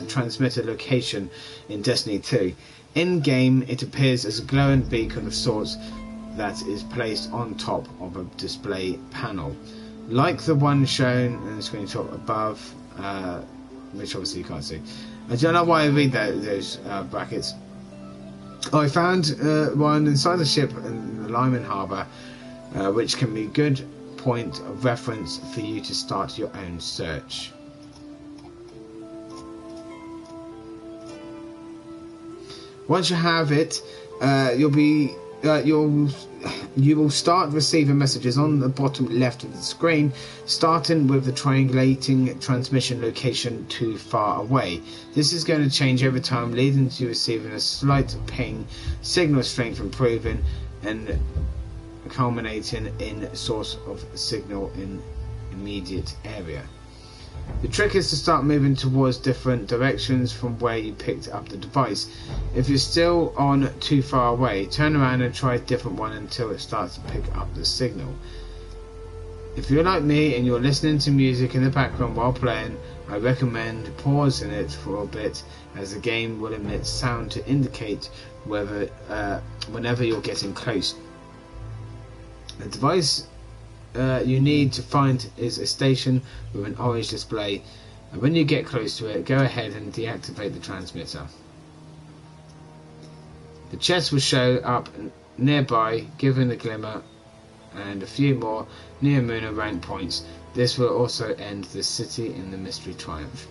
Speaker 1: transmitter location in Destiny 2. In game, it appears as a glowing beacon of sorts that is placed on top of a display panel, like the one shown in the screenshot above, which obviously you can't see. I don't know why I read those brackets. I found one inside the ship in the Lyman Harbour, which can be a good point of reference for you to start your own search. Once you have it, you will start receiving messages on the bottom left of the screen, starting with the triangulating transmission location too far away. This is going to change over time, leading to receiving a slight ping, signal strength improving, and culminating in source of signal in immediate area. The trick is to start moving towards different directions from where you picked up the device. If you're still on too far away, turn around and try a different one until it starts to pick up the signal. If you're like me and you're listening to music in the background while playing, I recommend pausing it for a bit, as the game will emit sound to indicate whenever you're getting close. The device you need to find is a station with an orange display, and when you get close to it, go ahead and deactivate the transmitter. The chest will show up nearby, giving a glimmer and a few more Neomuna rank points. This will also end the city in the mystery triumph.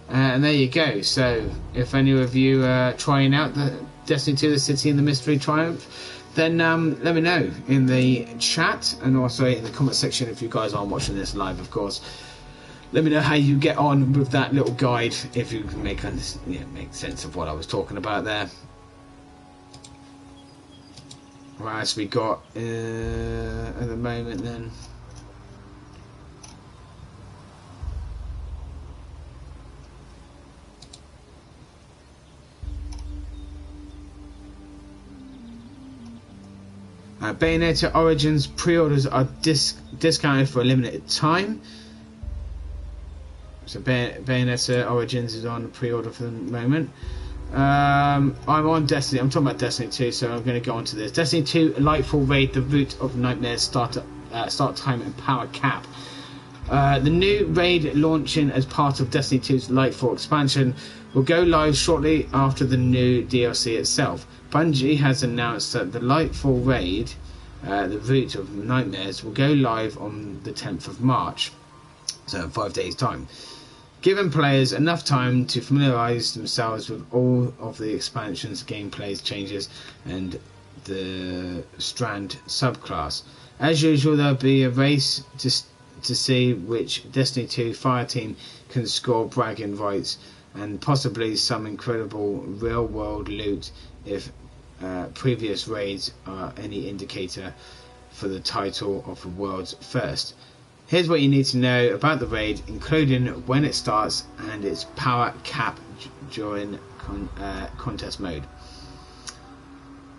Speaker 1: And there you go. So if any of you are trying out the Destiny 2 the city in the mystery triumph, then let me know in the chat, and also in the comment section if you guys aren't watching this live, of course. Let me know how you get on with that little guide, if you can make sense of what I was talking about there. Right, so we got at the moment then. Bayonetta Origins pre-orders are discounted for a limited time. So Bayonetta Origins is on pre-order for the moment. I'm on Destiny. I'm talking about Destiny 2, so I'm going to go on to this. Destiny 2 Lightfall Raid: The Root of Nightmares start time and power cap. The new raid launching as part of Destiny 2's Lightfall expansion will go live shortly after the new DLC itself. Bungie has announced that the Lightfall raid, the Root of Nightmares, will go live on the 10th of March, so in 5 days' time, giving players enough time to familiarise themselves with all of the expansion's gameplay changes and the Strand subclass. As usual, there'll be a race to see which Destiny 2 fireteam can score bragging rights, and possibly some incredible real-world loot if previous raids are any indicator for the title of the world's first. Here's what you need to know about the raid, including when it starts and its power cap during contest mode.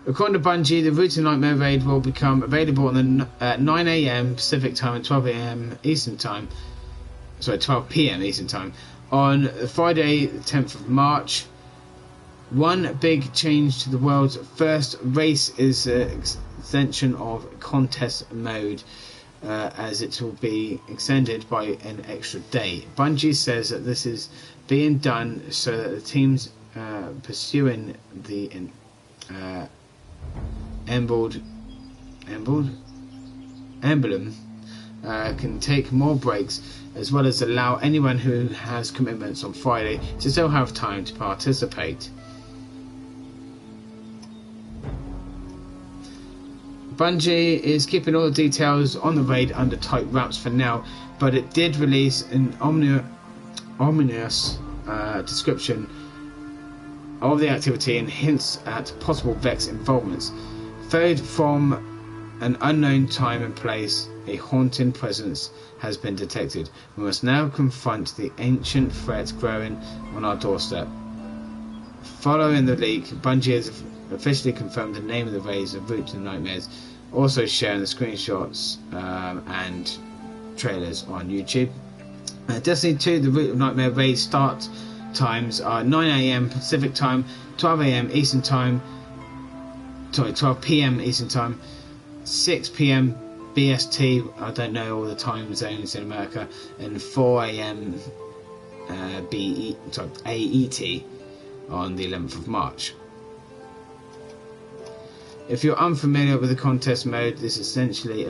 Speaker 1: According to Bungie, the Root of Nightmare raid will become available on the 9 AM Pacific time and 12 AM Eastern time. Sorry, 12 PM Eastern time on Friday, the 10th of March. One big change to the world's first race is the extension of contest mode, as it will be extended by an extra day. Bungie says that this is being done so that the teams pursuing the emblem can take more breaks, as well as allow anyone who has commitments on Friday to still have time to participate. Bungie is keeping all the details on the raid under tight wraps for now, but it did release an ominous description of the activity and hints at possible Vex involvements. Third from an unknown time and place, a haunting presence has been detected. We must now confront the ancient threat growing on our doorstep. Following the leak, Bungie has officially confirmed the name of the raids, the route to the nightmares, also sharing the screenshots and trailers on YouTube. Destiny 2, the route of nightmare raid start times are 9 AM Pacific time, 12 AM Eastern time, 12 PM Eastern time, 6 PM BST, I don't know all the time zones in America, and 4 AM AET on the 11th of March. If you're unfamiliar with the contest mode, this essentially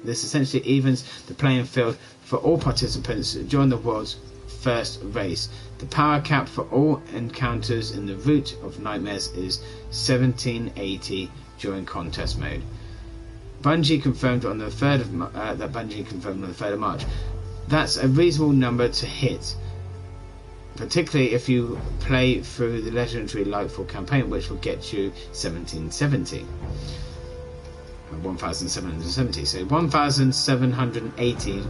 Speaker 1: evens the playing field for all participants during the world's first race. The power cap for all encounters in the route of nightmares is 1780 during contest mode. Bungie confirmed on the 3rd of March. That's a reasonable number to hit, particularly if you play through the legendary Lightfall campaign, which will get you 1770. 1770. So 1780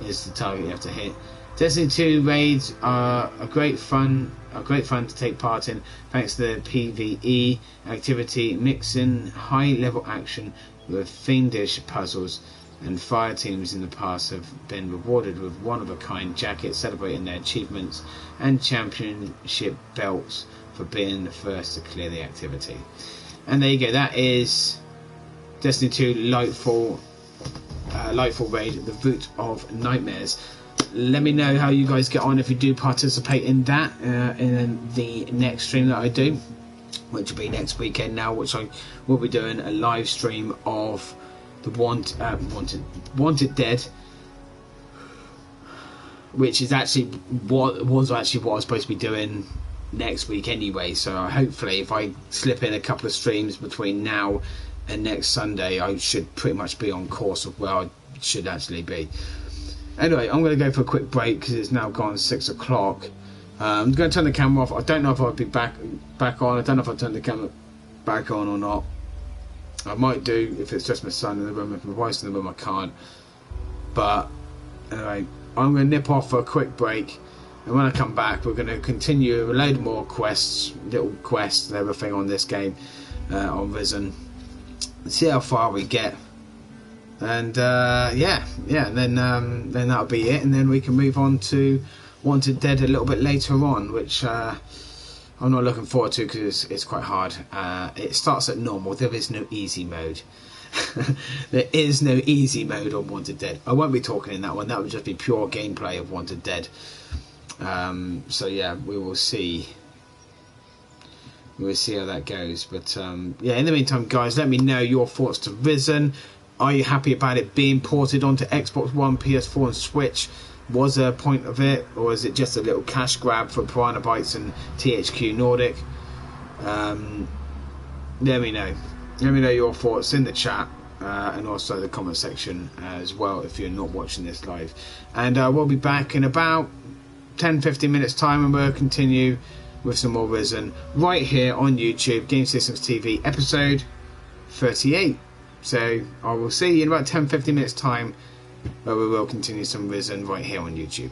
Speaker 1: is the target you have to hit. Destiny 2 raids are a great fun to take part in, thanks to the PvE activity, mixing high level action with fiendish puzzles, and fire teams in the past have been rewarded with one-of-a-kind jackets celebrating their achievements and championship belts for being the first to clear the activity. And there you go, that is Destiny 2 Lightfall raid, the route of nightmares. Let me know how you guys get on if you do participate in that in the next stream that I do, which will be next weekend now, which I will be doing a live stream of the Wanted Dead, which is actually what I was supposed to be doing next week anyway. So hopefully if I slip in a couple of streams between now and next Sunday, I should pretty much be on course of where I should actually be. Anyway, I'm going to go for a quick break because it's now gone 6 o'clock. I'm going to turn the camera off. I don't know if I'll be back on. I don't know if I'll turn the camera back on or not. I might do if it's just my son in the room. If my wife's in the room, I can't. But anyway, I'm going to nip off for a quick break, and when I come back, we're going to continue a load more quests, little quests and everything on this game, on Risen. See how far we get, and yeah, and then that'll be it, and then we can move on to Wanted Dead a little bit later on, which I'm not looking forward to because it's quite hard. It starts at normal. There is no easy mode. There is no easy mode on Wanted Dead. I won't be talking in that one. That would just be pure gameplay of Wanted Dead. So yeah, we will see. We'll see how that goes. But yeah, in the meantime, guys, let me know your thoughts to Risen. Are you happy about it being ported onto Xbox One, PS4 and Switch? Was there a point of it, or is it just a little cash grab for Piranha Bytes and THQ Nordic? Let me know. Let me know your thoughts in the chat, and also the comment section as well if you're not watching this live. And we'll be back in about 10-15 minutes time, and we'll continue with some more Risen right here on YouTube, Gamessystemstv episode 38. So I will see you in about 10-15 minutes time, where we will continue some Risen right here on YouTube.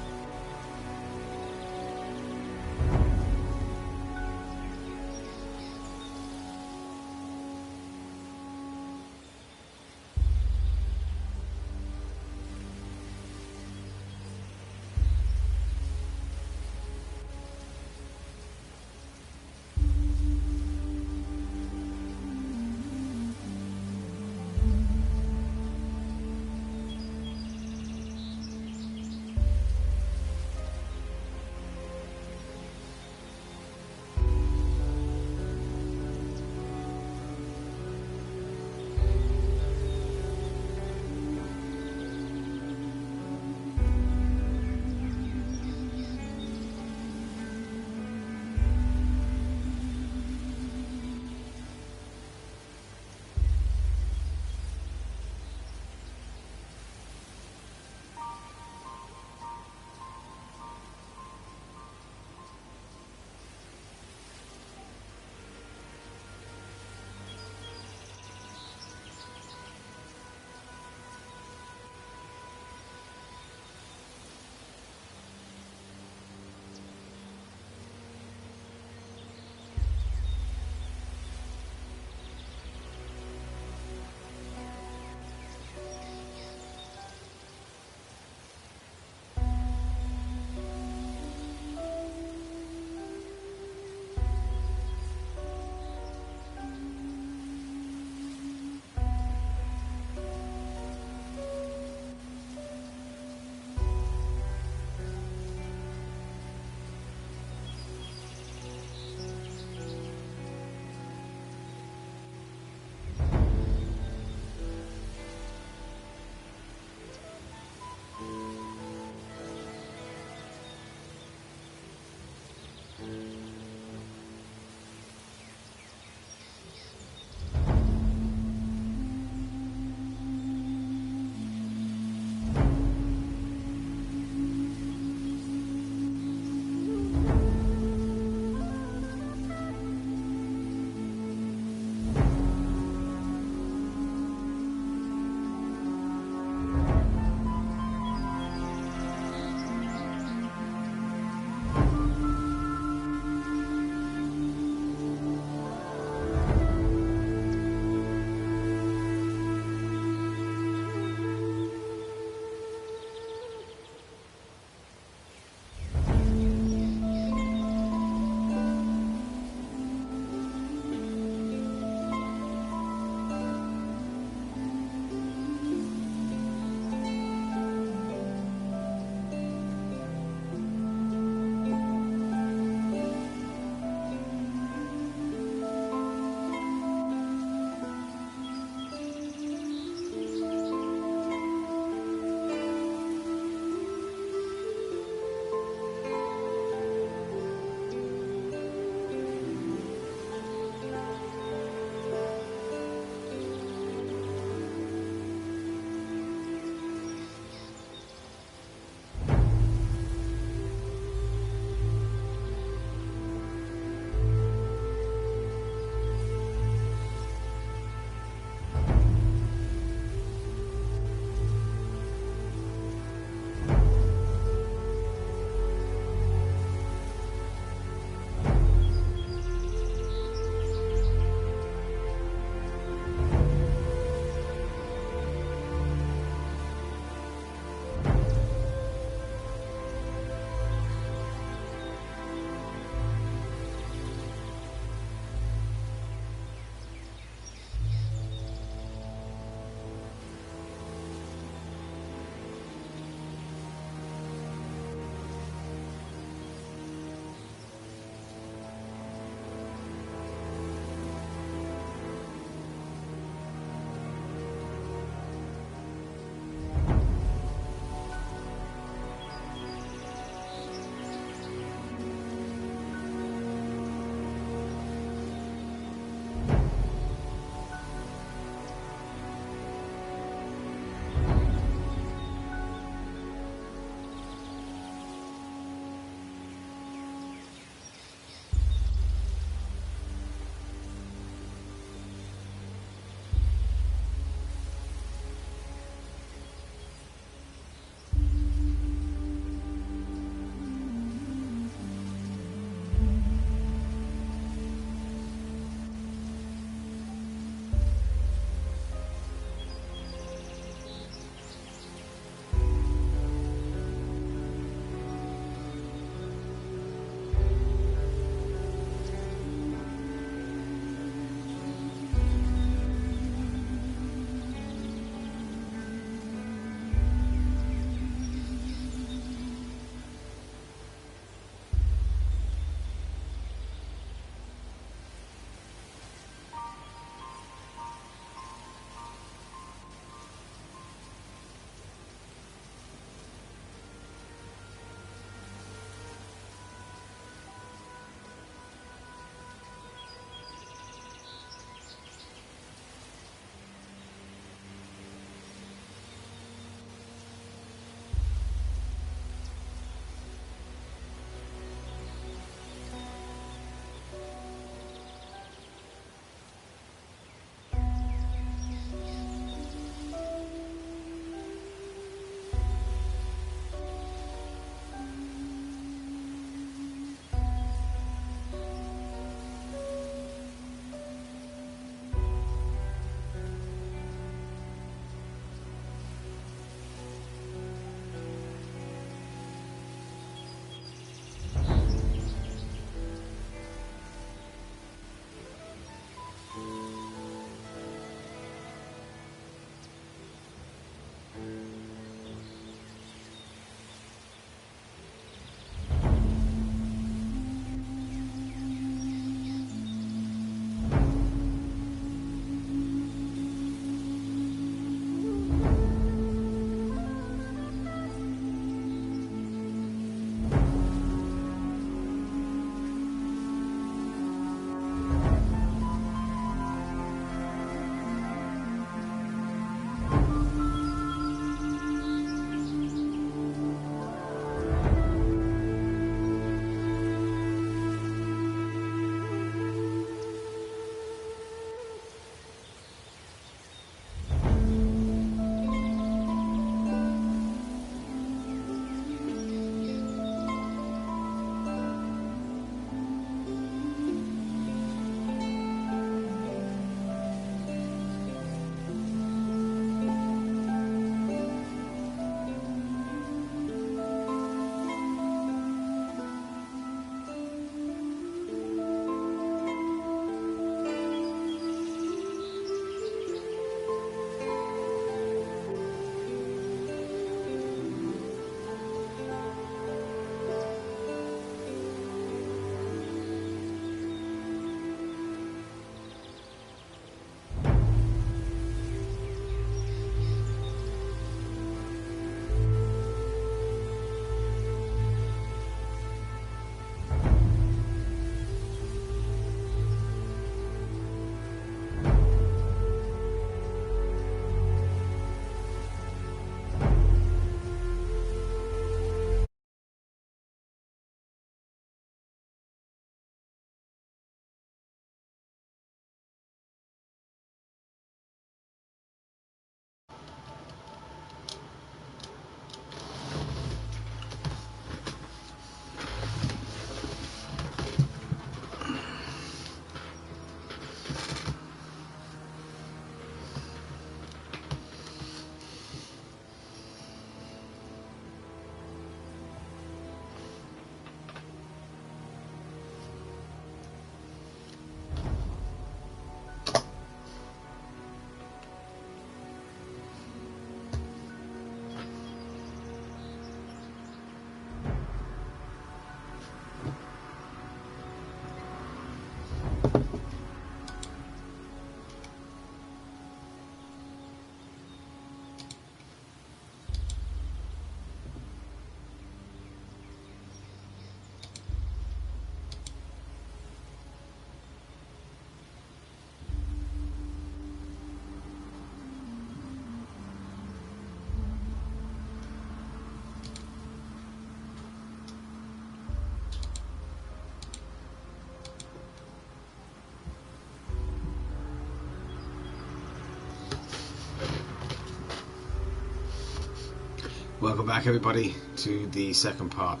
Speaker 1: Welcome back everybody to the second part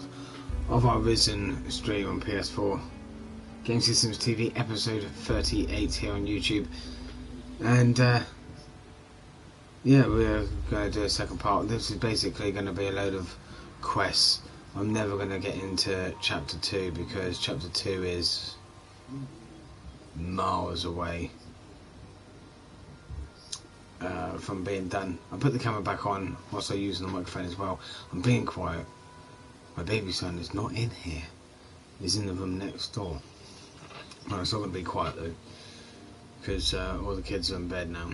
Speaker 1: of our Risen stream on PS4. Gamessystemstv episode 38 here on YouTube. And yeah, we're going to do a second part. This is basically going to be a load of quests. I'm never going to get into chapter 2 because chapter 2 is miles away from being done. I put the camera back on whilst I'm using the microphone as well. I'm being quiet. My baby son is not in here. He's in the room next door. I'm still going to be quiet though, because all the kids are in bed now.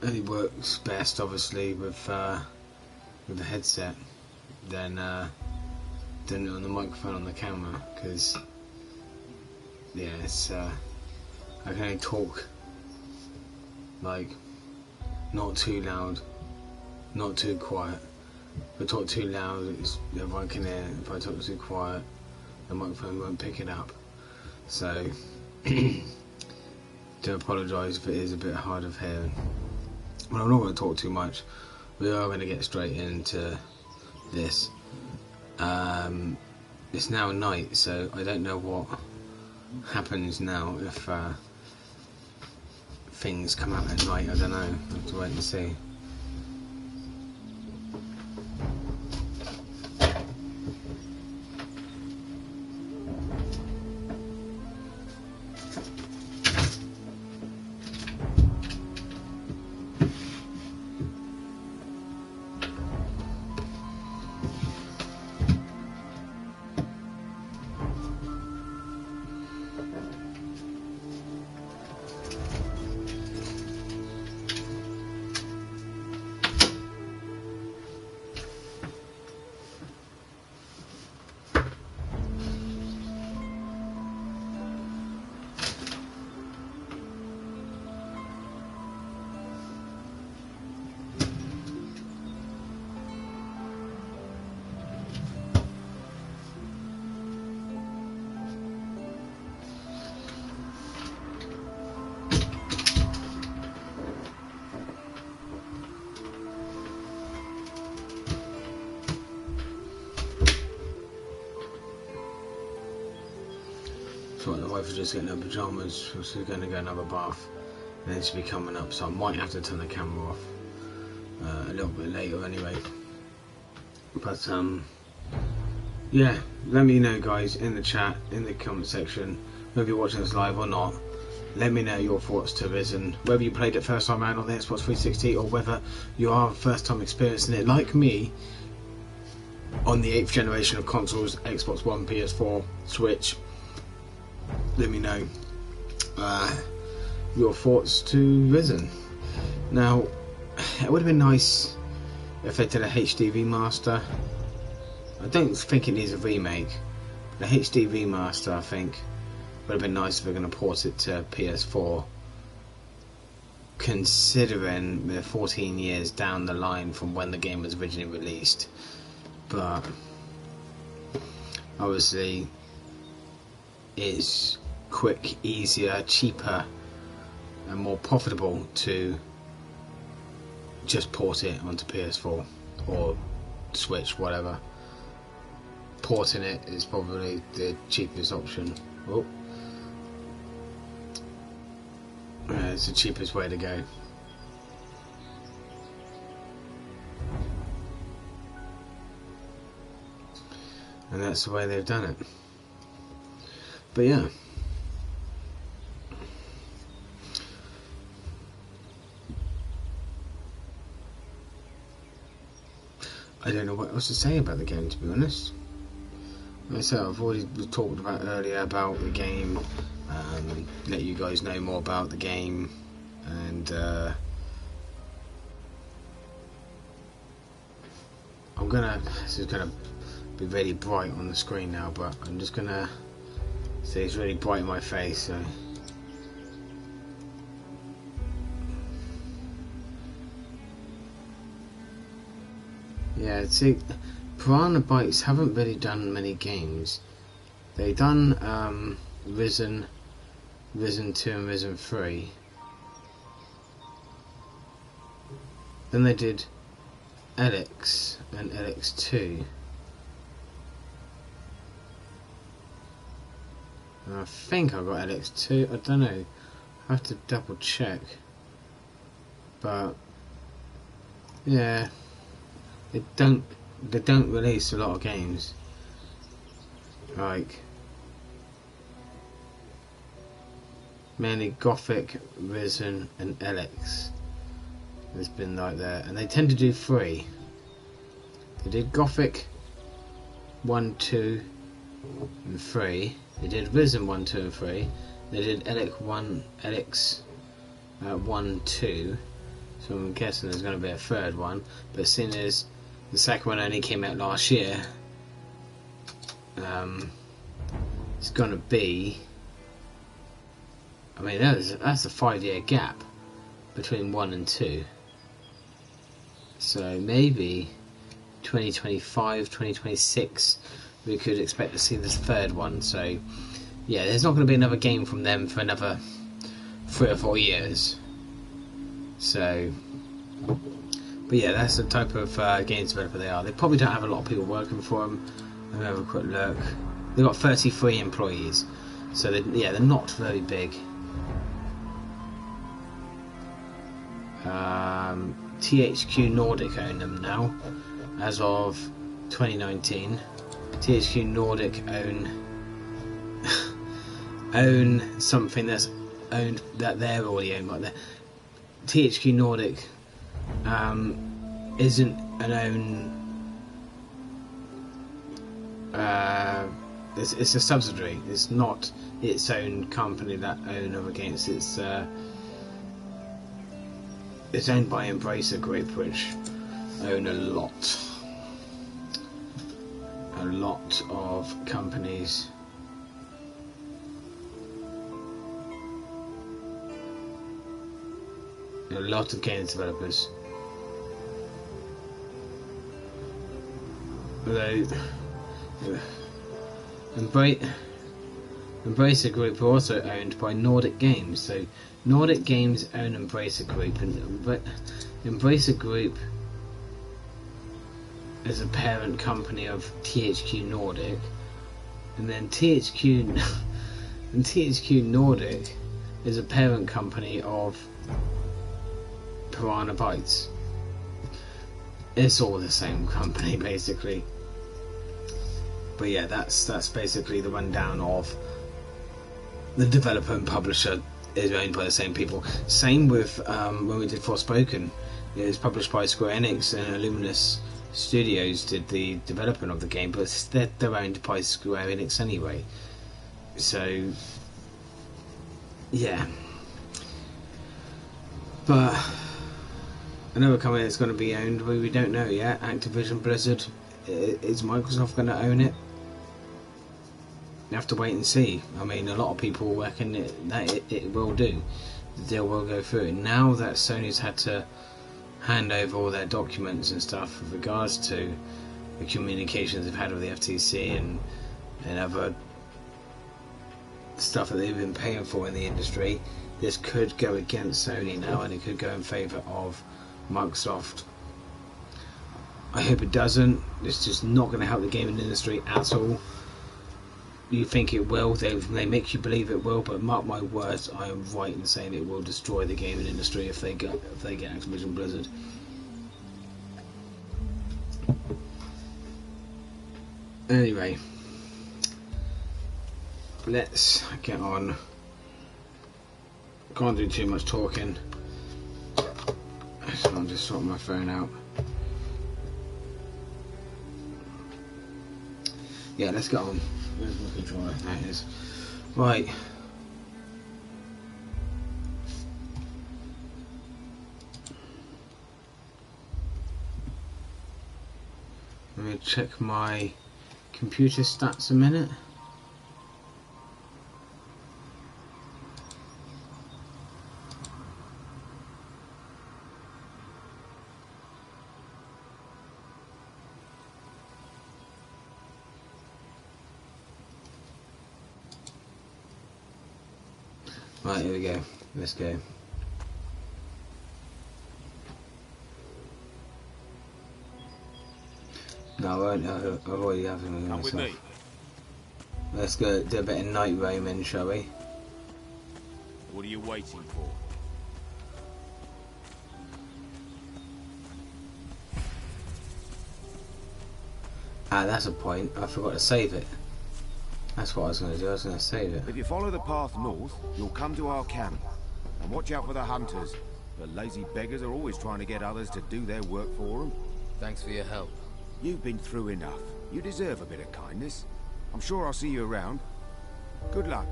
Speaker 1: And it works best obviously with the headset than doing it on the microphone on the camera, because yeah, it's I can only talk like not too loud, not too quiet. If I talk too loud, everyone can hear. If I talk too quiet, the microphone won't pick it up. So do apologise if it is a bit hard of hearing. Well, I'm not going to talk too much. We are going to get straight into this. It's now night, so I don't know what happens now if things come out at night. I don't know. I have to wait and see. So the wife is just getting her pyjamas, so she's going to go another bath, and then she'll be coming up, so I might have to turn the camera off a little bit later anyway. But yeah, let me know guys in the chat, in the comment section, whether you're watching this live or not. Let me know your thoughts to Risen, whether you played it first time around on the Xbox 360 or whether you are first time experiencing it like me on the 8th generation of consoles, Xbox One, PS4, Switch. Let me know your thoughts to Risen. Now, it would have been nice if they did a HD remaster. I don't think it needs a remake. The HD remaster, I think, would have been nice if they're going to port it to PS4, considering we're 14 years down the line from when the game was originally released. But obviously it's quick, easier, cheaper and more profitable to just port it onto PS4 or Switch, whatever. Porting it is probably the cheapest option. Oh, it's the cheapest way to go. And that's the way they've done it. But yeah, I don't know what else to say about the game, to be honest. Like I said, I've already talked about earlier about the game, let you guys know more about the game, and this is gonna be really bright on the screen now, but I'm just gonna say it's really bright in my face, so yeah. See, Piranha Bytes haven't really done many games. They've done Risen 2 and Risen 3. Then they did Alex and Alex 2. I think I got Alex 2. I don't know. I have to double check. But yeah, they don't release a lot of games. Like mainly Gothic, Risen and Alex has been like that, and they tend to do 3. They did Gothic 1, 2 and 3. They did Risen 1, 2 and 3. They did Alex 1, 2. So I'm guessing there's going to be a third one. But seeing as the second one only came out last year, it's going to be, I mean, that's a 5-year gap between 1 and 2. So maybe 2025, 2026 we could expect to see this third one. So yeah, there's not going to be another game from them for another 3 or 4 years. So, but yeah, that's the type of games developer they are. They probably don't have a lot of people working for them. Let me have a quick look. They've got 33 employees, so they're not very big. THQ Nordic own them now, as of 2019. THQ Nordic own something that's owned, that they're already owned by them. THQ Nordic isn't an own. It's a subsidiary. It's not its own company that own other games. It's owned by Embracer Group, which own a lot of companies. A lot of games developers. Although Embracer Group are also owned by Nordic Games, so Nordic Games own Embracer Group, and Embracer Group is a parent company of THQ Nordic, and then THQ Nordic is a parent company of Piranha Bytes. It's all the same company basically. But yeah, that's basically the rundown of the developer and publisher is owned by the same people. Same with when we did Forspoken. It was published by Square Enix, and Illuminous Studios did the development of the game, but they're owned by Square Enix anyway. So yeah, but another company that's going to be owned, we don't know yet. Activision Blizzard. Is Microsoft going to own it? You have to wait and see. I mean, a lot of people reckon it will do. The deal will go through. Now that Sony's had to hand over all their documents and stuff with regards to the communications they've had with the FTC and other stuff that they've been paying for in the industry, this could go against Sony now, and it could go in favour of Microsoft. I hope it doesn't. It's just not going to help the gaming industry at all. You think it will, they make you believe it will, but mark my words, I am right in saying it will destroy the gaming industry if they get Activision Blizzard. Anyway, let's get on. Can't do too much talking, so I'll just sort my phone out. Yeah, let's get on. Where's my controller? There it is. Right. Let me check my computer stats a minute. Right, here we go. Let's go. No, I won't. I've already have him
Speaker 5: Come with
Speaker 1: myself.
Speaker 5: me.
Speaker 1: Let's go do a bit of night roaming, shall we?
Speaker 5: What are you waiting for?
Speaker 1: Ah, that's a point. I forgot to save it. That's what I was going to do. I was going to save it.
Speaker 5: If you follow the path north, you'll come to our camp. And watch out for the hunters. The lazy beggars are always trying to get others to do their work for them.
Speaker 3: Thanks for your help.
Speaker 5: You've been through enough. You deserve a bit of kindness. I'm sure I'll see you around. Good luck.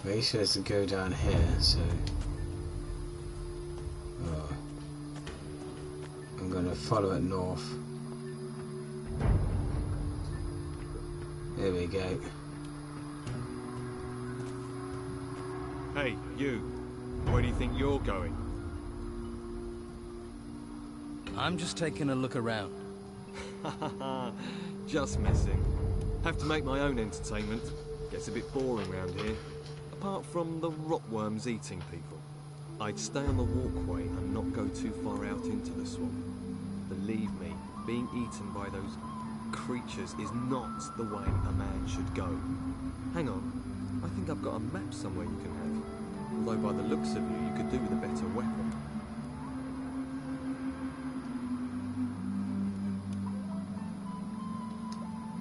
Speaker 1: He says to go down here, so I'm going to follow it north. There we go.
Speaker 6: Hey, you. Where do you think you're going?
Speaker 3: I'm just taking a look around.
Speaker 6: Just messing. Have to make my own entertainment. Gets a bit boring round here. Apart from the rotworms eating people. I'd stay on the walkway and not go too far out into the swamp. Believe me, being eaten by those creatures is not the way a man should go. Hang on, I think I've got a map somewhere you can have. Although by the looks of you, you could do with a better weapon.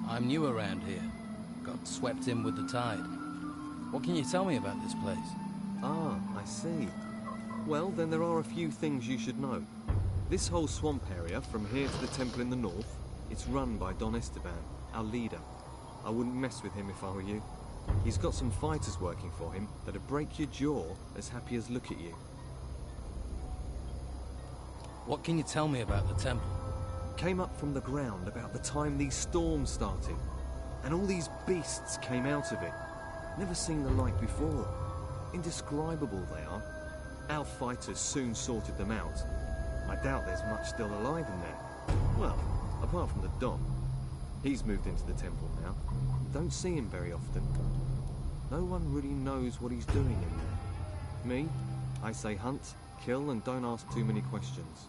Speaker 3: I'm new around here. Got swept in with the tide. What can you tell me about this place?
Speaker 6: Ah, I see. Well, then there are a few things you should know. This whole swamp area, from here to the temple in the north, it's run by Don Esteban, our leader. I wouldn't mess with him if I were you. He's got some fighters working for him that'd break your jaw as happy as look at you.
Speaker 3: What can you tell me about the temple?
Speaker 6: Came up from the ground about the time these storms started, and all these beasts came out of it. Never seen the like before. Indescribable they are. Our fighters soon sorted them out. I doubt there's much still alive in there. Well, apart from the Don. He's moved into the temple now. Don't see him very often. No one really knows what he's doing in there. Me, I say hunt, kill, and don't ask too many questions.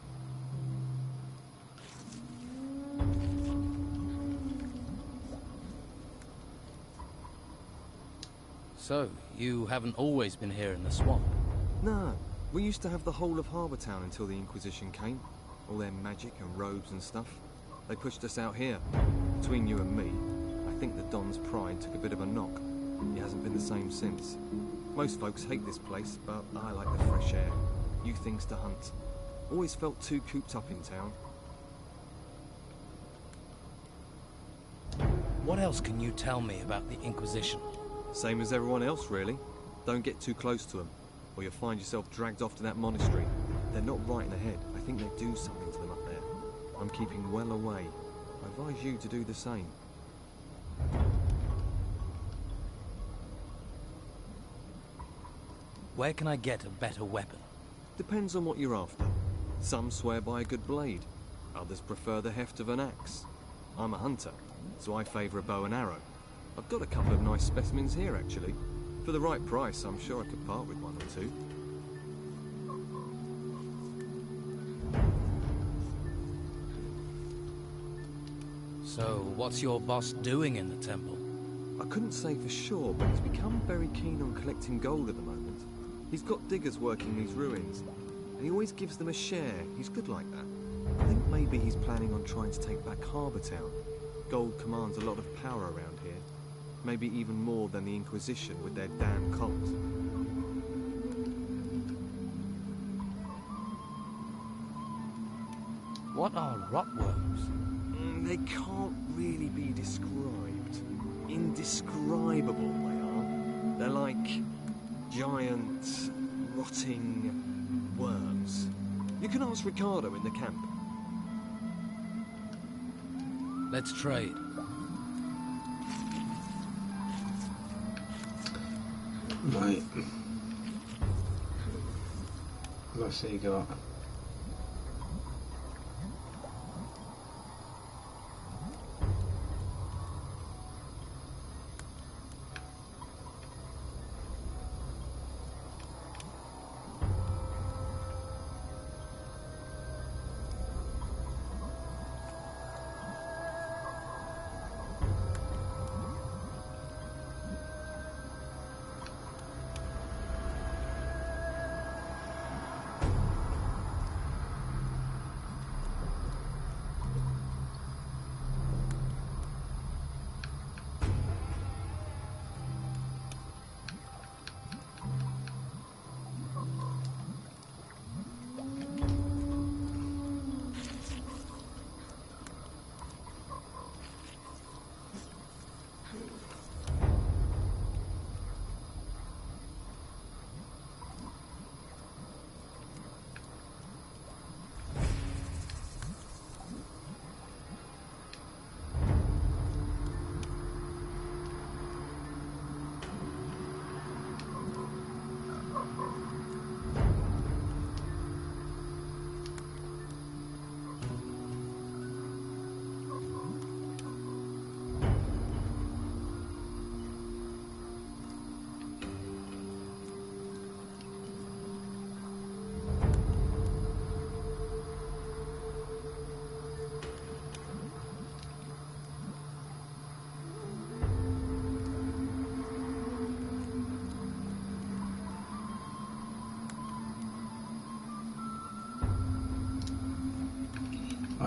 Speaker 3: So, you haven't always been here in the swamp?
Speaker 6: No, we used to have the whole of Harbour Town until the Inquisition came. All their magic and robes and stuff. They pushed us out here. Between you and me, I think the Don's pride took a bit of a knock. He hasn't been the same since. Most folks hate this place, but I like the fresh air. New things to hunt. Always felt too cooped up in town.
Speaker 3: What else can you tell me about the Inquisition?
Speaker 6: Same as everyone else, really. Don't get too close to them, or you'll find yourself dragged off to that monastery. They're not right in the head. I think they do something to them up there. I'm keeping well away. I advise you to do the same.
Speaker 3: Where can I get a better weapon?
Speaker 6: Depends on what you're after. Some swear by a good blade. Others prefer the heft of an axe. I'm a hunter, so I favour a bow and arrow. I've got a couple of nice specimens here, actually. For the right price, I'm sure I could part with one or two.
Speaker 3: So, what's your boss doing in the temple?
Speaker 6: I couldn't say for sure, but he's become very keen on collecting gold at the moment. He's got diggers working these ruins, and he always gives them a share. He's good like that. I think maybe he's planning on trying to take back Harbour Town. Gold commands a lot of power around here. Maybe even more than the Inquisition with their damn cult.
Speaker 3: What are rotworms?
Speaker 6: They can't really be described. Indescribable they are. They're like giant, rotting worms. You can ask Ricardo in the camp.
Speaker 3: Let's trade.
Speaker 1: Right. What's he got?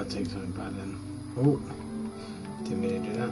Speaker 1: I'll take something back then. Oh, didn't mean to do that.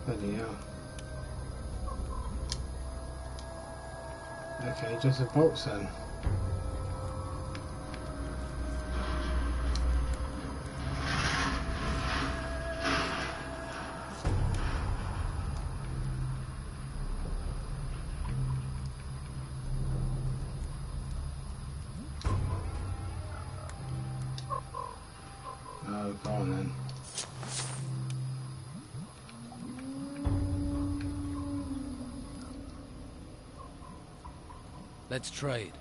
Speaker 1: Bloody hell. Okay, just a box then. Oh, go on then.
Speaker 3: Let's trade.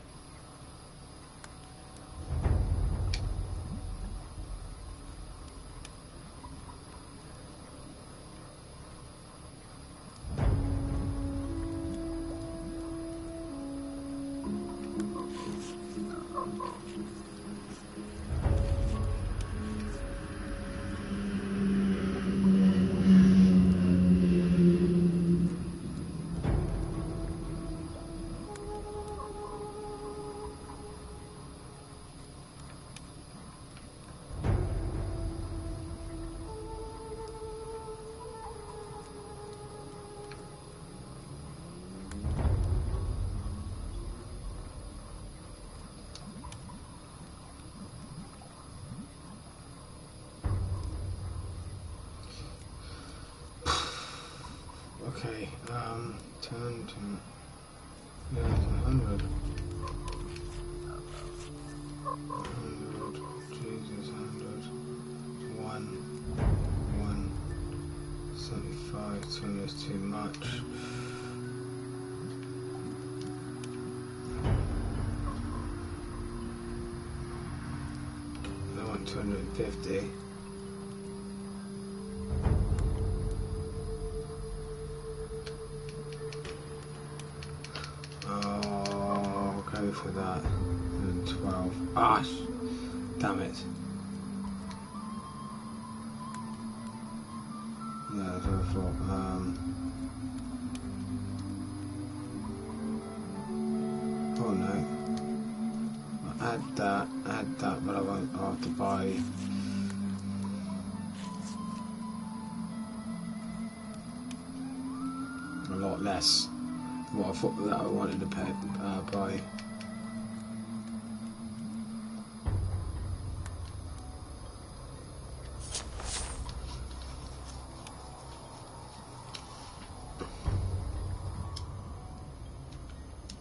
Speaker 1: Okay, turn to 100. 100, Jesus, 100. 1, 75, 20 is too much. I want 250. For that, and 12. Ah, damn it. Yeah, that's what I thought. Oh no. I'll add that, but I'll have to buy. A lot less than what I thought that I wanted to pay, buy.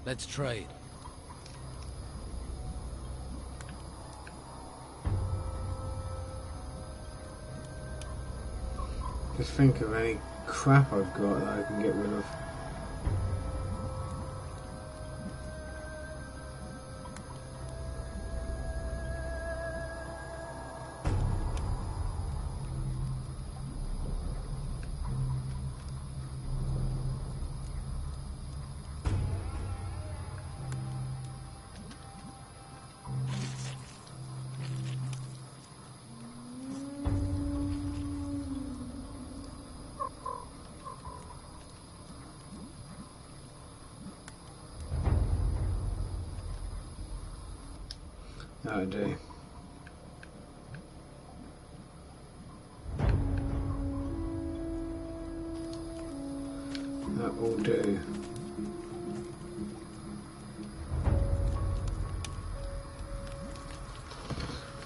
Speaker 3: Let's trade.
Speaker 1: Just think of any crap I've got that I can get rid of. That'll do. That will do.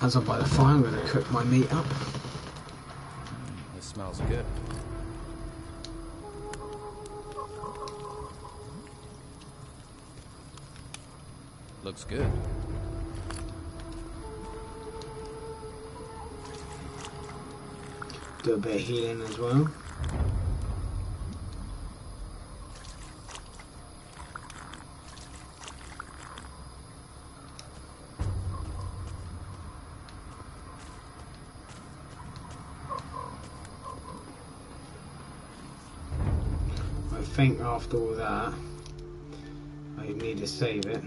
Speaker 1: As I'm by the fire, I'm going to cook my meat up.
Speaker 3: This smells good. Looks good.
Speaker 1: Do a bit of healing as well. think after all that, I need to save it.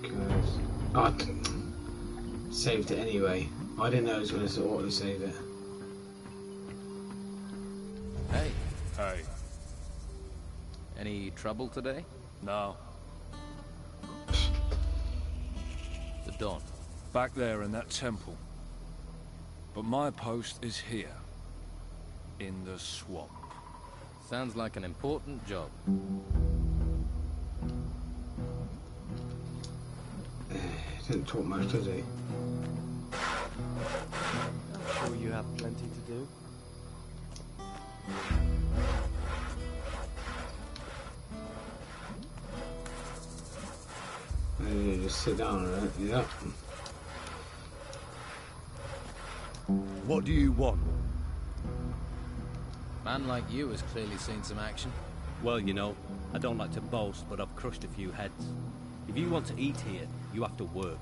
Speaker 1: Because I saved it anyway. I didn't know it was going to auto save it.
Speaker 3: Hey,
Speaker 7: Hey,
Speaker 3: any trouble today?
Speaker 7: no.
Speaker 3: The Don.
Speaker 7: Back there in that temple. But my post is here. In the swamp.
Speaker 3: Sounds like an important job.
Speaker 1: Didn't talk much, did he?
Speaker 8: I'm sure you have plenty to do.
Speaker 1: Maybe just sit down on it. Yeah.
Speaker 9: What do you want?
Speaker 3: Man like you has clearly seen some action.
Speaker 10: Well, you know, I don't like to boast, but I've crushed a few heads. If you want to eat here, you have to work.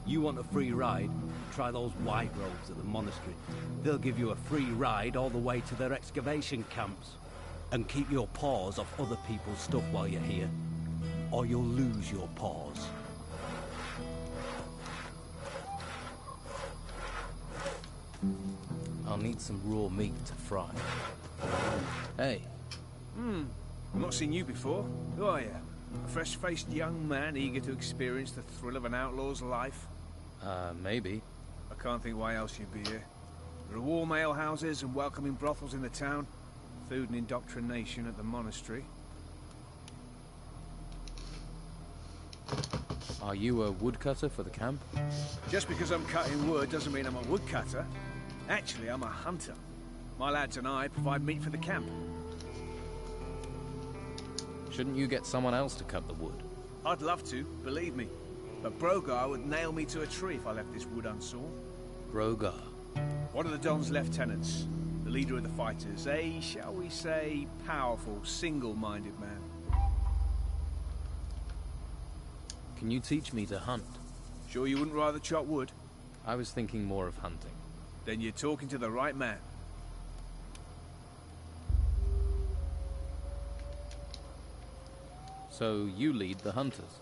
Speaker 10: You want a free ride? Try those white robes at the monastery. They'll give you a free ride all the way to their excavation camps. And keep your paws off other people's stuff while you're here. Or you'll lose your paws.
Speaker 3: I'll need some raw meat to fry. Hey,
Speaker 11: I've not seen you before. Who are you? A fresh-faced young man eager to experience the thrill of an outlaw's life?
Speaker 3: maybe.
Speaker 11: I can't think why else you'd be here. There are warm alehouses and welcoming brothels in the town. Food and indoctrination at the monastery.
Speaker 3: Are you a woodcutter for the camp?
Speaker 11: Just because I'm cutting wood doesn't mean I'm a woodcutter. Actually, I'm a hunter. My lads and I provide meat for the camp.
Speaker 3: Shouldn't you get someone else to cut the wood?
Speaker 11: I'd love to, believe me. But Brogar would nail me to a tree if I left this wood unsawn.
Speaker 3: Brogar.
Speaker 11: One of the Don's lieutenants, the leader of the fighters, a, shall we say, powerful, single-minded man.
Speaker 3: Can you teach me to hunt?
Speaker 11: Sure you wouldn't rather chop wood?
Speaker 3: I was thinking more of hunting.
Speaker 11: Then you're talking to the right man.
Speaker 3: So you lead the hunters?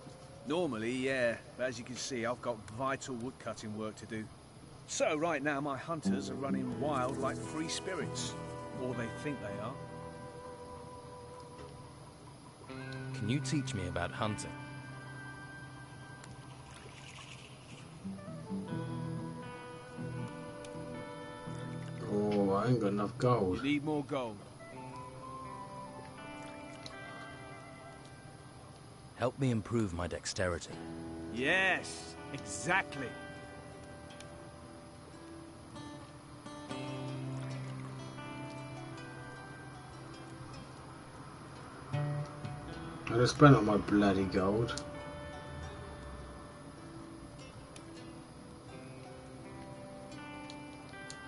Speaker 11: Normally, yeah, but as you can see, I've got vital woodcutting work to do. So right now my hunters are running wild like free spirits. Or they think they are.
Speaker 3: Can you teach me about hunting?
Speaker 1: Oh, I ain't got enough
Speaker 11: You
Speaker 1: gold.
Speaker 11: need more gold.
Speaker 3: Help me improve my dexterity.
Speaker 11: Yes, exactly.
Speaker 1: I just spent all my bloody gold.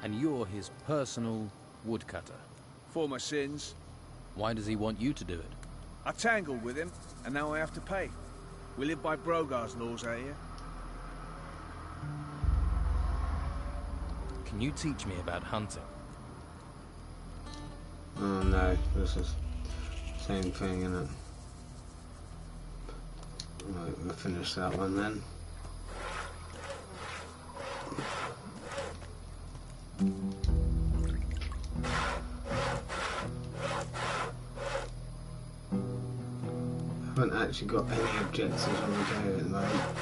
Speaker 3: And you're his personal woodcutter.
Speaker 11: For my sins.
Speaker 3: Why does he want you to do it?
Speaker 11: I tangled with him, and now I have to pay. We live by Brogar's laws out here.
Speaker 3: Can you teach me about hunting?
Speaker 1: Oh no, this is same thing, isn't it? Right, we'll finish that one then. I haven't actually got any objectives on the go at the moment.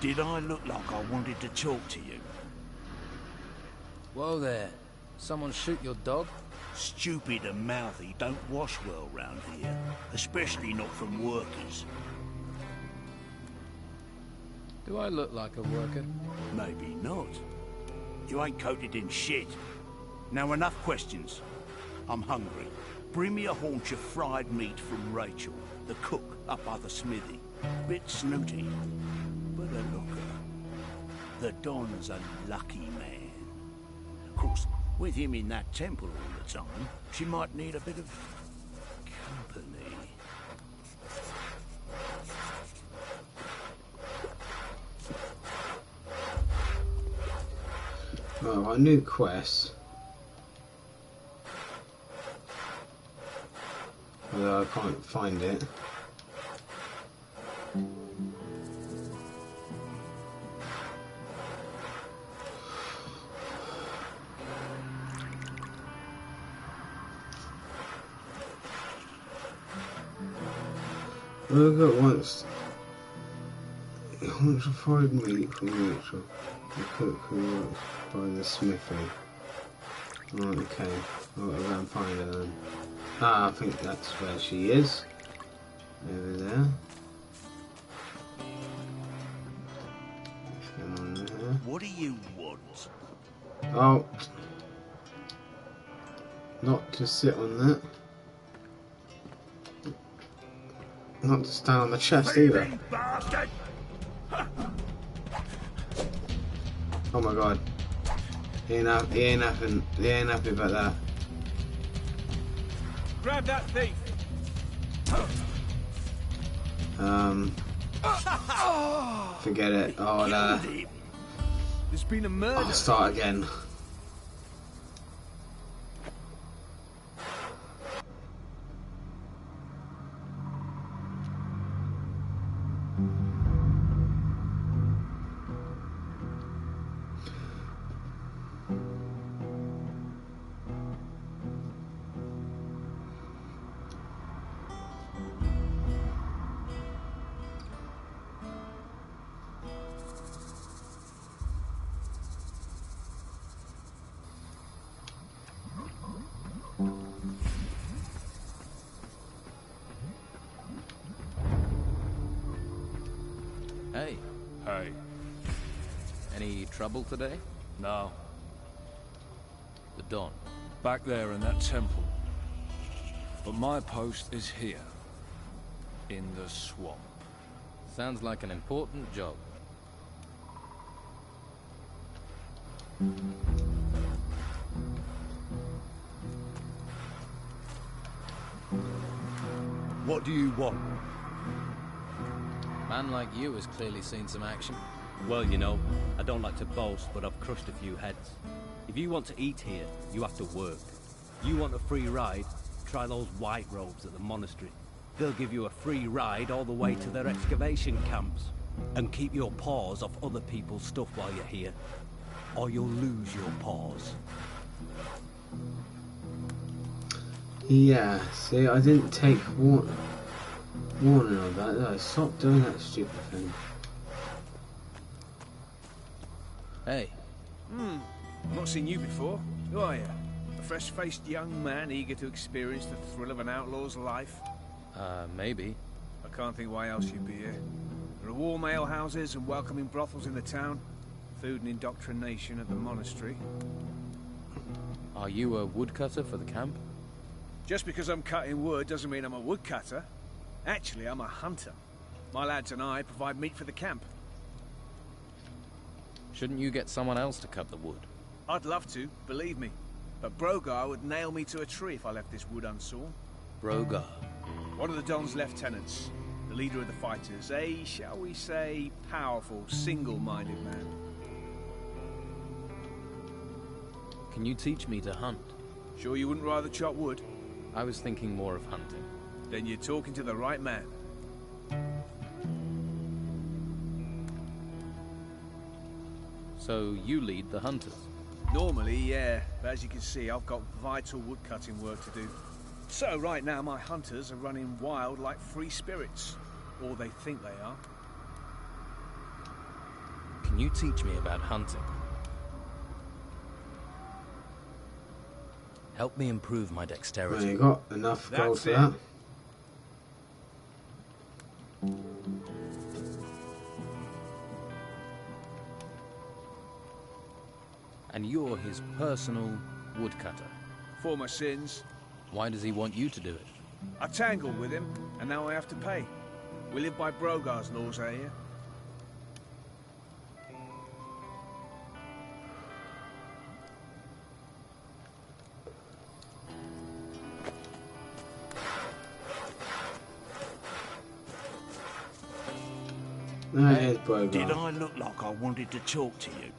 Speaker 12: Did I look like I wanted to talk to you?
Speaker 3: Whoa there. Someone shoot your dog?
Speaker 12: Stupid and mouthy don't wash well round here, especially not from workers.
Speaker 3: Do I look like a worker?
Speaker 12: Maybe not. You ain't coated in shit. Now enough questions. I'm hungry. Bring me a haunch of fried meat from Rachel, the cook up by the smithy. Bit snooty, but a looker. The Don's a lucky man. Of course, with him in that temple all the time, she might need a bit of company.
Speaker 1: Oh, a new quest. Although I can't find it. Look at once a fried meat from Rachel, the cook who works by the smithy. Right, okay, I'll go and find her then. Ah, I think that's where she is. Over there. What's going on there?
Speaker 12: What do you want?
Speaker 1: Oh, not to sit on that. Not to stand on the chest either. Oh my god. He ain't happy about that.
Speaker 11: Grab that thief!
Speaker 1: Forget it. Oh,
Speaker 11: There's been a murder.
Speaker 1: I'll start again.
Speaker 3: Hey.
Speaker 7: Hey.
Speaker 3: Any trouble today?
Speaker 7: No.
Speaker 3: The Don.
Speaker 7: Back there in that temple. But my post is here. In the swamp.
Speaker 3: Sounds like an important job.
Speaker 9: What do you want?
Speaker 3: Man like you has clearly seen some action.
Speaker 10: Well, you know, I don't like to boast, but I've crushed a few heads. If you want to eat here, you have to work. You want a free ride? Try those white robes at the monastery. They'll give you a free ride all the way to their excavation camps. And keep your paws off other people's stuff while you're here, or you'll lose your paws.
Speaker 1: Yeah, see, I didn't take warning of that, did I? Stop doing that stupid thing.
Speaker 3: Hey.
Speaker 11: I've not seen you before. Who are you? A fresh-faced young man eager to experience the thrill of an outlaw's life?
Speaker 3: Maybe.
Speaker 11: I can't think why else you'd be here. There are warm ale houses and welcoming brothels in the town. Food and indoctrination at the monastery.
Speaker 3: Are you a woodcutter for the camp?
Speaker 11: Just because I'm cutting wood doesn't mean I'm a woodcutter. Actually, I'm a hunter. My lads and I provide meat for the camp.
Speaker 3: Shouldn't you get someone else to cut the wood?
Speaker 11: I'd love to, believe me. But Brogar would nail me to a tree if I left this wood unsawn.
Speaker 3: Brogar?
Speaker 11: One of the Don's lieutenants. The leader of the fighters. A, shall we say, powerful, single-minded man.
Speaker 3: Can you teach me to hunt?
Speaker 11: Sure you wouldn't rather chop wood?
Speaker 3: I was thinking more of hunting.
Speaker 11: Then you're talking to the right man.
Speaker 3: So you lead the hunters?
Speaker 11: Normally, yeah. But as you can see, I've got vital woodcutting work to do. So right now, my hunters are running wild like free spirits. Or they think they are.
Speaker 3: Can you teach me about hunting? Help me improve my dexterity.
Speaker 1: Well, you got enough gold for that.
Speaker 3: And you're his personal woodcutter.
Speaker 11: For my sins.
Speaker 3: Why does he want you to do it?
Speaker 11: I tangled with him, and now I have to pay. We live by Brogar's laws out here.
Speaker 12: Did I look like I wanted to talk to you?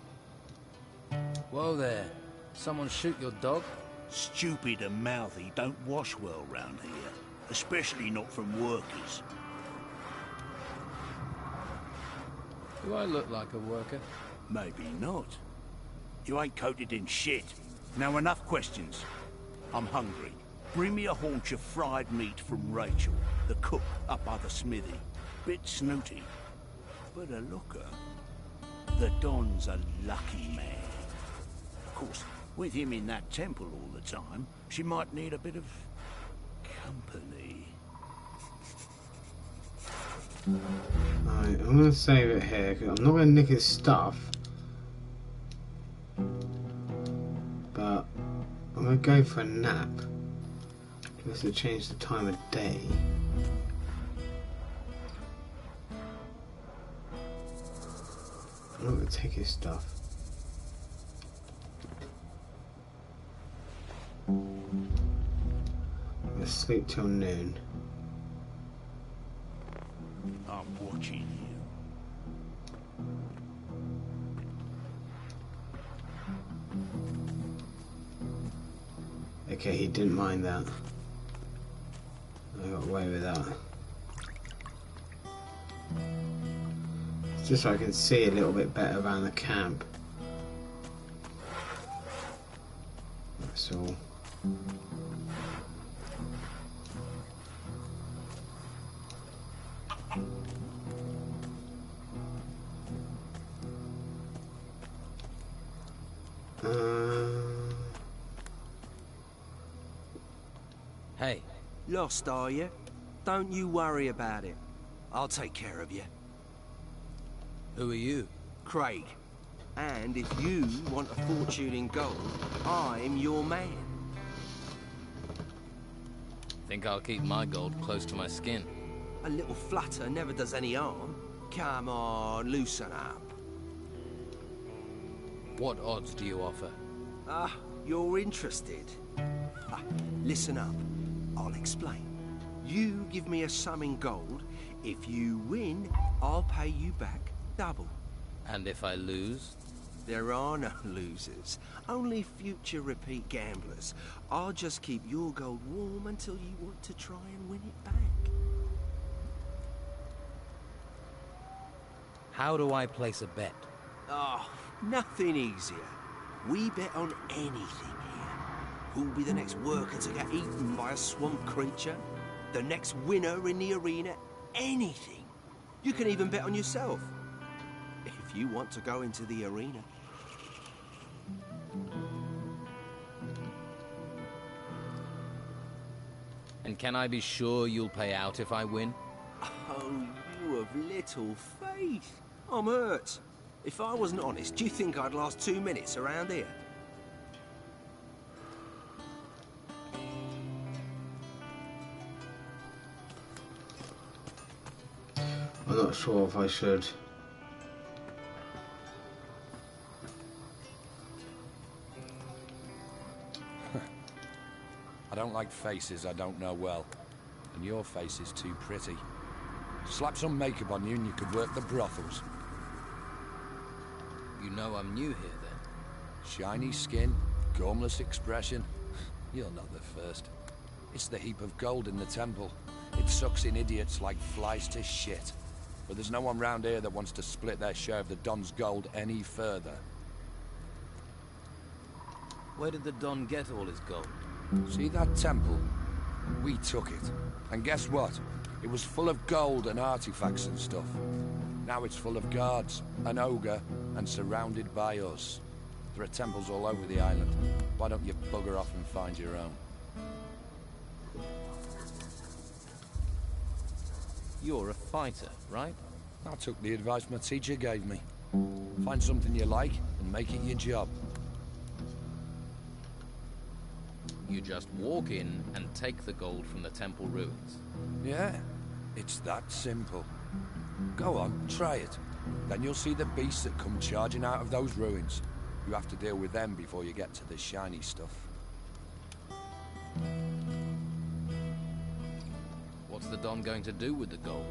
Speaker 3: Whoa there. Someone shoot your dog?
Speaker 12: Stupid and mouthy don't wash well round here. Especially not from workers.
Speaker 3: Do I look like a worker?
Speaker 12: Maybe not. You ain't coated in shit. Now enough questions. I'm hungry. Bring me a haunch of fried meat from Rachel, the cook up by the smithy. Bit snooty, but a looker. The Don's a lucky man. Of course, with him in that temple all the time, she might need a bit of company.
Speaker 1: Right, I'm going to save it here, because I'm not going to nick his stuff. But I'm going to go for a nap. Just to change the time of day. I'm not going to take his stuff. I'm going to sleep till noon.
Speaker 12: I'm watching you.
Speaker 1: Okay, he didn't mind that. I got away with that. Just so I can see a little bit better around the camp. That's all.
Speaker 3: Hey.
Speaker 6: Lost, are you? Don't you worry about it. I'll take care of you.
Speaker 3: Who are you?
Speaker 6: Craig. And if you want a fortune in gold, I'm your man.
Speaker 3: Think I'll keep my gold close to my skin?
Speaker 6: A little flutter never does any harm. Come on, loosen up.
Speaker 3: What odds do you offer?
Speaker 6: Ah, you're interested. Listen up. I'll explain. You give me a sum in gold. If you win, I'll pay you back double.
Speaker 3: And if I lose?
Speaker 6: There are no losers. Only future repeat gamblers. I'll just keep your gold warm until you want to try and win it back.
Speaker 3: How do I place a bet?
Speaker 6: Oh, nothing easier. We bet on anything here. Who'll be the next worker to get eaten by a swamp creature? The next winner in the arena? Anything. You can even bet on yourself. If you want to go into the arena.
Speaker 3: And can I be sure you'll pay out if I win?
Speaker 6: Oh, you have little faith. I'm hurt. If I wasn't honest, do you think I'd last 2 minutes around here?
Speaker 1: I'm not sure if I should.
Speaker 7: I don't like faces I don't know well. And your face is too pretty. Slap some makeup on you and you could work the brothels.
Speaker 3: You know I'm new here, then?
Speaker 7: Shiny skin, gormless expression. You're not the first. It's the heap of gold in the temple. It sucks in idiots like flies to shit. But there's no one round here that wants to split their share of the Don's gold any further.
Speaker 3: Where did the Don get all his gold?
Speaker 7: See that temple? We took it. And guess what? It was full of gold and artifacts and stuff. Now it's full of guards, an ogre, and surrounded by us. There are temples all over the island. Why don't you bugger off and find your own?
Speaker 3: You're a fighter, right?
Speaker 7: I took the advice my teacher gave me. Find something you like and make it your job.
Speaker 3: You just walk in and take the gold from the temple ruins.
Speaker 7: Yeah, it's that simple. Go on, try it. Then you'll see the beasts that come charging out of those ruins. You have to deal with them before you get to the shiny stuff.
Speaker 3: What's the Don going to do with the gold?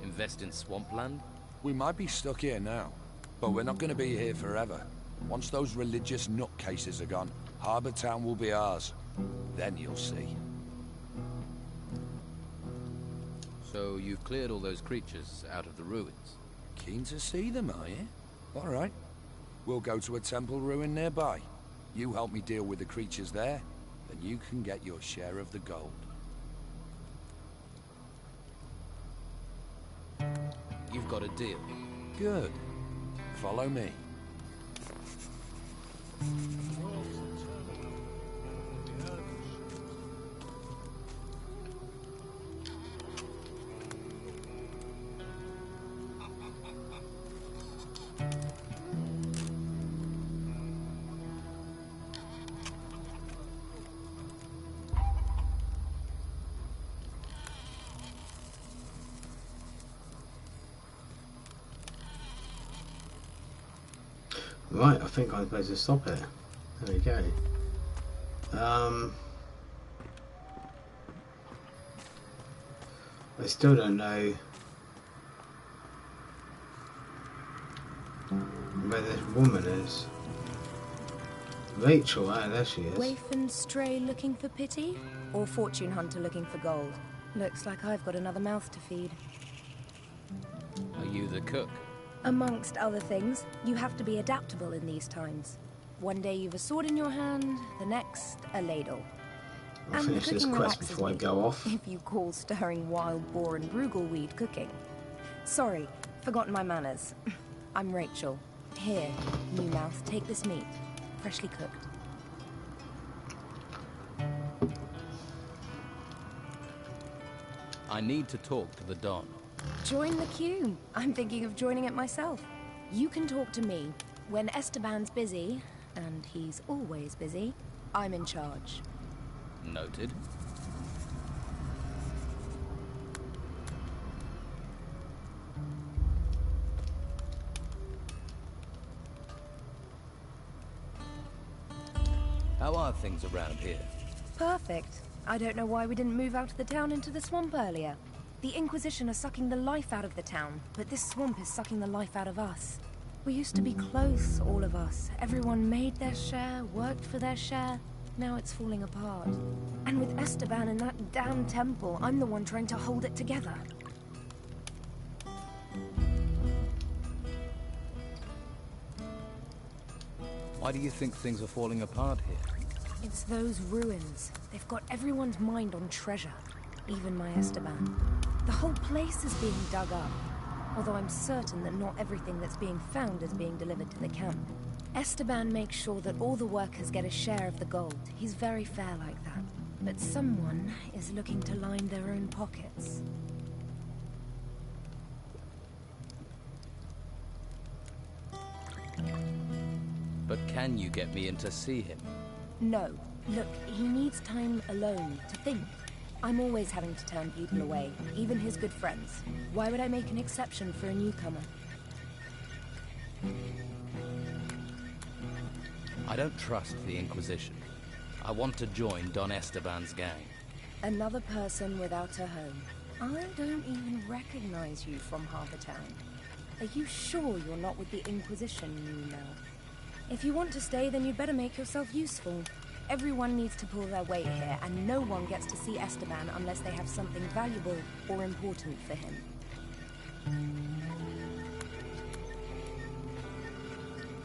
Speaker 3: Invest in swampland?
Speaker 7: We might be stuck here now, but we're not going to be here forever. Once those religious nutcases are gone, Harbour Town will be ours. Then you'll see.
Speaker 3: So you've cleared all those creatures out of the ruins?
Speaker 7: Keen to see them, are you? All right. We'll go to a temple ruin nearby. You help me deal with the creatures there, then you can get your share of the gold.
Speaker 3: You've got a deal.
Speaker 7: Good. Follow me.
Speaker 1: Right, I think I'm supposed to stop it. There we go. I still don't know where this woman is. Rachel, ah, there she is.
Speaker 13: Waif and stray looking for pity? Or fortune hunter looking for gold? Looks like I've got another mouth to feed.
Speaker 3: Are you the cook?
Speaker 13: Amongst other things, you have to be adaptable in these times. One day you've a sword in your hand, the next, a ladle.
Speaker 1: I'll finish this quest before I go off.
Speaker 13: If you call stirring wild boar and brugelweed cooking. Sorry, forgotten my manners. I'm Rachel. Here, new mouth, take this meat. Freshly cooked.
Speaker 3: I need to talk to the Don.
Speaker 13: Join the queue. I'm thinking of joining it myself. You can talk to me. When Esteban's busy, and he's always busy, I'm in charge.
Speaker 3: Noted. How are things around here?
Speaker 13: Perfect. I don't know why we didn't move out of the town into the swamp earlier. The Inquisition are sucking the life out of the town, but this swamp is sucking the life out of us. We used to be close, all of us. Everyone made their share, worked for their share. Now it's falling apart. And with Esteban in that damn temple, I'm the one trying to hold it together.
Speaker 3: Why do you think things are falling apart here?
Speaker 13: It's those ruins. They've got everyone's mind on treasure. Even my Esteban. The whole place is being dug up. Although I'm certain that not everything that's being found is being delivered to the camp. Esteban makes sure that all the workers get a share of the gold. He's very fair like that. But someone is looking to line their own pockets.
Speaker 3: But can you get me in to see him?
Speaker 13: No. Look, he needs time alone to think. I'm always having to turn people away, even his good friends. Why would I make an exception for a newcomer?
Speaker 3: I don't trust the Inquisition. I want to join Don Esteban's gang.
Speaker 13: Another person without a home. I don't even recognize you from Harbour Town. Are you sure you're not with the Inquisition, you know? If you want to stay, then you'd better make yourself useful. Everyone needs to pull their weight here, and no one gets to see Esteban unless they have something valuable or important for him.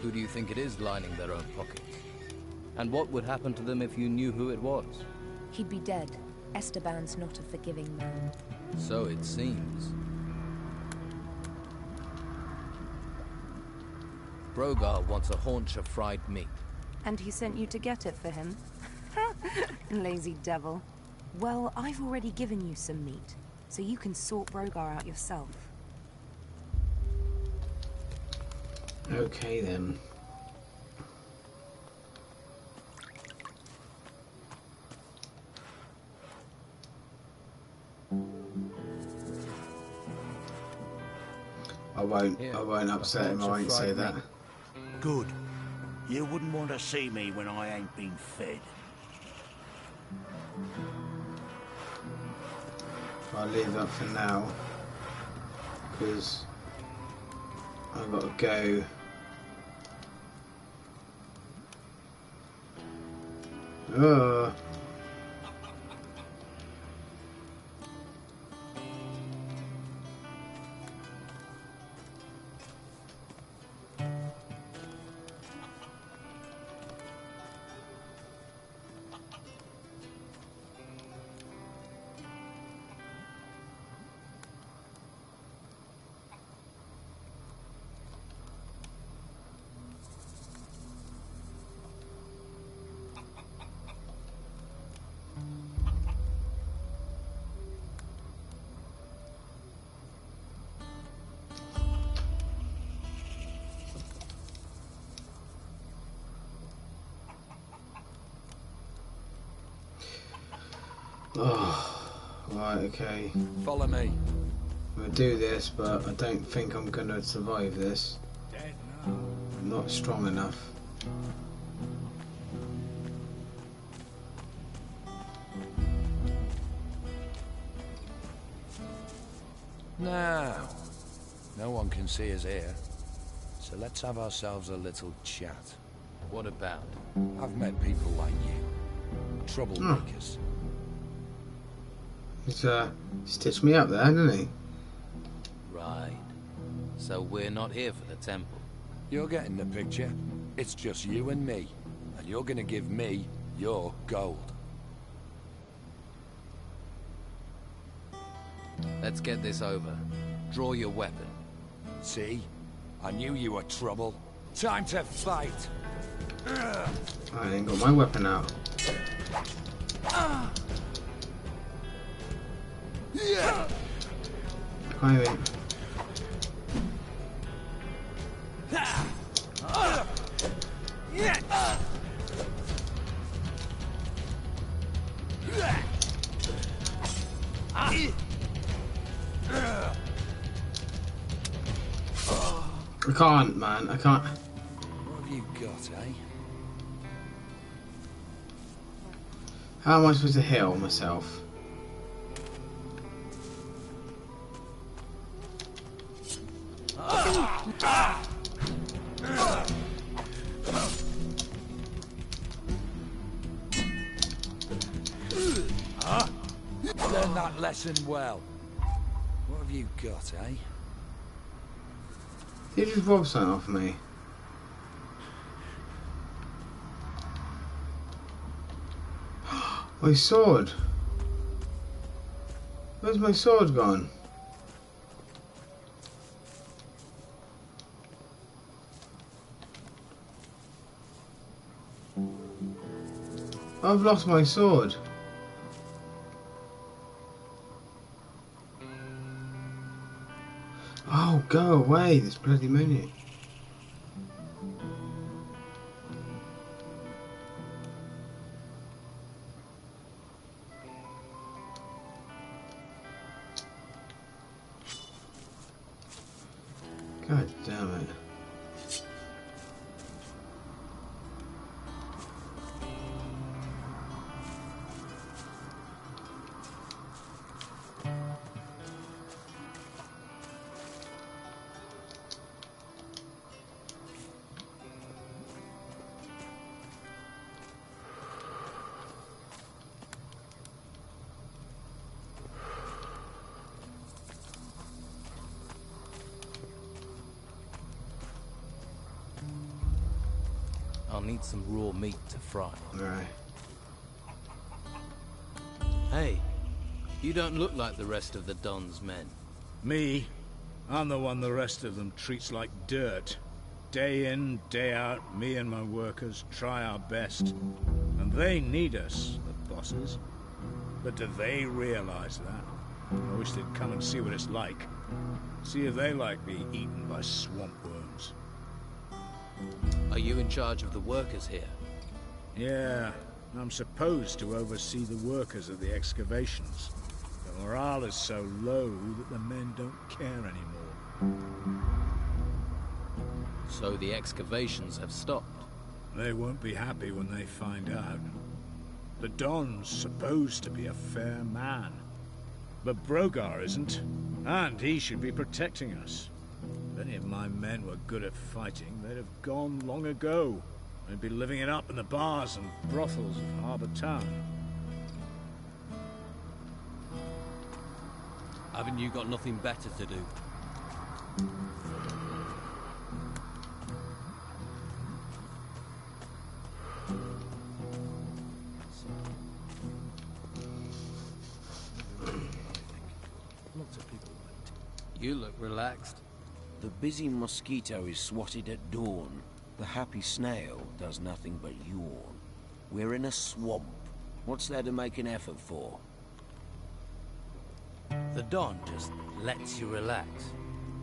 Speaker 3: Who do you think it is lining their own pockets? And what would happen to them if you knew who it was?
Speaker 13: He'd be dead. Esteban's not a forgiving man.
Speaker 3: So it seems. Brogar wants a haunch of fried meat.
Speaker 13: And he sent you to get it for him? Lazy devil. Well, I've already given you some meat, so you can sort Brogar out yourself.
Speaker 1: Okay then. I won't upset him, I won't say that.
Speaker 12: Good. You wouldn't want to see me when I ain't been fed.
Speaker 1: I'll leave that for now, because I've got to go. Oh, right, okay.
Speaker 7: Follow me.
Speaker 1: I'm gonna do this, but I don't think I'm gonna survive this. I'm not strong enough.
Speaker 7: Now, no one can see us here, so let's have ourselves a little chat.
Speaker 3: What about?
Speaker 7: I've met people like you, troublemakers.
Speaker 1: He's stitched me up there, didn't he?
Speaker 3: Right. So we're not here for the temple.
Speaker 7: You're getting the picture. It's just you and me, and you're gonna give me your gold.
Speaker 3: Let's get this over. Draw your weapon.
Speaker 7: See? I knew you were trouble. Time to fight!
Speaker 1: I ain't got my weapon out. I mean, I can't, man. I can't.
Speaker 7: What have you got, eh?
Speaker 1: How am I supposed to heal myself?
Speaker 7: Learn that lesson well. What have you got, eh?
Speaker 1: Did you just rob something off me? My sword. Where's my sword gone? I've lost my sword. Oh, go away, this bloody menu. God damn it.
Speaker 3: I'll need some raw meat to fry.
Speaker 1: Alright.
Speaker 3: Hey, you don't look like the rest of the Don's men.
Speaker 11: Me? I'm the one the rest of them treats like dirt. Day in, day out, me and my workers try our best. And they need us, the bosses. But do they realize that? I wish they'd come and see what it's like. See if they like being eaten by swamp worms.
Speaker 3: Are you in charge of the workers here?
Speaker 11: Yeah, I'm supposed to oversee the workers of the excavations. The morale is so low that the men don't care anymore.
Speaker 3: So the excavations have stopped?
Speaker 11: They won't be happy when they find out. The Don's supposed to be a fair man. But Brogar isn't, and he should be protecting us. If any of my men were good at fighting, they'd have gone long ago. They'd be living it up in the bars and brothels of Harbour Town.
Speaker 10: Haven't you got nothing better to do? You look relaxed.
Speaker 12: The busy mosquito is swatted at dawn. The happy snail does nothing but yawn. We're in a swamp. What's there to make an effort for?
Speaker 10: The Don just lets you relax.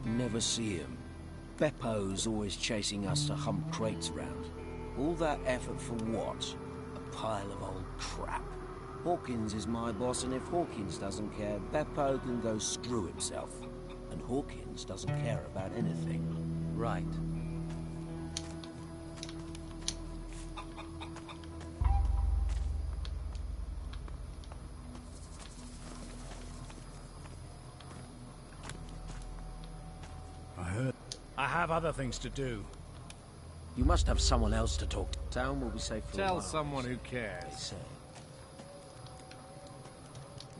Speaker 12: Never see him. Beppo's always chasing us to hump crates round. All that effort for what? A pile of old crap. Hawkins is my boss, and if Hawkins doesn't care, Beppo can go screw himself. And Hawkins doesn't care about anything.
Speaker 10: Right.
Speaker 11: I have other things to do.
Speaker 12: You must have someone else to talk to. Town will be safe for a while.
Speaker 8: Tell someone who cares.
Speaker 12: They say.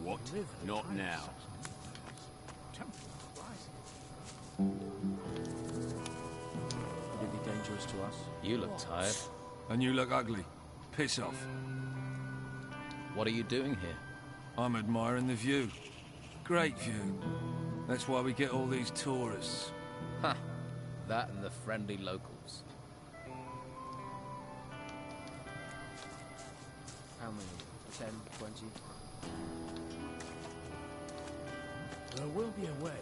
Speaker 5: What? Not now.
Speaker 12: Would it be dangerous to us?
Speaker 3: You look tired.
Speaker 7: And you look ugly. Piss off.
Speaker 3: What are you doing here?
Speaker 7: I'm admiring the view. Great view. That's why we get all these tourists.
Speaker 3: Ha! That and the friendly locals.
Speaker 12: How many? 10, 20?
Speaker 11: There will be a way.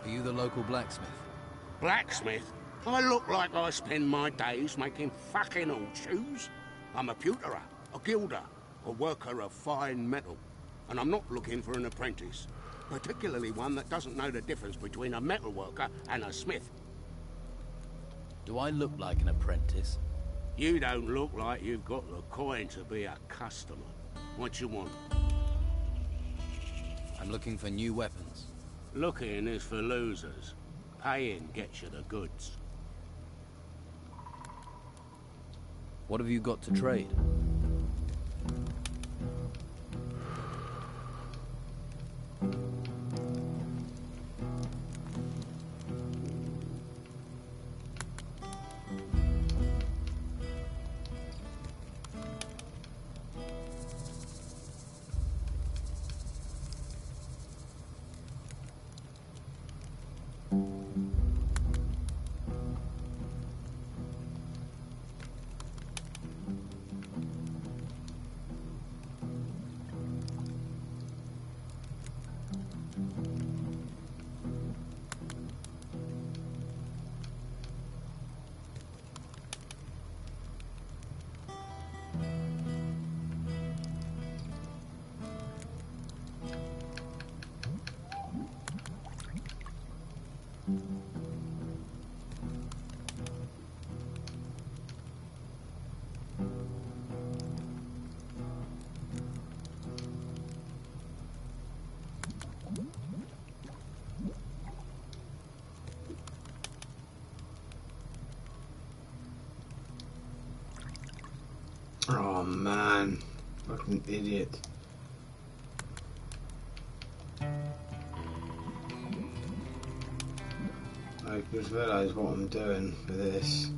Speaker 3: Are you the local blacksmith?
Speaker 14: Blacksmith? I look like I spend my days making fucking horseshoes. I'm a pewterer, a gilder, a worker of fine metal. And I'm not looking for an apprentice. Particularly one that doesn't know the difference between a metal worker and a smith.
Speaker 3: Do I look like an apprentice?
Speaker 14: You don't look like you've got the coin to be a customer. What you want?
Speaker 3: I'm looking for new weapons.
Speaker 14: Looking is for losers. Paying gets you the goods.
Speaker 3: What have you got to trade?
Speaker 1: Oh man, fucking idiot. I just realised what I'm doing for this.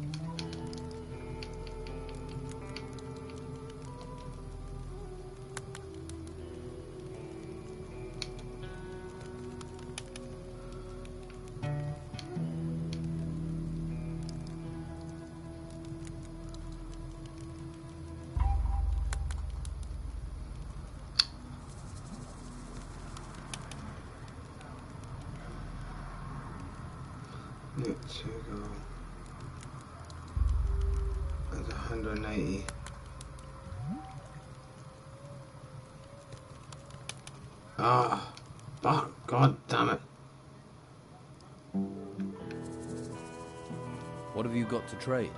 Speaker 1: Let's go. That's 180. Ah, oh, God damn it.
Speaker 3: What have you got to trade?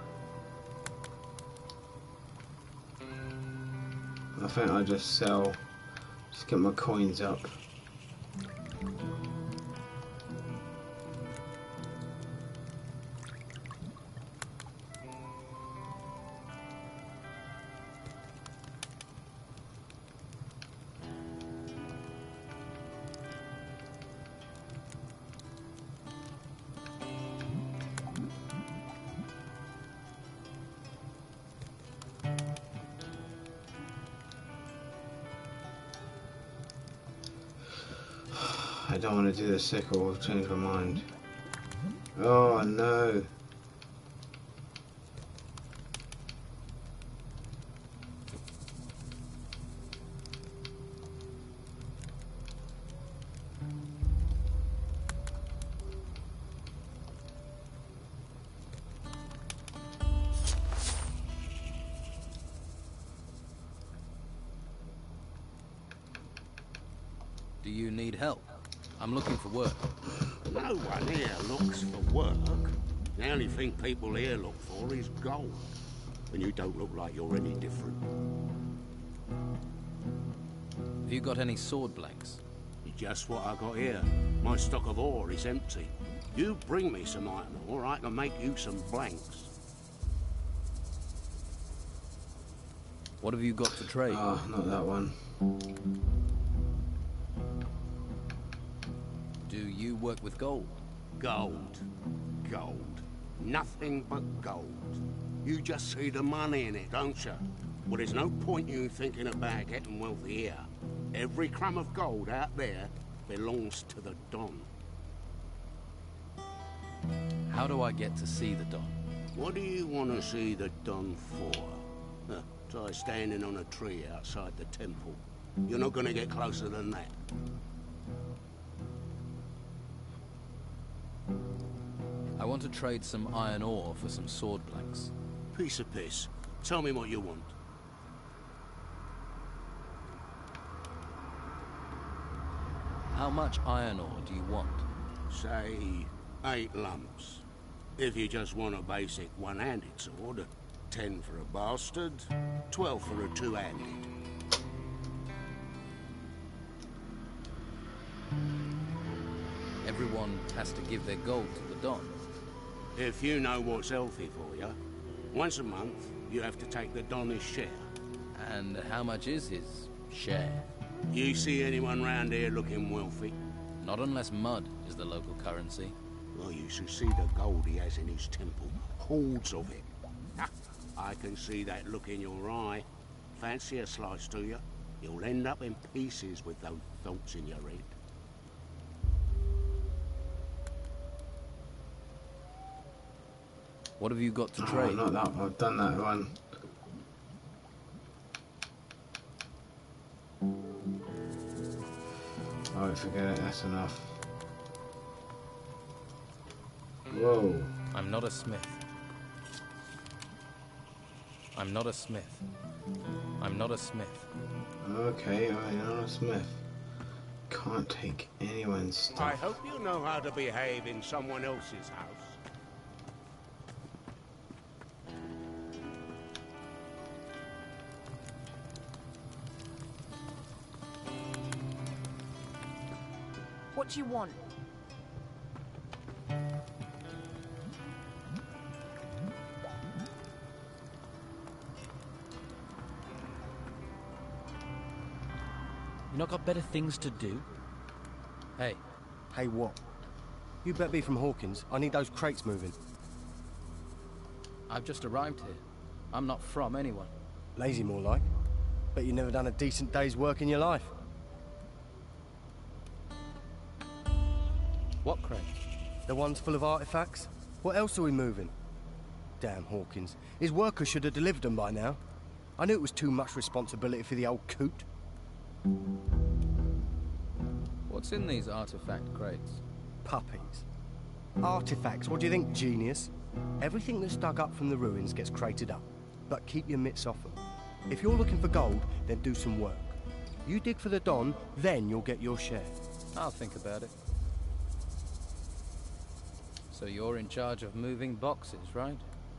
Speaker 1: I think I'll just sell, just get my coins up. I don't want to do the sickle, I'll change my mind. Oh no.
Speaker 3: Do you need help? I'm looking for work.
Speaker 14: No one here looks for work. The only thing people here look for is gold. And you don't look like you're any different.
Speaker 3: Have you got any sword blanks?
Speaker 14: Just what I got here. My stock of ore is empty. You bring me some iron ore, I can make you some blanks.
Speaker 3: What have you got to trade?
Speaker 1: Oh, not that one.
Speaker 3: Do you work with gold?
Speaker 14: Gold. Gold. Nothing but gold. You just see the money in it, don't you? Well, there's no point you thinking about getting wealthy here. Every crumb of gold out there belongs to the Don.
Speaker 3: How do I get to see the Don?
Speaker 14: What do you want to see the Don for? Try standing on a tree outside the temple. You're not going to get closer than that.
Speaker 3: I want to trade some iron ore for some sword blanks.
Speaker 14: Piece of piss. Tell me what you want.
Speaker 3: How much iron ore do you want?
Speaker 14: Say 8 lumps. If you just want a basic one-handed sword, 10 for a bastard, 12 for a two-handed.
Speaker 3: Everyone has to give their gold to the Don.
Speaker 14: If you know what's healthy for you, once a month you have to take the Don his share.
Speaker 3: And how much is his share?
Speaker 14: You see anyone round here looking wealthy?
Speaker 3: Not unless mud is the local currency.
Speaker 14: Well, you should see the gold he has in his temple. Hordes of it. I can see that look in your eye. Fancy a slice, do you? You'll end up in pieces with those thoughts in your head.
Speaker 3: What have you got to trade?
Speaker 1: Not that one. I've done that one. Alright, forget it. That's enough. Whoa.
Speaker 3: I'm not a smith. I'm not a smith. I'm not a smith.
Speaker 1: Okay, I'm not a smith. Can't take anyone's stuff.
Speaker 14: I hope you know how to behave in someone else's house.
Speaker 13: What do you want?
Speaker 15: You not got better things to do?
Speaker 3: Hey.
Speaker 8: Hey, what? You better be from Hawkins. I need those crates moving.
Speaker 3: I've just arrived here. I'm not from anyone.
Speaker 8: Lazy, more like. Bet you never done a decent day's work in your life.
Speaker 3: What crate?
Speaker 8: The ones full of artifacts. What else are we moving? Damn Hawkins. His workers should have delivered them by now. I knew it was too much responsibility for the old coot.
Speaker 3: What's in these artifact crates?
Speaker 8: Puppies. Artifacts, what do you think, genius? Everything that's dug up from the ruins gets crated up. But keep your mitts off them. If you're looking for gold, then do some work. You dig for the Don, then you'll get your share.
Speaker 3: I'll think about it. So you're in charge of moving boxes, right?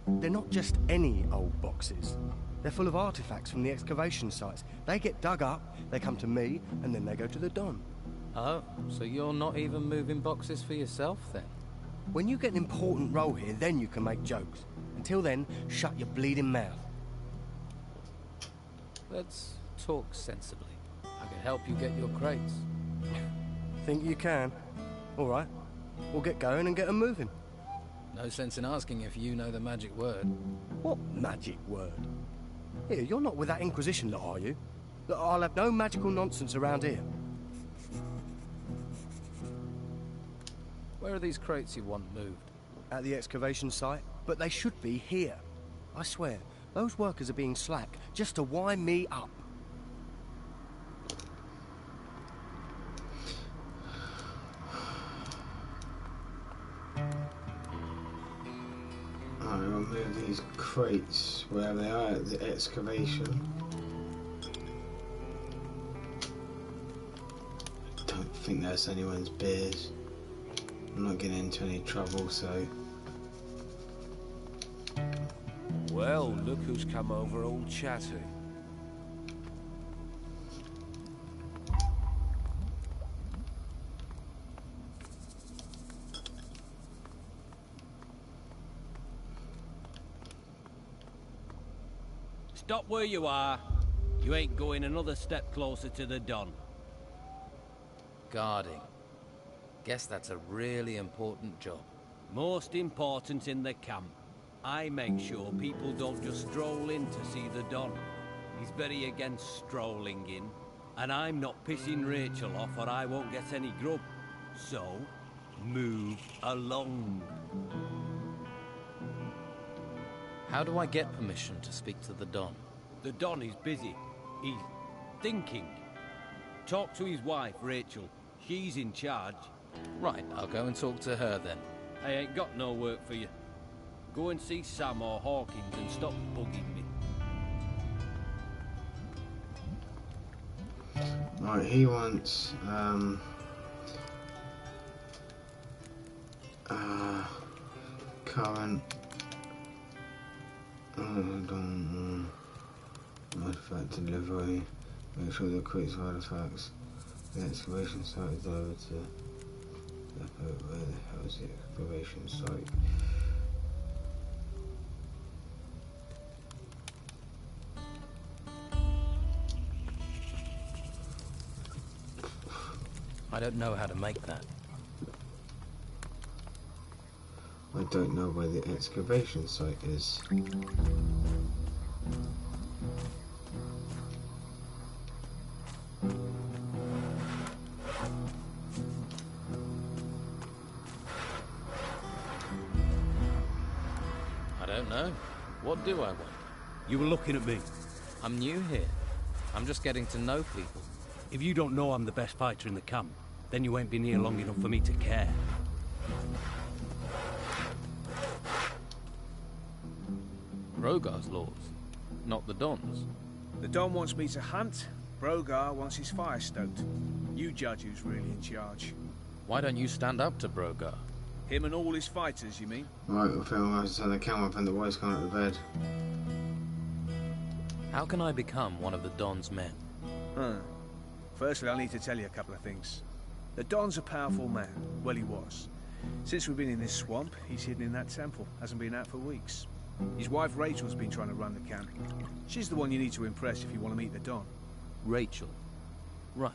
Speaker 8: They're not just any old boxes. They're full of artifacts from the excavation sites. They get dug up, they come to me, and then they go to the Don.
Speaker 3: Oh, so you're not even moving boxes for yourself, then?
Speaker 8: When you get an important role here, then you can make jokes. Until then, shut your bleeding mouth.
Speaker 3: Let's talk sensibly. I could help you get your crates.
Speaker 8: Think you can? All right. We'll get going and get them moving.
Speaker 3: No sense in asking if you know the magic word.
Speaker 8: What magic word? Here, you're not with that Inquisition lot, are you? Look, I'll have no magical nonsense around here.
Speaker 3: Where are these crates you want moved?
Speaker 8: At the excavation site, but they should be here. I swear, those workers are being slack just to wind me up.
Speaker 1: I'll move these crates wherever they are at the excavation. Don't think that's anyone's beers. I'm not getting into any trouble, so.
Speaker 16: Well, look who's come over all chatty.
Speaker 10: Stop where you are. You ain't going another step closer to the Don.
Speaker 3: Guarding. Guess that's a really important job.
Speaker 10: Most important in the camp. I make sure people don't just stroll in to see the Don. He's very against strolling in. And I'm not pissing Rachel off or I won't get any grub. So, move along.
Speaker 3: How do I get permission to speak to the Don?
Speaker 10: The Don is busy. He's thinking. Talk to his wife, Rachel. She's in charge.
Speaker 3: Right, I'll go and talk to her then.
Speaker 10: I ain't got no work for you. Go and see Sam or Hawkins and stop bugging me.
Speaker 1: Right, he wants current artifact delivery. Make sure the crates of artifacts. The excavation site is over to where the hell is the excavation site?
Speaker 3: I don't know how to make that.
Speaker 1: I don't know where the excavation site is.
Speaker 3: I don't know. What do I want?
Speaker 10: You were looking at me.
Speaker 3: I'm new here. I'm just getting to know people.
Speaker 10: If you don't know I'm the best fighter in the camp, then you ain't been here long enough for me to care.
Speaker 3: Brogar's laws, not the Don's.
Speaker 11: The Don wants me to hunt, Brogar wants his fire stoked. You judge who's really in charge.
Speaker 3: Why don't you stand up to Brogar?
Speaker 11: Him and all his fighters, you mean?
Speaker 1: Right, we'll film us on the camera and the boys come out of bed.
Speaker 3: How can I become one of the Don's men?
Speaker 11: Firstly, I'll need to tell you a couple of things. The Don's a powerful man. Well, he was. Since we've been in this swamp, he's hidden in that temple. Hasn't been out for weeks. His wife Rachel's been trying to run the camp. She's the one you need to impress if you want to meet the Don.
Speaker 3: Rachel. Right.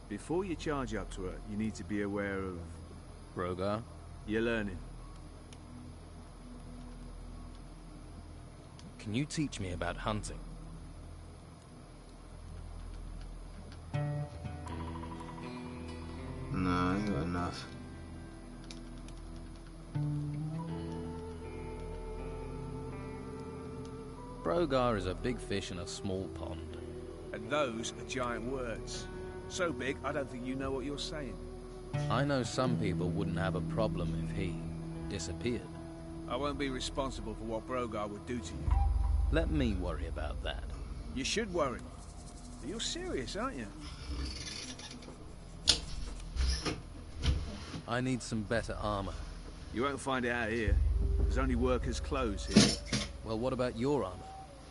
Speaker 11: Before you charge up to her, you need to be aware of...
Speaker 3: Brogar?
Speaker 11: You're learning.
Speaker 3: Can you teach me about hunting?
Speaker 1: No, I ain't got enough.
Speaker 3: Brogar is a big fish in a small pond.
Speaker 11: And those are giant words. So big, I don't think you know what you're saying.
Speaker 3: I know some people wouldn't have a problem if he... disappeared.
Speaker 16: I won't be responsible for what Brogar would do to you.
Speaker 3: Let me worry about that.
Speaker 16: You should worry. You're serious, aren't you?
Speaker 3: I need some better armor.
Speaker 16: You won't find it out here. There's only workers' clothes here.
Speaker 3: Well, what about your armor?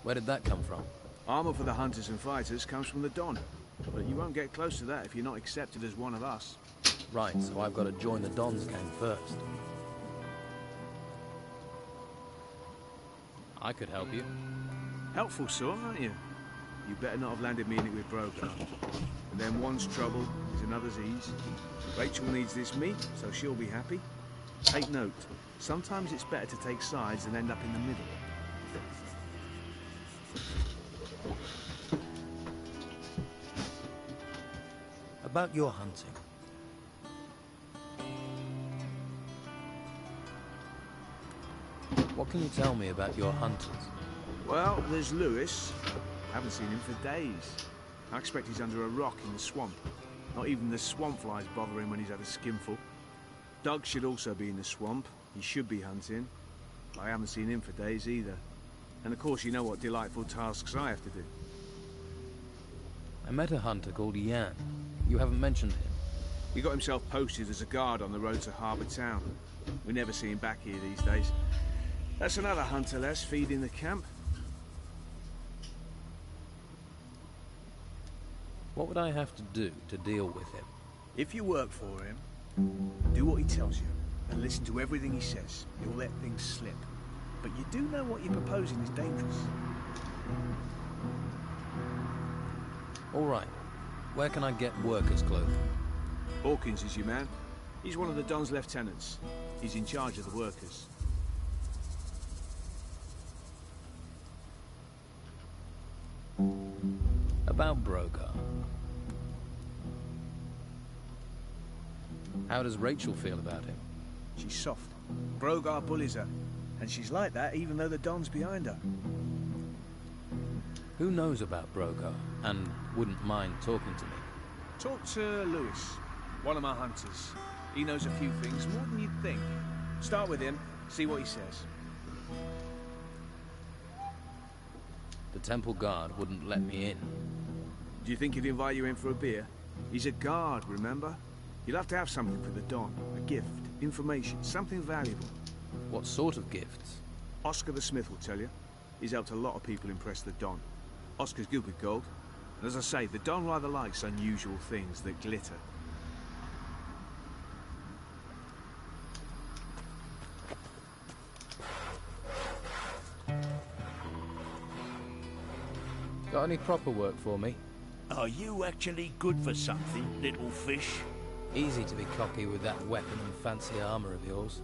Speaker 3: Where did that come from?
Speaker 16: Armor for the hunters and fighters comes from the Don. But you won't get close to that if you're not accepted as one of us.
Speaker 3: Right, so I've got to join the Don's gang first. I could help you.
Speaker 16: Helpful sort, aren't you? You better not have landed me in it with Brogar. And then one's trouble is another's ease. Rachel needs this meat, so she'll be happy. Take note, sometimes it's better to take sides than end up in the middle.
Speaker 15: About your hunting.
Speaker 3: What can you tell me about your hunters?
Speaker 16: Well, there's Lewis. Haven't seen him for days. I expect he's under a rock in the swamp. Not even the swamp flies bother him when he's had a skinful. Doug should also be in the swamp. He should be hunting. I haven't seen him for days either. And of course you know what delightful tasks I have to do.
Speaker 3: I met a hunter called Yan. You haven't mentioned him.
Speaker 16: He got himself posted as a guard on the road to Harbour Town. We never see him back here these days. That's another hunter less feeding the camp.
Speaker 3: What would I have to do to deal with him?
Speaker 16: If you work for him, do what he tells you and listen to everything he says. He'll let things slip. But you do know what you're proposing is dangerous.
Speaker 3: All right. Where can I get workers' clothing?
Speaker 16: Hawkins is your man. He's one of the Don's lieutenants. He's in charge of the workers.
Speaker 3: About Brogar. How does Rachel feel about him?
Speaker 16: She's soft. Brogar bullies her. And she's like that even though the Don's behind her.
Speaker 3: Who knows about Brogar and wouldn't mind talking to me?
Speaker 16: Talk to Lewis, one of my hunters. He knows a few things, more than you'd think. Start with him, see what he says.
Speaker 3: The temple guard wouldn't let me in.
Speaker 16: Do you think he'd invite you in for a beer? He's a guard, remember? You'll have to have something for the Don. A gift, information, something valuable.
Speaker 3: What sort of gifts?
Speaker 16: Oscar the Smith will tell you. He's helped a lot of people impress the Don. Oscar's good with gold. And as I say, the Don rather likes unusual things that glitter.
Speaker 3: Got any proper work for me?
Speaker 12: Are you actually good for something, little fish?
Speaker 3: Easy to be cocky with that weapon and fancy armor of yours.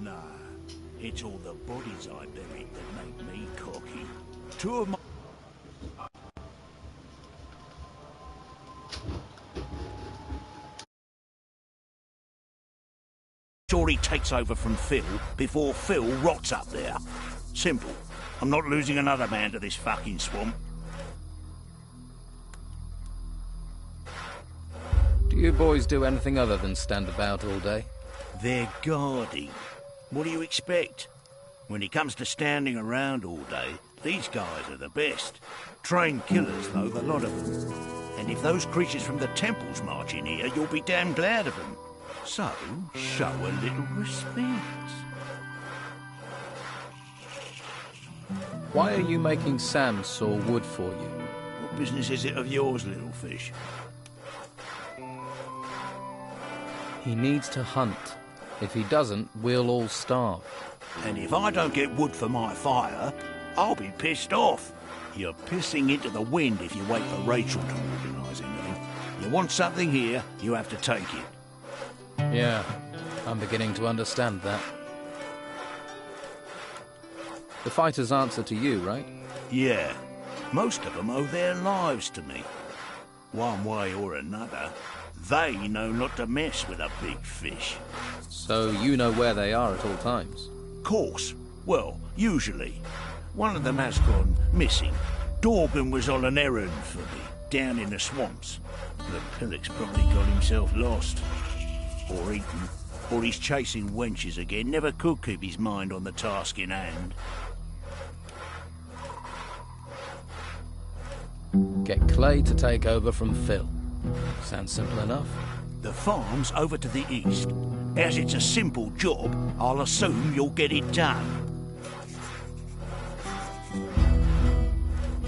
Speaker 12: Nah, it's all the bodies I buried that make me cocky. Two of my... sure he takes over from Phil before Phil rots up there. Simple. I'm not losing another man to this fucking swamp.
Speaker 3: Do you boys do anything other than stand about all day?
Speaker 12: They're guarding. What do you expect? When it comes to standing around all day, these guys are the best. Trained killers, though, the lot of them. And if those creatures from the temples march in here, you'll be damn glad of them. So, show a little respect.
Speaker 3: Why are you making Sam saw wood for you?
Speaker 12: What business is it of yours, little fish?
Speaker 3: He needs to hunt. If he doesn't, we'll all starve.
Speaker 12: And if I don't get wood for my fire, I'll be pissed off. You're pissing into the wind if you wait for Rachel to organise anything. You want something here, you have to take it.
Speaker 3: Yeah, I'm beginning to understand that. The fighters answer to you, right?
Speaker 12: Yeah. Most of them owe their lives to me. One way or another, they know not to mess with a big fish.
Speaker 3: So you know where they are at all times?
Speaker 12: Course. Well, usually. One of them has gone missing. Dorgan was on an errand for me, down in the swamps. The Pillock's probably got himself lost. Or eaten. or he's chasing wenches again, never could keep his mind on the task in hand.
Speaker 3: Get Clay to take over from Phil. Sounds simple enough.
Speaker 12: The farm's over to the east. As it's a simple job, I'll assume you'll get it done.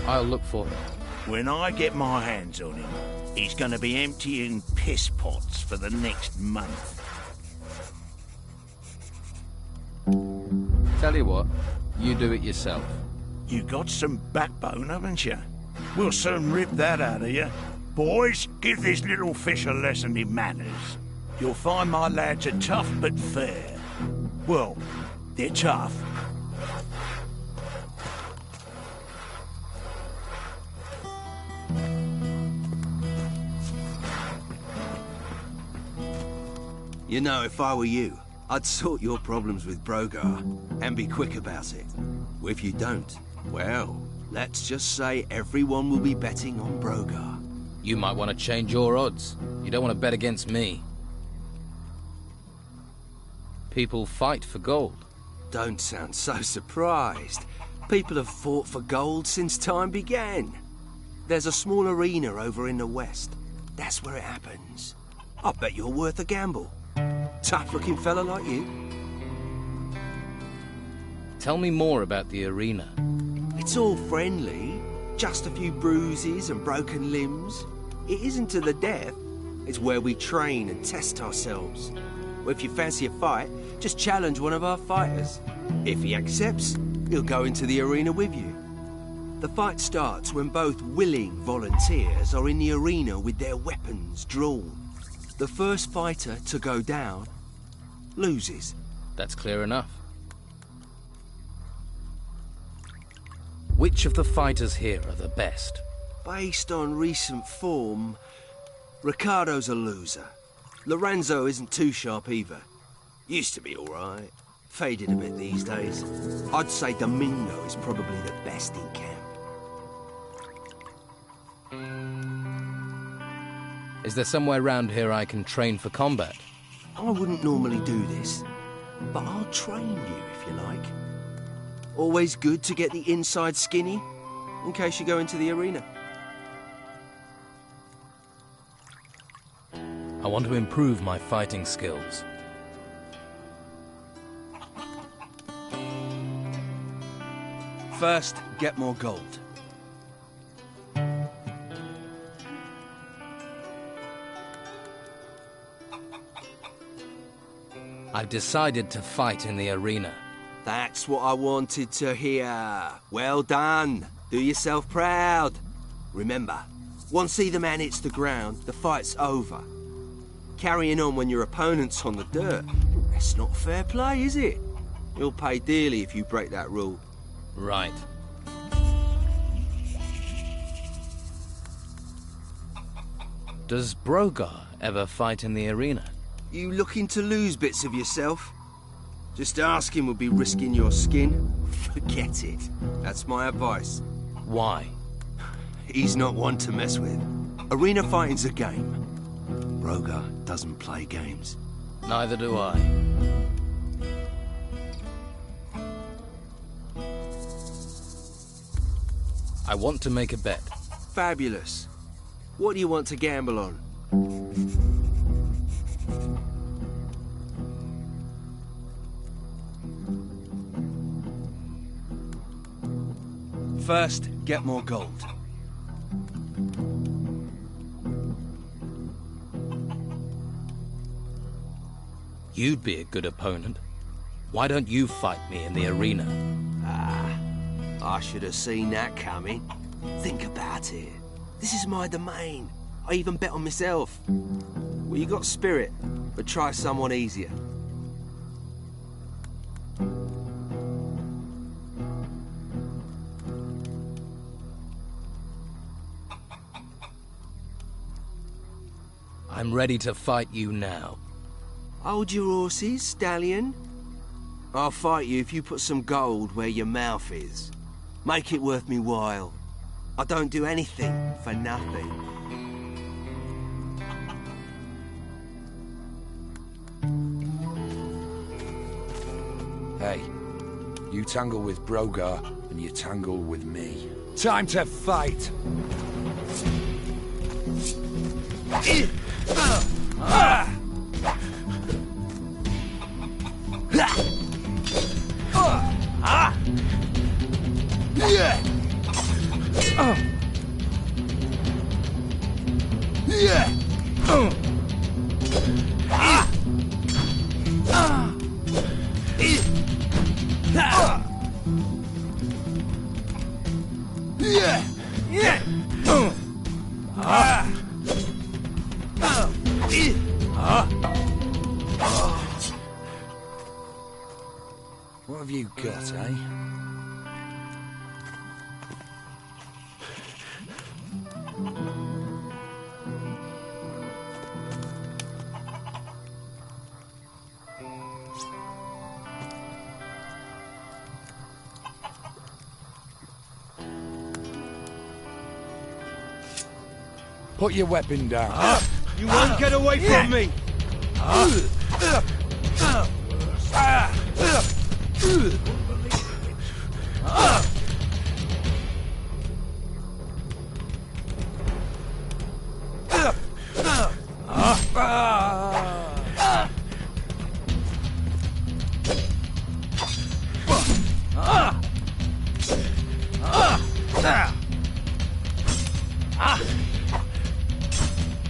Speaker 3: I'll look for him.
Speaker 12: When I get my hands on him, he's gonna be emptying piss pots for the next month.
Speaker 3: Tell you what, you do it yourself.
Speaker 12: You got some backbone, haven't you? We'll soon rip that out of you. Boys, give this little fish a lesson in manners. You'll find my lads are tough but fair. Well, they're tough.
Speaker 17: You know, if I were you, I'd sort your problems with Brogar and be quick about it. If you don't, well, let's just say everyone will be betting on Brogar.
Speaker 3: You might want to change your odds. You don't want to bet against me. People fight for gold.
Speaker 17: Don't sound so surprised. People have fought for gold since time began. There's a small arena over in the west. That's where it happens. I bet you're worth a gamble. Tough-looking fella like you.
Speaker 3: Tell me more about the arena.
Speaker 17: It's all friendly. Just a few bruises and broken limbs. It isn't to the death. It's where we train and test ourselves. If you fancy a fight, just challenge one of our fighters. If he accepts, he'll go into the arena with you. The fight starts when both willing volunteers are in the arena with their weapons drawn. The first fighter to go down loses.
Speaker 3: That's clear enough. Which of the fighters here are the best?
Speaker 17: Based on recent form, Ricardo's a loser. Lorenzo isn't too sharp either. Used to be alright. Faded a bit these days. I'd say Domingo is probably the best in camp.
Speaker 3: Is there somewhere round here I can train for combat?
Speaker 17: I wouldn't normally do this, but I'll train you if you like. Always good to get the inside skinny, in case you go into the arena.
Speaker 3: I want to improve my fighting skills.
Speaker 17: First, get more gold.
Speaker 3: I've decided to fight in the arena.
Speaker 17: That's what I wanted to hear. Well done. Do yourself proud. Remember, once either man hits the ground, the fight's over. Carrying on when your opponent's on the dirt, that's not fair play, is it? You'll pay dearly if you break that rule.
Speaker 3: Right. Does Brogar ever fight in the arena?
Speaker 17: You looking to lose bits of yourself? Just asking would be risking your skin. Forget it. That's my advice.
Speaker 3: Why?
Speaker 17: He's not one to mess with. Arena fighting's a game. Brogar doesn't play games.
Speaker 3: Neither do I. I want to make a bet.
Speaker 17: Fabulous. What do you want to gamble on? First, get more gold.
Speaker 3: You'd be a good opponent. Why don't you fight me in the arena?
Speaker 17: Ah, I should have seen that coming. Think about it. This is my domain. I even bet on myself. Well, you got spirit, but try someone easier.
Speaker 3: I'm ready to fight you now.
Speaker 17: Hold your horses, stallion. I'll fight you if you put some gold where your mouth is. Make it worth me while. I don't do anything for nothing.
Speaker 7: Hey, you tangle with Brogar, and you tangle with me. Time to fight! What have you got, eh? Put your weapon down.
Speaker 8: You won't get away from me!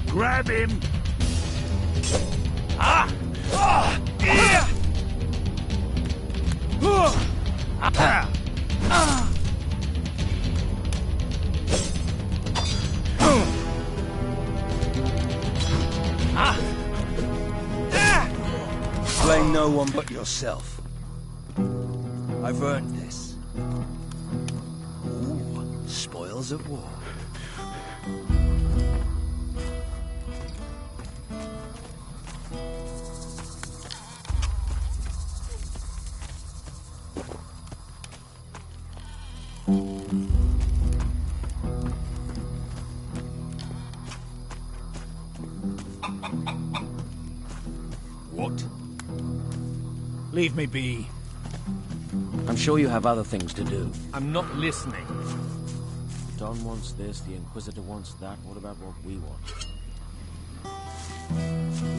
Speaker 12: Grab him!
Speaker 8: Blame no one but yourself. I've earned this. Ooh, spoils of war.
Speaker 11: What? Leave me be.
Speaker 15: I'm sure you have other things to do.
Speaker 10: I'm not listening.
Speaker 15: Don wants this, the Inquisitor wants that. What about what we want?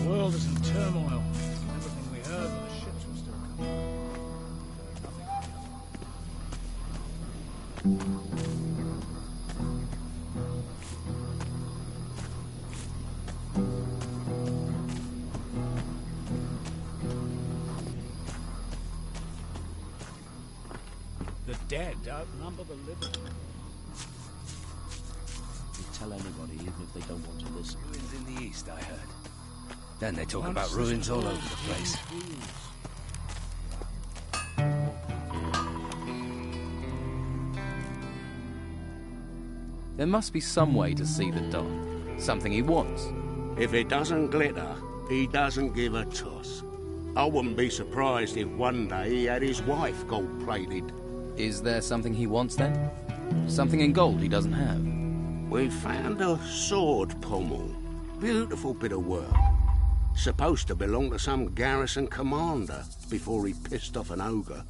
Speaker 11: The world is in turmoil. Everything we heard when the ships were still coming. The dead outnumber the living.
Speaker 15: You tell anybody, even if they don't want to listen.
Speaker 7: Ruins in the east, I heard.
Speaker 15: Then they talk about ruins all over the place.
Speaker 3: There must be some way to see the Don. Something he wants.
Speaker 14: If it doesn't glitter, he doesn't give a toss. I wouldn't be surprised if one day he had his wife gold-plated.
Speaker 3: Is there something he wants then? Something in gold he doesn't have?
Speaker 14: We found a sword pommel. Beautiful bit of work. Supposed to belong to some garrison commander before he pissed off an ogre.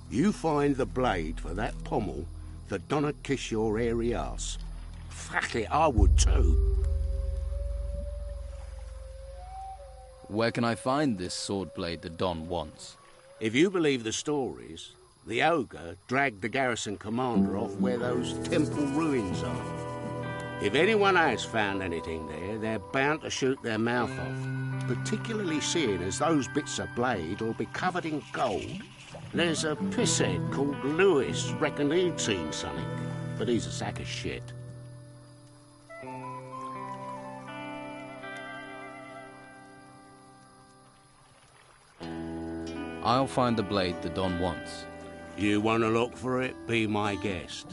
Speaker 14: You find the blade for that pommel, the Donna kiss your hairy ass. Fuck it, I would too.
Speaker 3: Where can I find this sword blade the Don wants?
Speaker 14: If you believe the stories, the ogre dragged the garrison commander off where those temple ruins are. If anyone has found anything there, they're bound to shoot their mouth off, particularly seeing as those bits of blade will be covered in gold. There's a pisshead called Lewis, reckoned he'd seen something, but he's a sack of shit.
Speaker 3: I'll find the blade the Don wants.
Speaker 14: You want to look for it, be my guest.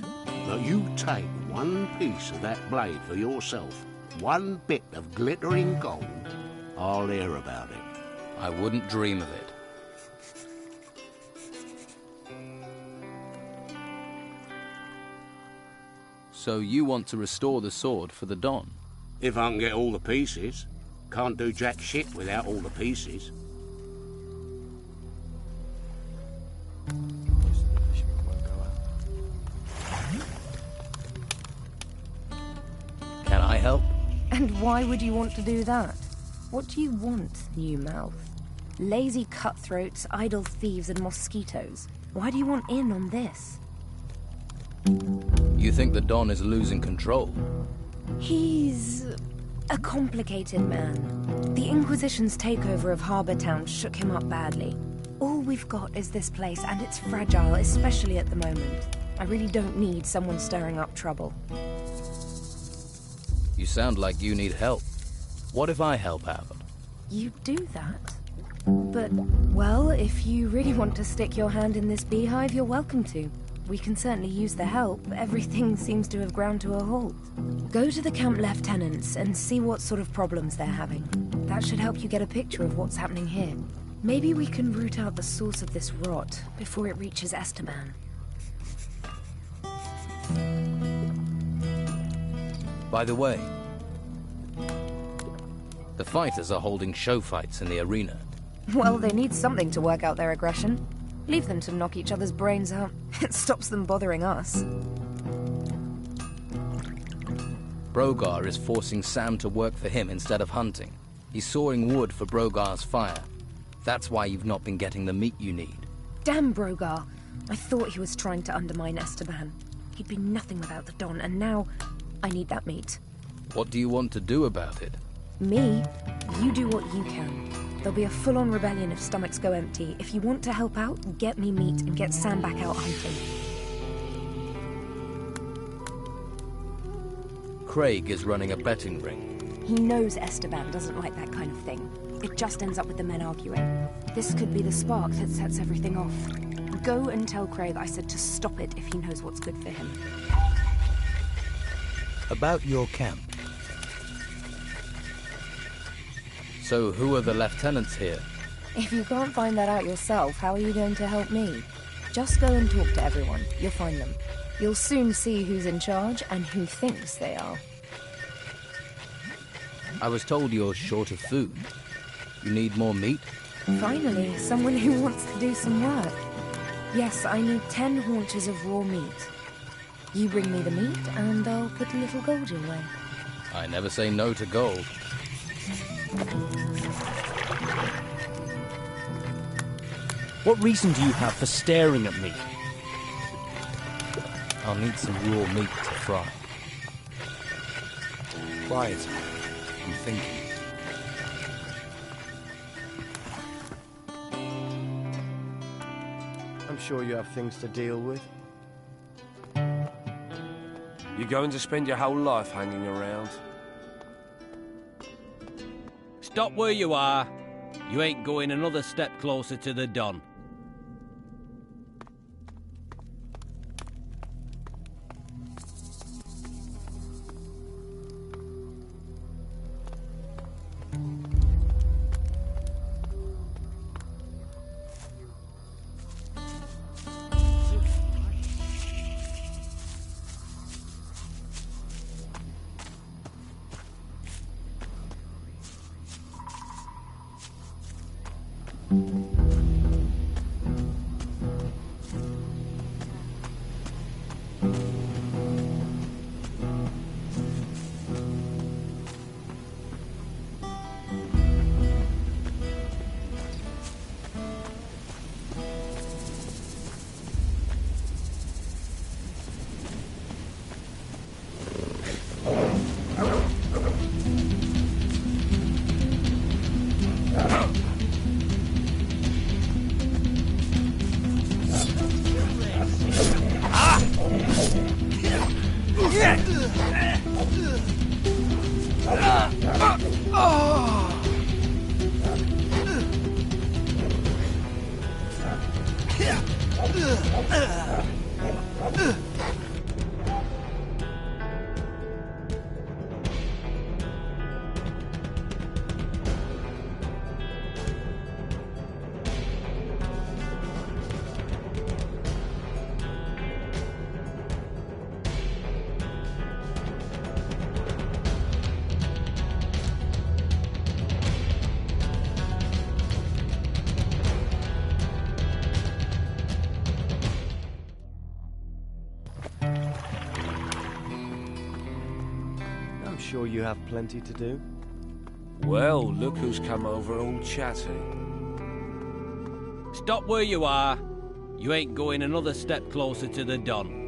Speaker 14: But you take one piece of that blade for yourself, one bit of glittering gold, I'll hear about it.
Speaker 3: I wouldn't dream of it. So you want to restore the sword for the Don?
Speaker 14: If I can get all the pieces. Can't do jack shit without all the pieces.
Speaker 3: help?
Speaker 13: And why would you want to do that? What do you want, new mouth? Lazy cutthroats, idle thieves, and mosquitoes. Why do you want in on this?
Speaker 3: You think the Don is losing control?
Speaker 13: He's a complicated man. The Inquisition's takeover of Harbour Town shook him up badly. All we've got is this place, and it's fragile, especially at the moment. I really don't need someone stirring up trouble.
Speaker 3: You sound like you need help. What if I help out?
Speaker 13: You do that? But, well, if you really want to stick your hand in this beehive, you're welcome to. We can certainly use the help. Everything seems to have ground to a halt. Go to the camp lieutenants and see what sort of problems they're having. That should help you get a picture of what's happening here. Maybe we can root out the source of this rot before it reaches Esteban.
Speaker 3: By the way, the fighters are holding show fights in the arena.
Speaker 13: Well, they need something to work out their aggression. Leave them to knock each other's brains out. It stops them bothering us.
Speaker 3: Brogar is forcing Sam to work for him instead of hunting. He's sawing wood for Brogar's fire. That's why you've not been getting the meat you need.
Speaker 13: Damn Brogar. I thought he was trying to undermine Esteban. He'd be nothing without the Don, and now I need that meat.
Speaker 3: What do you want to do about it?
Speaker 13: Me? You do what you can. There'll be a full-on rebellion if stomachs go empty. If you want to help out, get me meat and get Sam back out hunting.
Speaker 3: Craig is running a betting ring.
Speaker 13: He knows Esteban doesn't like that kind of thing. It just ends up with the men arguing. This could be the spark that sets everything off. Go and tell Craig I said to stop it if he knows what's good for him.
Speaker 3: About your camp. So who are the lieutenants here?
Speaker 13: If you can't find that out yourself, how are you going to help me? Just go and talk to everyone. You'll find them. You'll soon see who's in charge and who thinks they are.
Speaker 3: I was told you're short of food. You need more meat?
Speaker 13: Finally, someone who wants to do some work. Yes, I need 10 haunches of raw meat. You bring me the meat, and I'll put a little gold your way.
Speaker 3: I never say no to gold.
Speaker 18: What reason do you have for staring at me?
Speaker 3: I'll need some raw meat to fry. Quiet. I'm thinking.
Speaker 8: I'm sure you have things to deal with.
Speaker 19: You're going to spend your whole life hanging around?
Speaker 10: Stop where you are. You ain't going another step closer to the Don.
Speaker 8: sure you have plenty to do?
Speaker 19: Well, look who's come over all chatty.
Speaker 10: Stop where you are. You ain't going another step closer to the Don.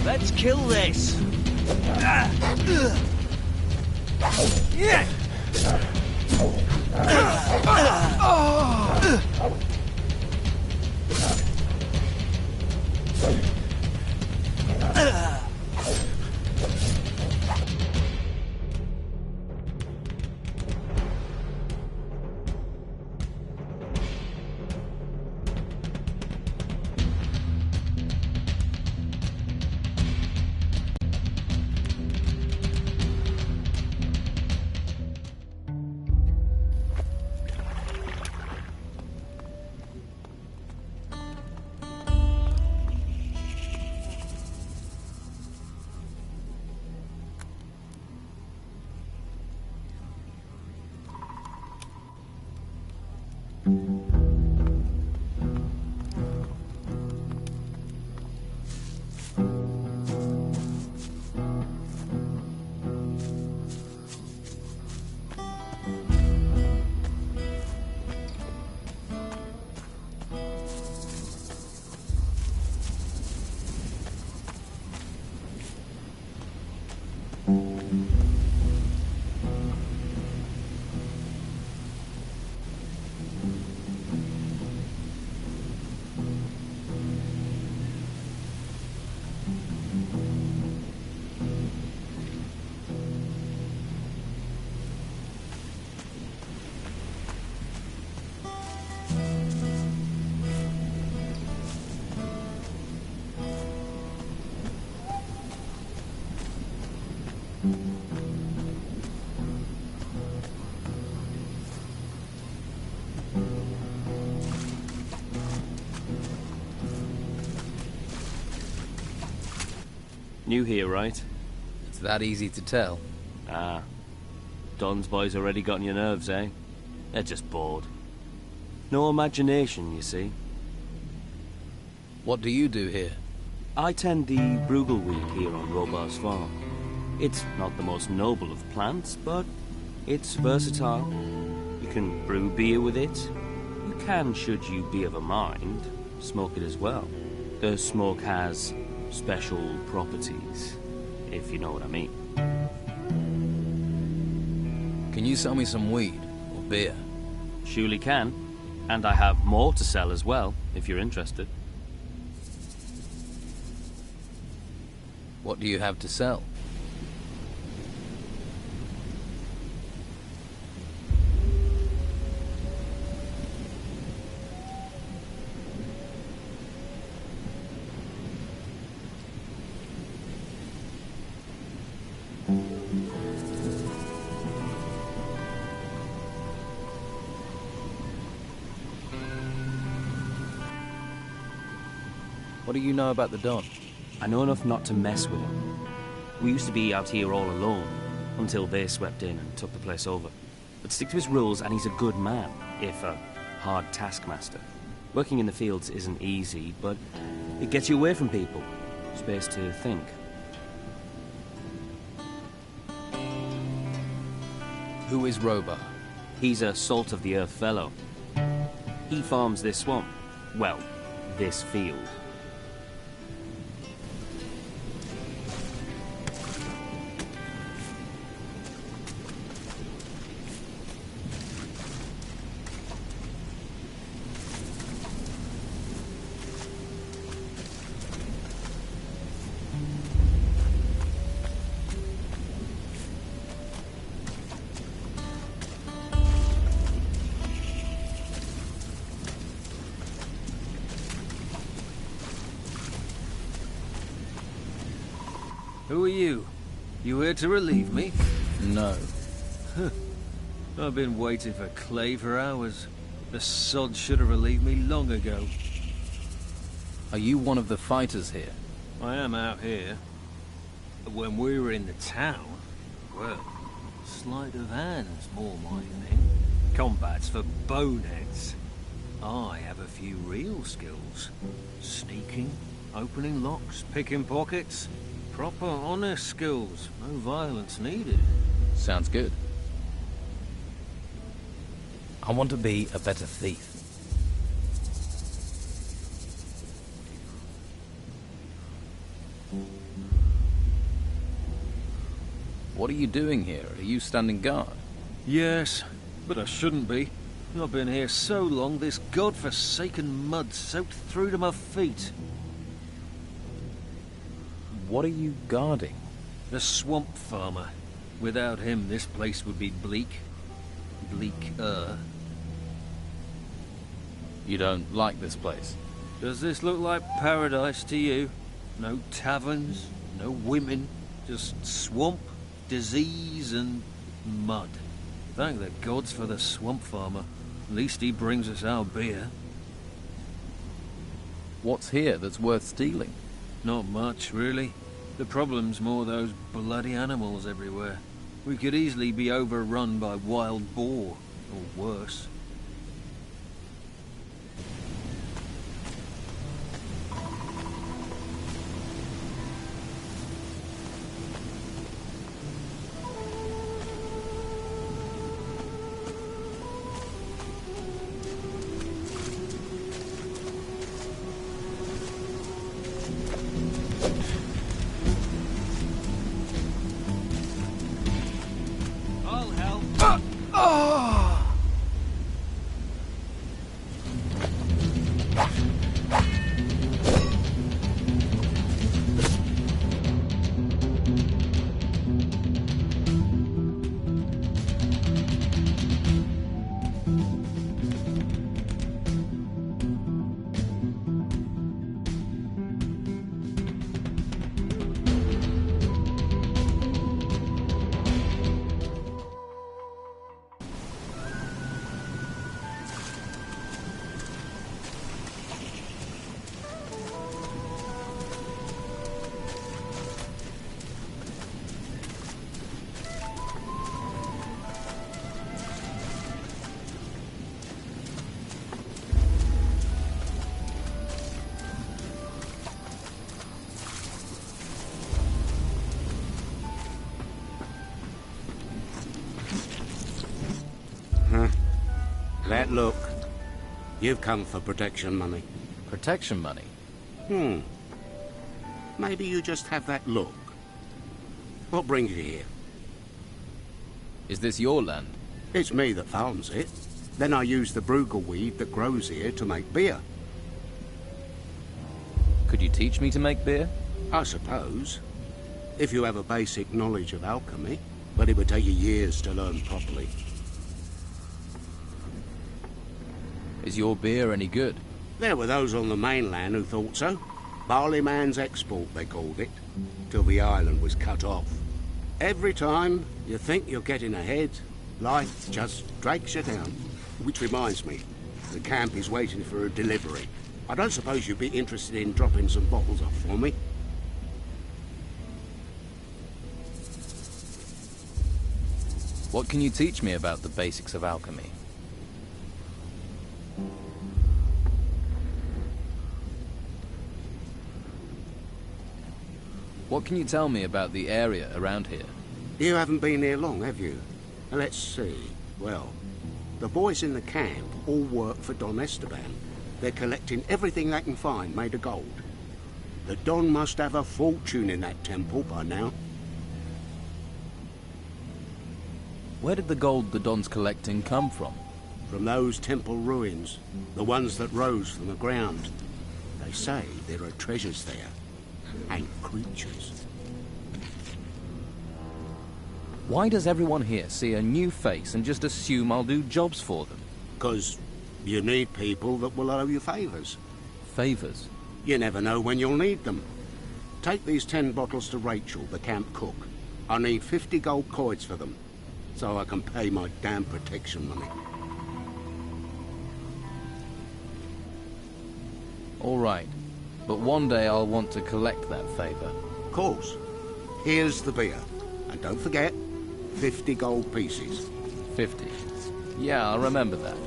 Speaker 17: Let's kill this.
Speaker 20: New here, right?
Speaker 3: It's that easy to tell.
Speaker 20: Ah. Don's boys already got on your nerves, eh? They're just bored. No imagination, you see.
Speaker 3: What do you do here?
Speaker 20: I tend the Brugal Week here on Robar's farm. It's not the most noble of plants, but it's versatile. You can brew beer with it. You can, should you be of a mind, smoke it as well. The smoke has special properties, if you know what I mean.
Speaker 3: Can you sell me some weed or beer?
Speaker 20: Surely can. And I have more to sell as well, if you're interested.
Speaker 3: What do you have to sell? What do you know about the Don?
Speaker 20: I know enough not to mess with him. We used to be out here all alone, until they swept in and took the place over. But stick to his rules and he's a good man, if a hard taskmaster. Working in the fields isn't easy, but it gets you away from people. Space to think.
Speaker 3: Who is Robar?
Speaker 20: He's a salt-of-the-earth fellow. He farms this swamp. Well, this field.
Speaker 7: Who are you? You here to relieve me?
Speaker 3: No.
Speaker 7: I've been waiting for Clay for hours. The sod should have relieved me long ago.
Speaker 3: Are you one of the fighters here?
Speaker 7: I am out here. When we were in the town, well, sleight of hand's more my thing. Combat's for boneheads. I have a few real skills. Sneaking, opening locks, picking pockets. Proper, honest skills. No violence needed.
Speaker 3: Sounds good. I want to be a better thief. What are you doing here? Are you standing guard?
Speaker 7: Yes, but I shouldn't be. I've been here so long, this godforsaken mud soaked through to my feet.
Speaker 3: What are you guarding?
Speaker 7: The swamp farmer. Without him, this place would be bleak. Bleaker.
Speaker 3: You don't like this place?
Speaker 7: Does this look like paradise to you? No taverns, no women, just swamp, disease and mud. Thank the gods for the swamp farmer. At least he brings us our beer.
Speaker 3: What's here that's worth stealing?
Speaker 7: Not much, really. The problem's more those bloody animals everywhere. We could easily be overrun by wild boar, or worse.
Speaker 14: That look. You've come for protection money.
Speaker 3: Protection money?
Speaker 14: Maybe you just have that look. What brings you here?
Speaker 3: Is this your land?
Speaker 14: It's me that farms it. Then I use the Brugal weed that grows here to make beer.
Speaker 3: Could you teach me to make beer?
Speaker 14: I suppose. If you have a basic knowledge of alchemy, but it would take you years to learn properly.
Speaker 3: Is your beer any good?
Speaker 14: There were those on the mainland who thought so. Barley man's export, they called it, till the island was cut off. Every time you think you're getting ahead, life just drags you down. Which reminds me, the camp is waiting for a delivery. I don't suppose you'd be interested in dropping some bottles off for me?
Speaker 3: What can you teach me about the basics of alchemy? What can you tell me about the area around here?
Speaker 14: You haven't been here long, have you? Let's see. Well, the boys in the camp all work for Don Esteban. They're collecting everything they can find made of gold. The Don must have a fortune in that temple by now.
Speaker 3: Where did the gold the Don's collecting come from?
Speaker 14: From those temple ruins, the ones that rose from the ground. They say there are treasures there, and creatures.
Speaker 3: Why does everyone here see a new face and just assume I'll do jobs for them?
Speaker 14: 'Cause you need people that will owe you favors.
Speaker 3: Favors?
Speaker 14: You never know when you'll need them. Take these 10 bottles to Rachel, the camp cook. I need 50 gold coins for them, so I can pay my damn protection money.
Speaker 3: All right, but one day I'll want to collect that favor.
Speaker 14: Of course. Here's the beer. And don't forget, 50 gold pieces.
Speaker 3: 50. Yeah, I'll remember that.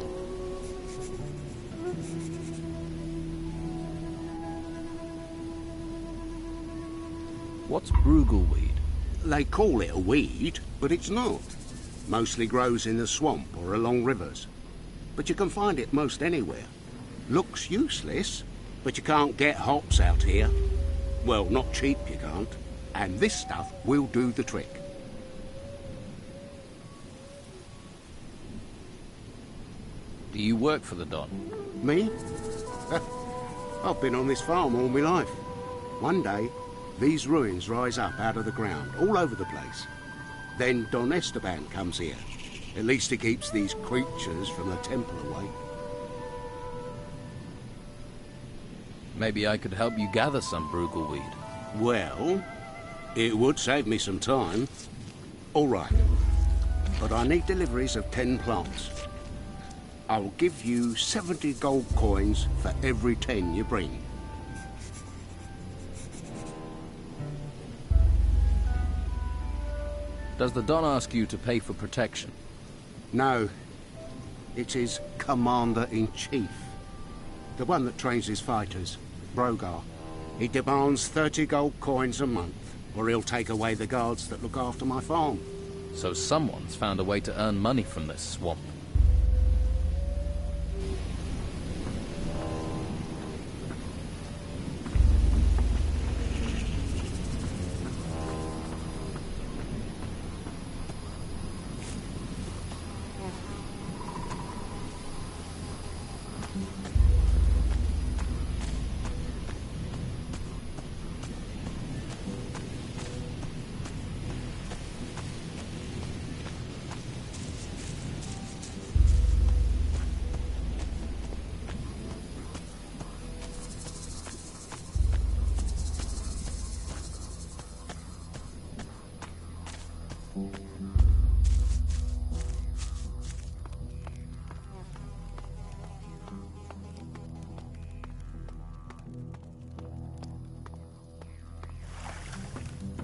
Speaker 3: What's brugleweed?
Speaker 14: They call it a weed, but it's not. Mostly grows in the swamp or along rivers. But you can find it most anywhere. Looks useless, but you can't get hops out here. Well, not cheap you can't. And this stuff will do the trick.
Speaker 3: Do you work for the Don?
Speaker 14: Me? I've been on this farm all my life. One day, these ruins rise up out of the ground, all over the place. Then Don Esteban comes here. At least he keeps these creatures from the temple away.
Speaker 3: Maybe I could help you gather some brugleweed.
Speaker 14: Well, it would save me some time. All right. But I need deliveries of 10 plants. I'll give you 70 gold coins for every 10 you bring.
Speaker 3: Does the Don ask you to pay for protection?
Speaker 14: No. It's his Commander-in-Chief. The one that trains his fighters, Brogar. He demands 30 gold coins a month, or he'll take away the guards that look after my farm.
Speaker 3: So someone's found a way to earn money from this swamp.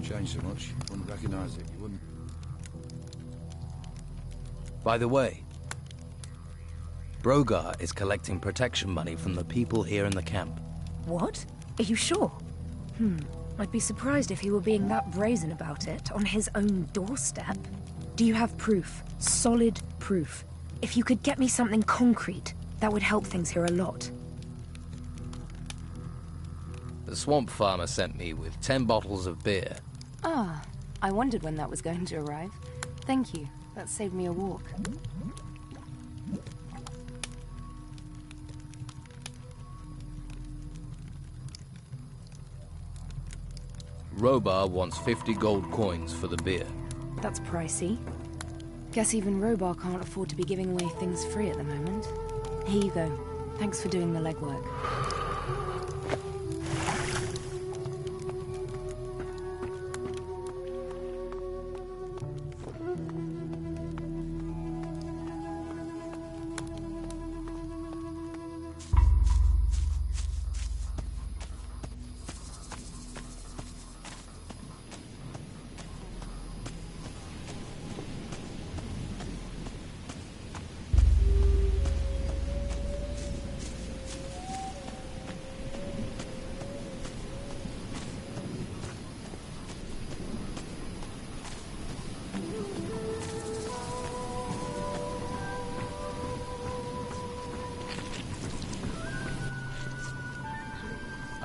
Speaker 7: Changed so much, you wouldn't recognize it, you wouldn't.
Speaker 3: By the way, Brogar is collecting protection money from the people here in the camp.
Speaker 13: What? Are you sure? I'd be surprised if he were being that brazen about it on his own doorstep. Do you have proof? Solid proof? If you could get me something concrete, that would help things here a lot.
Speaker 3: The swamp farmer sent me with 10 bottles of beer.
Speaker 13: Ah, I wondered when that was going to arrive. Thank you. That saved me a walk.
Speaker 3: Robar wants 50 gold coins for the beer.
Speaker 13: That's pricey. Guess even Robar can't afford to be giving away things free at the moment. Here you go. Thanks for doing the legwork.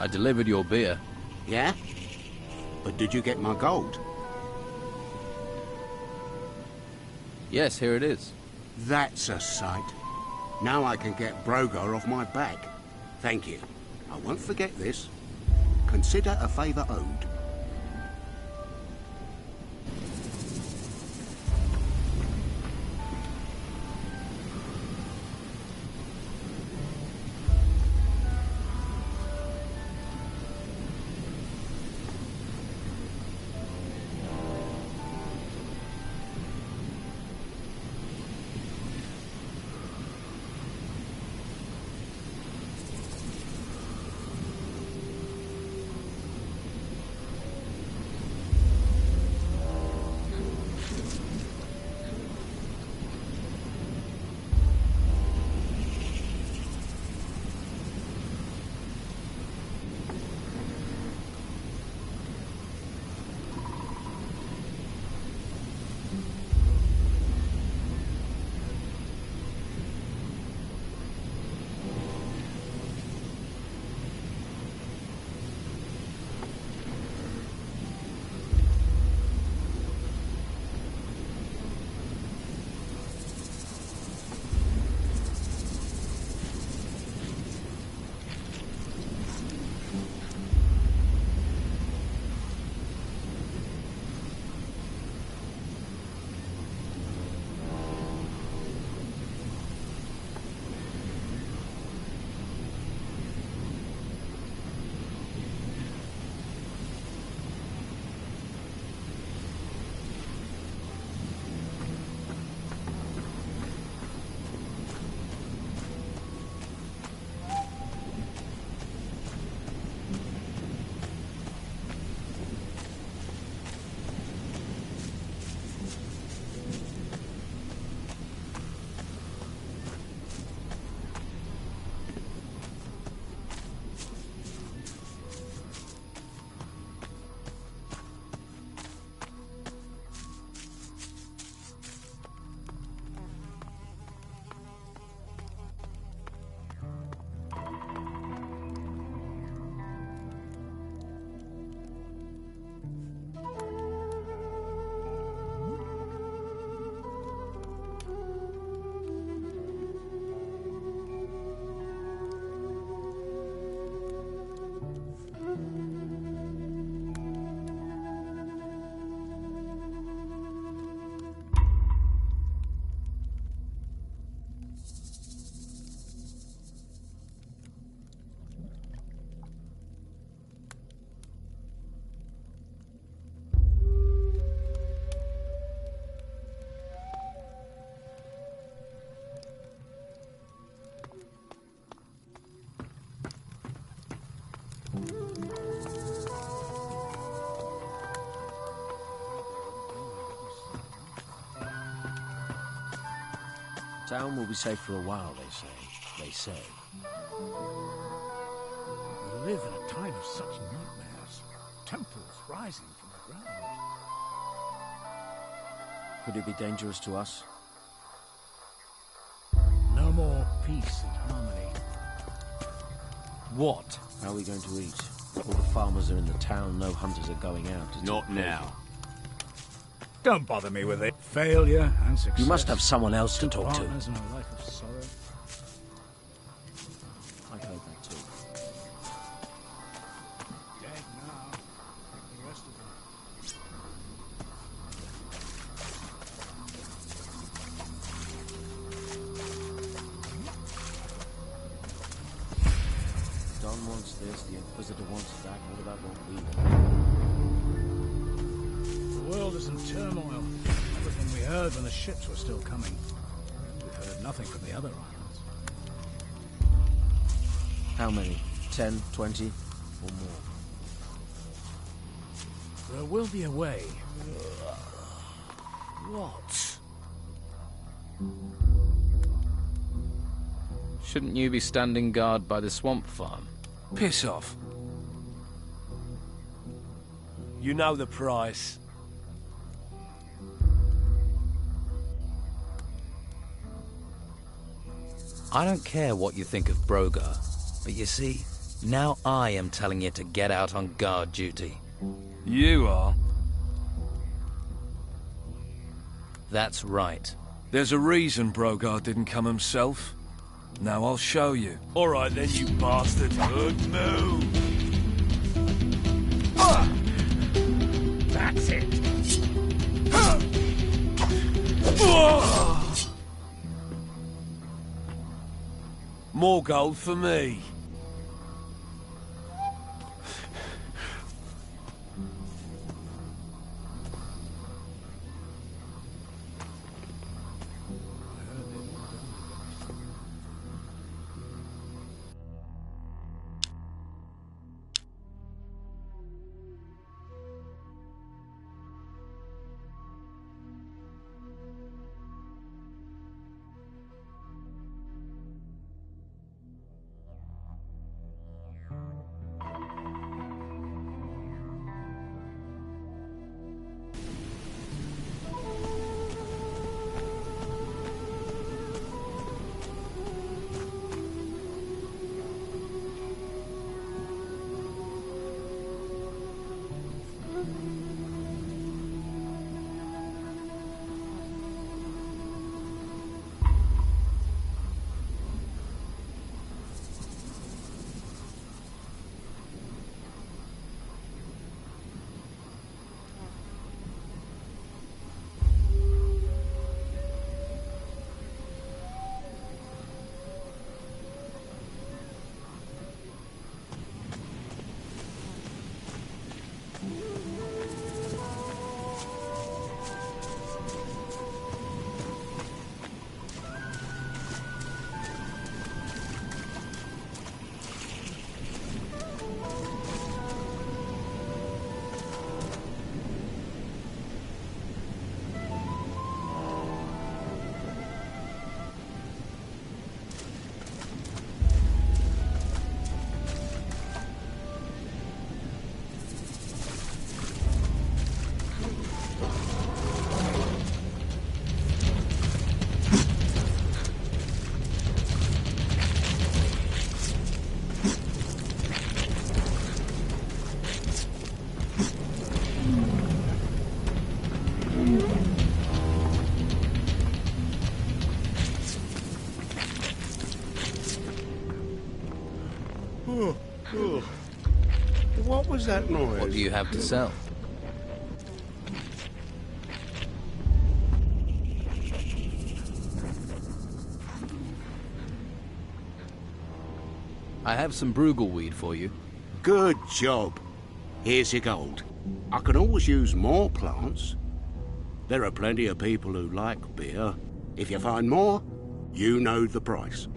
Speaker 3: I delivered your beer.
Speaker 14: Yeah? But did you get my gold?
Speaker 3: Yes, here it is.
Speaker 14: That's a sight. Now I can get Brogar off my back. Thank you. I won't forget this. Consider a favour owed.
Speaker 15: Town will be safe for a while, they say. They say.
Speaker 11: We live in a time of such nightmares. Temples rising from the ground.
Speaker 15: Could it be dangerous to us?
Speaker 11: No more peace and harmony.
Speaker 15: What? How are we going to eat? All the farmers are in the town, no hunters are going out.
Speaker 11: Not now. Don't bother me with it. Failure and success.
Speaker 15: You must have someone else to talk to.
Speaker 11: Partners in a life of sorrow.
Speaker 15: I heard that too.
Speaker 11: Dead now. Like the rest of them.
Speaker 15: Don wants this, the Inquisitor wants that. What about what we want?
Speaker 11: The world is in turmoil. Everything we heard when the ships were still coming. We've heard nothing from the other islands.
Speaker 15: How many? 10, 20, or more?
Speaker 11: There will be a way. What?
Speaker 3: Shouldn't you be standing guard by the swamp farm?
Speaker 19: Piss off. You know the price.
Speaker 3: I don't care what you think of Brogar, but you see, now I am telling you to get out on guard duty.
Speaker 19: You are?
Speaker 3: That's right.
Speaker 19: There's a reason Brogar didn't come himself. Now I'll show you. All right then, you bastard. Good move.
Speaker 11: That's it.
Speaker 19: More gold for me.
Speaker 14: What was that noise?
Speaker 3: What do you have to sell? I have some brugleweed for you.
Speaker 14: Good job. Here's your gold. I can always use more plants. There are plenty of people who like beer. If you find more, you know the price.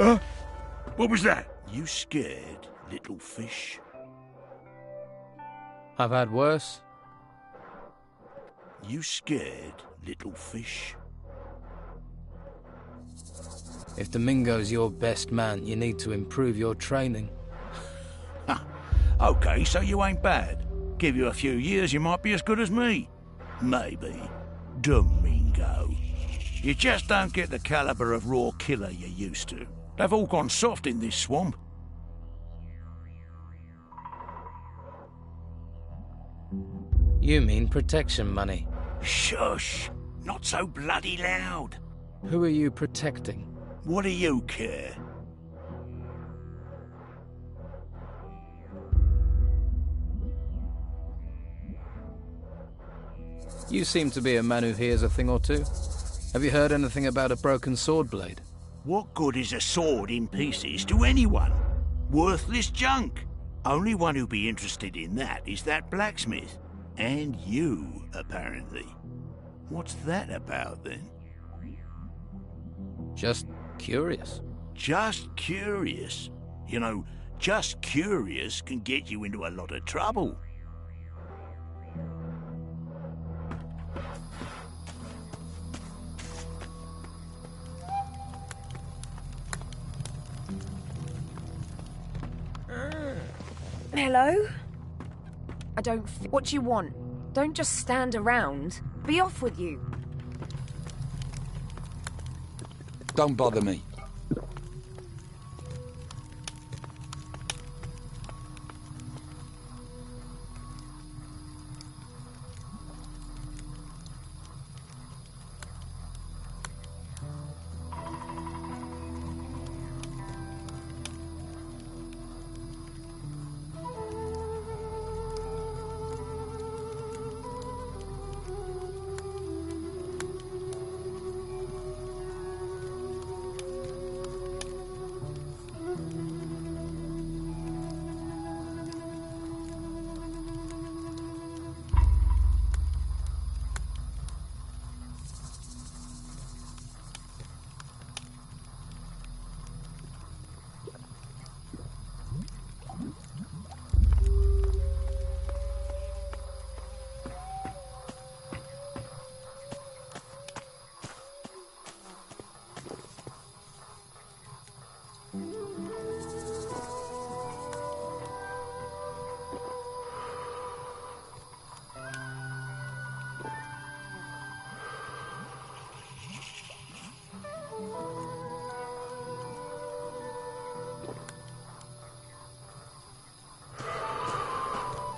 Speaker 12: Huh? What was that? You scared, little fish?
Speaker 3: I've had worse.
Speaker 12: You scared, little fish?
Speaker 3: If Domingo's your best man, you need to improve your training.
Speaker 12: Okay, so you ain't bad. Give you a few years, you might be as good as me. Maybe. Domingo. You just don't get the caliber of raw killer you used to. They've all gone soft in this swamp.
Speaker 3: You mean protection money?
Speaker 12: Shush! Not so bloody loud.
Speaker 3: Who are you protecting?
Speaker 12: What do you care?
Speaker 3: You seem to be a man who hears a thing or two. Have you heard anything about a broken sword blade?
Speaker 12: What good is a sword in pieces to anyone? Worthless junk. Only one who'd be interested in that is that blacksmith. And you, apparently. What's that about, then?
Speaker 3: Just curious.
Speaker 12: Just curious? You know, just curious can get you into a lot of trouble.
Speaker 13: Hello? I don't... What do you want? Don't just stand around. Be off with you.
Speaker 7: Don't bother me.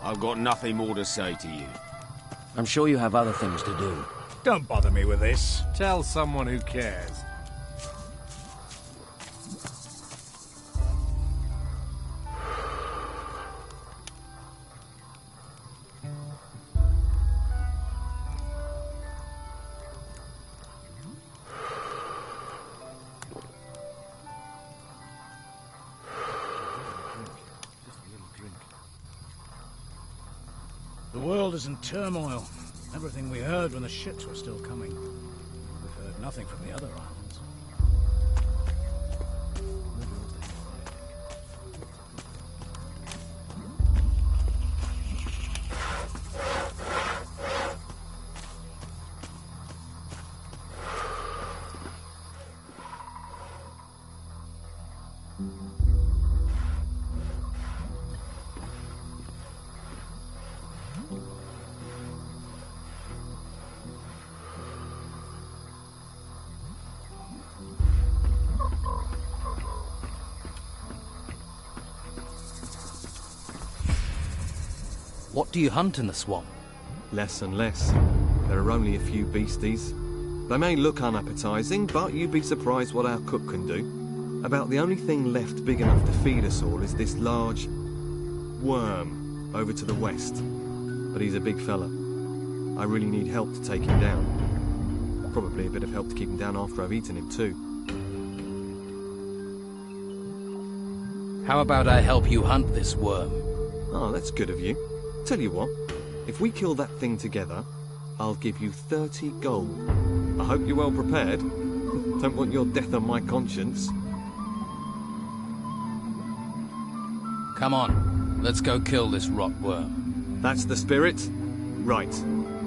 Speaker 5: I've got nothing more to say to you.
Speaker 15: I'm sure you have other things to do.
Speaker 11: Don't bother me with this. Tell someone who cares. The world is in turmoil. Everything we heard when the ships were still coming. We've heard nothing from the other islands.
Speaker 3: What do you hunt in the swamp?
Speaker 6: Less and less. There are only a few beasties. They may look unappetizing, but you'd be surprised what our cook can do. About the only thing left big enough to feed us all is this large worm over to the west. But he's a big fella. I really need help to take him down. Probably a bit of help to keep him down after I've eaten him too.
Speaker 3: How about I help you hunt this worm?
Speaker 6: Oh, that's good of you. Tell you what, if we kill that thing together, I'll give you 30 gold. I hope you're well prepared. Don't want your death on my conscience.
Speaker 3: Come on, let's go kill this rot worm.
Speaker 6: That's the spirit? Right.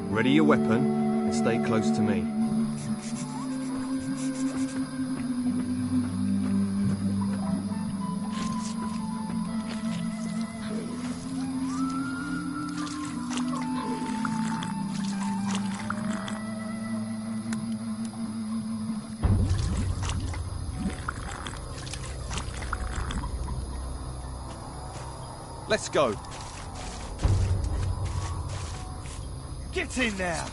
Speaker 6: Ready your weapon and stay close to me. Let's go.
Speaker 9: Get in there!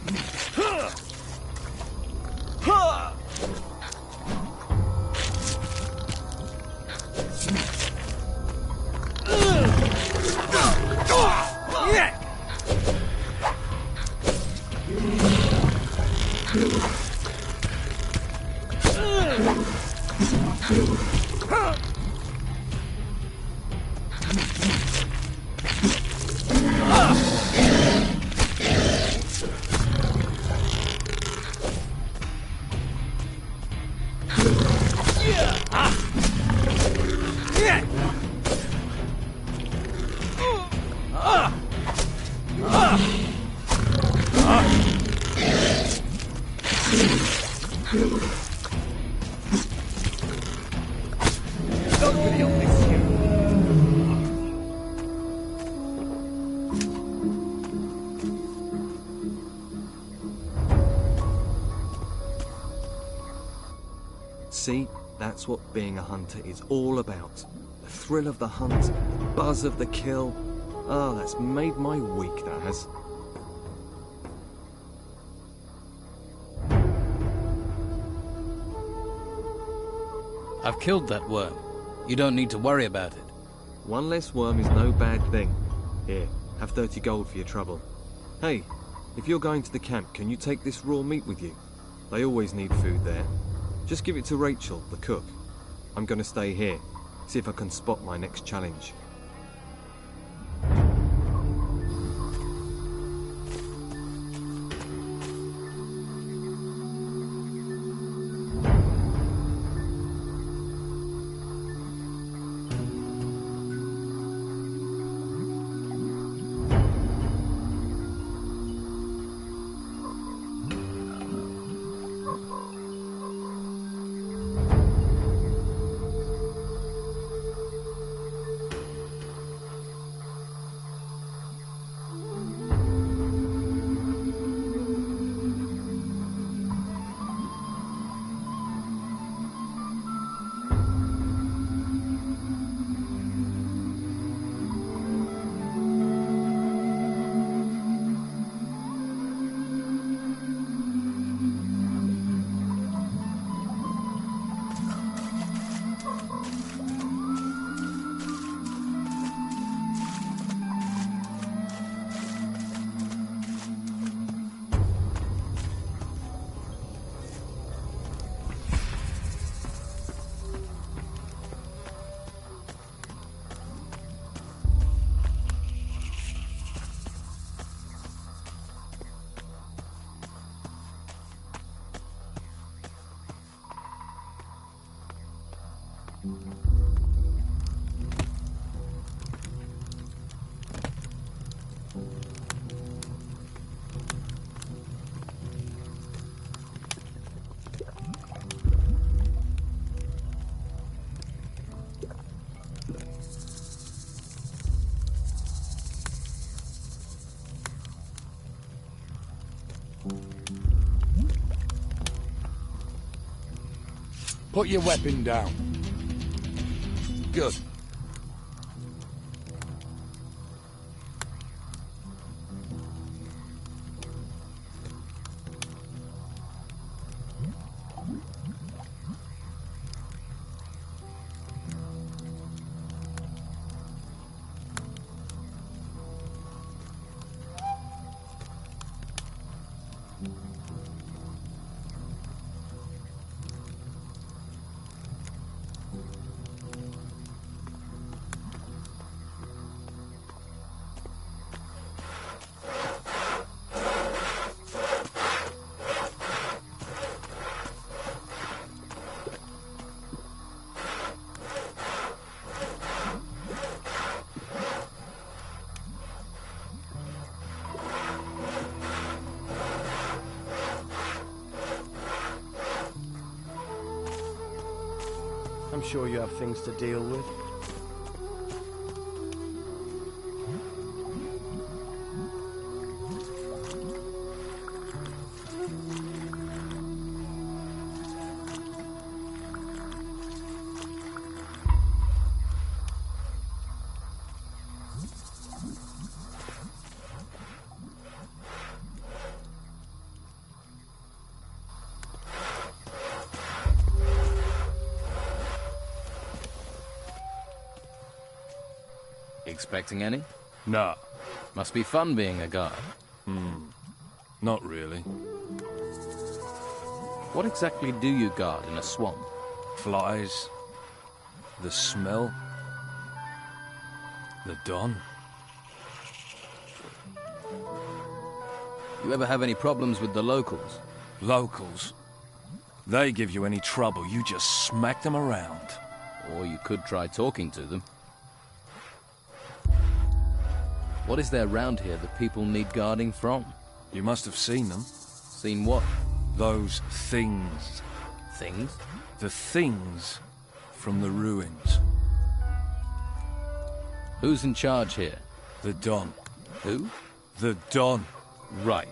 Speaker 6: See, that's what being a hunter is all about. The thrill of the hunt, the buzz of the kill. Ah, that's made my week, that has.
Speaker 3: I've killed that worm. You don't need to worry about it.
Speaker 6: One less worm is no bad thing. Here, have 30 gold for your trouble. Hey, if you're going to the camp, can you take this raw meat with you? They always need food there. Just give it to Rachel, the cook. I'm going to stay here, see if I can spot my next challenge.
Speaker 7: Put your weapon down. Good.
Speaker 8: sure you have things to deal with.
Speaker 3: Expecting any?
Speaker 19: Nah.
Speaker 3: Must be fun being a guard.
Speaker 19: Not really.
Speaker 3: What exactly do you guard in a swamp?
Speaker 19: Flies. The smell. The Don.
Speaker 3: You ever have any problems with the locals?
Speaker 19: Locals? They give you any trouble, you just smack them around.
Speaker 3: Or you could try talking to them. What is there around here that people need guarding from?
Speaker 19: You must have seen them.
Speaker 3: Seen what?
Speaker 19: Those things.
Speaker 3: Things?
Speaker 19: The things from the ruins.
Speaker 3: Who's in charge here?
Speaker 19: The Don.
Speaker 3: Who?
Speaker 19: The Don.
Speaker 3: Right.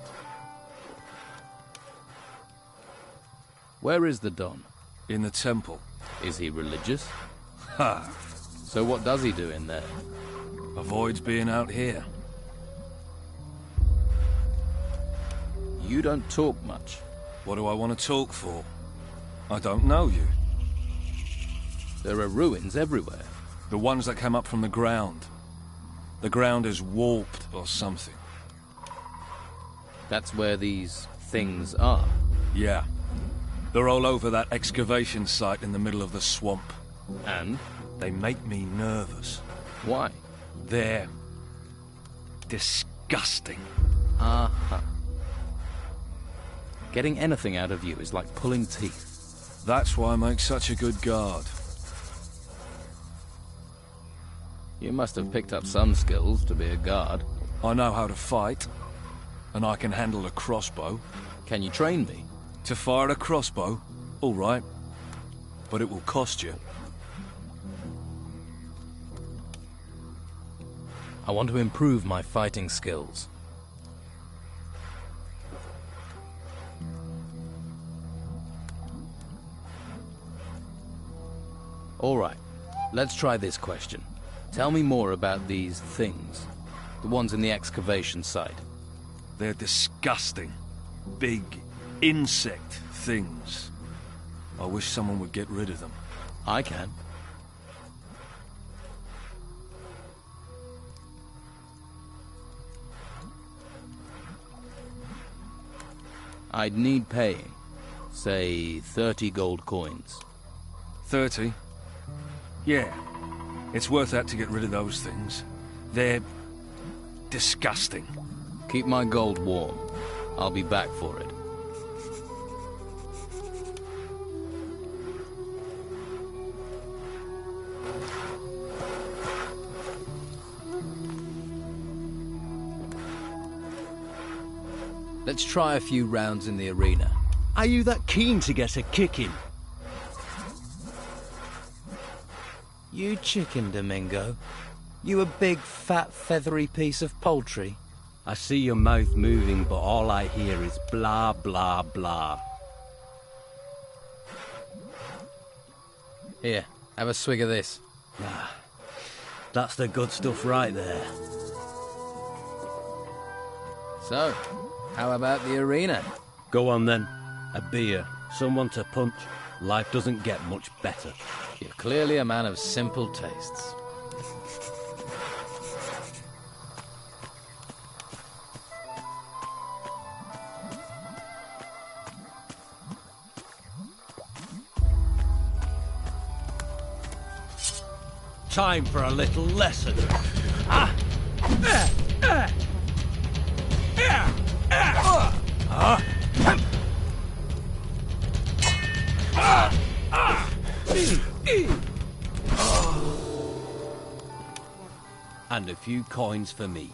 Speaker 3: Where is the Don?
Speaker 19: In the temple.
Speaker 3: Is he religious?
Speaker 19: Ha!
Speaker 3: So what does he do in there?
Speaker 19: Avoids being out here.
Speaker 3: You don't talk much.
Speaker 19: What do I want to talk for? I don't know you.
Speaker 3: There are ruins everywhere.
Speaker 19: The ones that came up from the ground. The ground is warped or something.
Speaker 3: That's where these things are?
Speaker 19: Yeah. They're all over that excavation site in the middle of the swamp.
Speaker 3: And?
Speaker 19: They make me nervous.
Speaker 3: Why?
Speaker 19: They're disgusting.
Speaker 3: Uh-huh. Getting anything out of you is like pulling teeth.
Speaker 19: That's why I make such a good guard.
Speaker 3: You must have picked up some skills to be a guard.
Speaker 19: I know how to fight, and I can handle a crossbow.
Speaker 3: Can you train me?
Speaker 19: To fire a crossbow? All right. But it will cost you.
Speaker 3: I want to improve my fighting skills. All right, let's try this question. Tell me more about these things. The ones in the excavation site.
Speaker 19: They're disgusting. Big insect things. I wish someone would get rid of them.
Speaker 3: I can. I'd need paying. Say 30 gold coins.
Speaker 19: 30? Yeah. It's worth that to get rid of those things. They're disgusting.
Speaker 3: Keep my gold warm. I'll be back for it. Let's try a few rounds in the arena.
Speaker 10: Are you that keen to get a kicking?
Speaker 3: You chicken, Domingo. You a big, fat, feathery piece of poultry.
Speaker 10: I see your mouth moving, but all I hear is blah, blah, blah.
Speaker 3: Here, have a swig of this.
Speaker 10: Ah, that's the good stuff right there.
Speaker 3: So, how about the arena?
Speaker 10: Go on then. A beer, someone to punch. Life doesn't get much better.
Speaker 3: You're clearly a man of simple tastes.
Speaker 10: Time for a little lesson. And a few coins for me.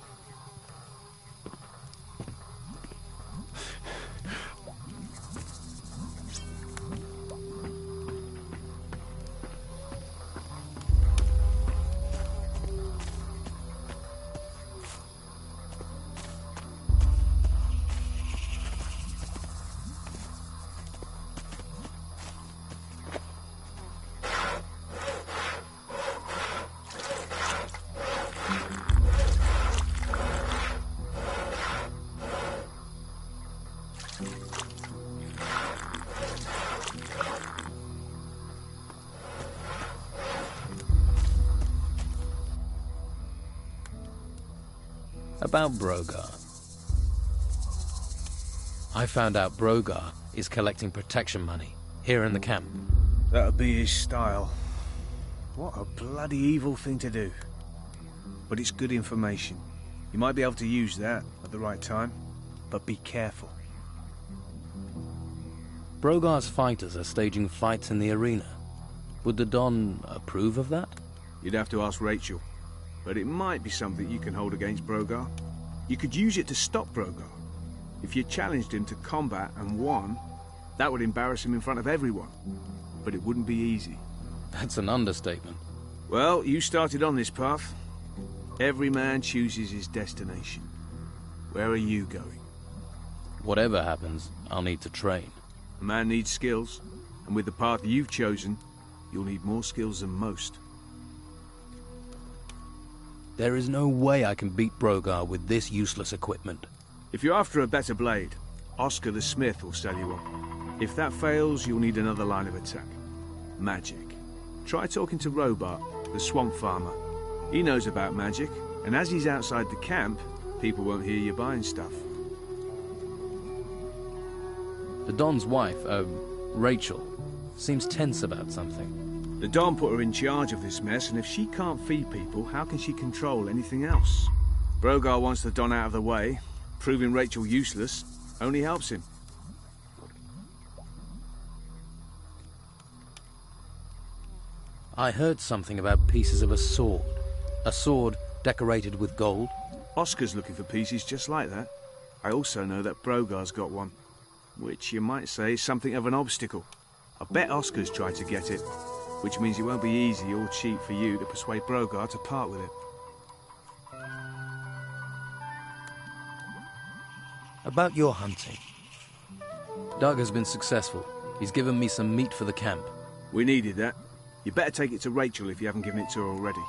Speaker 3: About Brogar. I found out Brogar is collecting protection money here in the camp.
Speaker 16: That'll be his style. What a bloody evil thing to do. But it's good information. You might be able to use that at the right time, but be careful.
Speaker 3: Brogar's fighters are staging fights in the arena. Would the Don approve of that?
Speaker 16: You'd have to ask Rachel. But it might be something you can hold against Brogar. You could use it to stop Brogar. If you challenged him to combat and won, that would embarrass him in front of everyone. But it wouldn't be easy.
Speaker 3: That's an understatement.
Speaker 16: Well, you started on this path. Every man chooses his destination. Where are you going?
Speaker 3: Whatever happens, I'll need to train.
Speaker 16: A man needs skills, and with the path you've chosen, you'll need more skills than most.
Speaker 3: There is no way I can beat Brogar with this useless equipment.
Speaker 16: If you're after a better blade, Oscar the Smith will sell you one. If that fails, you'll need another line of attack. Magic. Try talking to Robart, the swamp farmer. He knows about magic, and as he's outside the camp, people won't hear you buying stuff.
Speaker 3: The Don's wife, Rachel, seems tense about something.
Speaker 16: The Don put her in charge of this mess, and if she can't feed people, how can she control anything else? Brogar wants the Don out of the way. Proving Rachel useless only helps him.
Speaker 3: I heard something about pieces of a sword. A sword decorated with gold.
Speaker 16: Oscar's looking for pieces just like that. I also know that Brogar's got one, which you might say is something of an obstacle. I bet Oscar's tried to get it, which means it won't be easy or cheap for you to persuade Brogar to part with it.
Speaker 3: About your hunting. Doug has been successful. He's given me some meat for the camp.
Speaker 16: We needed that. You better take it to Rachel if you haven't given it to her already.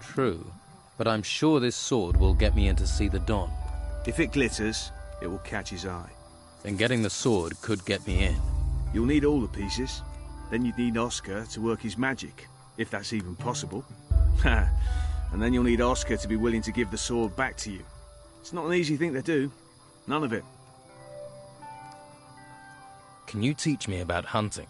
Speaker 3: True, but I'm sure this sword will get me in to see the Don.
Speaker 16: If it glitters, it will catch his eye.
Speaker 3: Then getting the sword could get me in.
Speaker 16: You'll need all the pieces. Then you'd need Oscar to work his magic, if that's even possible. And then you'll need Oscar to be willing to give the sword back to you. It's not an easy thing to do. None of it.
Speaker 3: Can you teach me about hunting?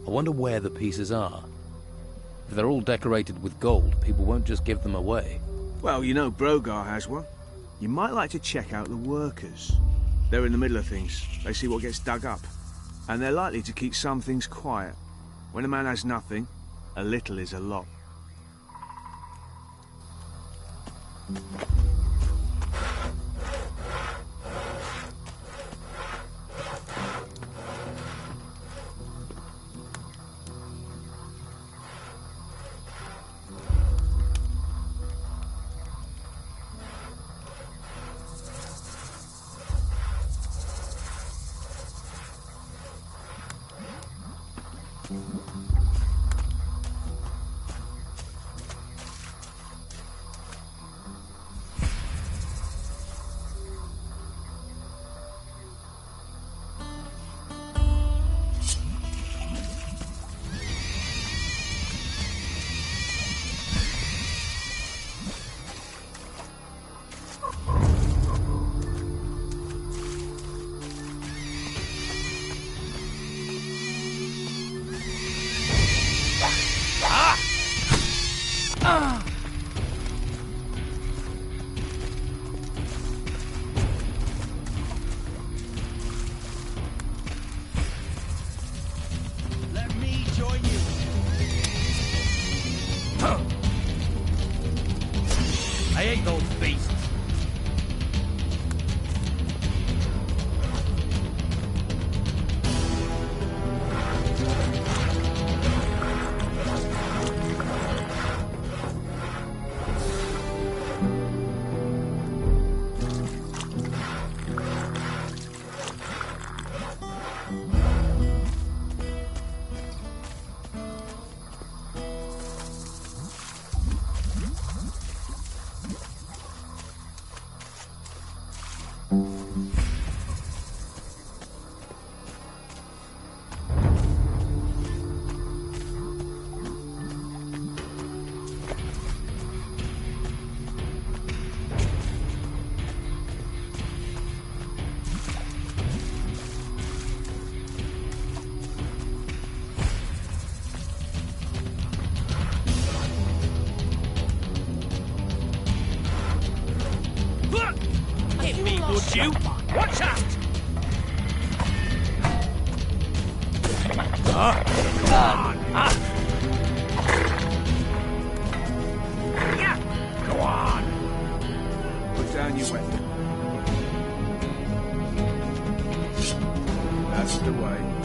Speaker 3: I wonder where the pieces are. If they're all decorated with gold, people won't just give them away.
Speaker 16: Well, you know Brogar has one. You might like to check out the workers. They're in the middle of things. They see what gets dug up. And they're likely to keep some things quiet. When a man has nothing, a little is a lot.
Speaker 10: I hate those beasts.
Speaker 12: Watch out!
Speaker 7: Come on!
Speaker 12: Yeah!
Speaker 7: Go on!
Speaker 16: Put down your weapon. That's the way.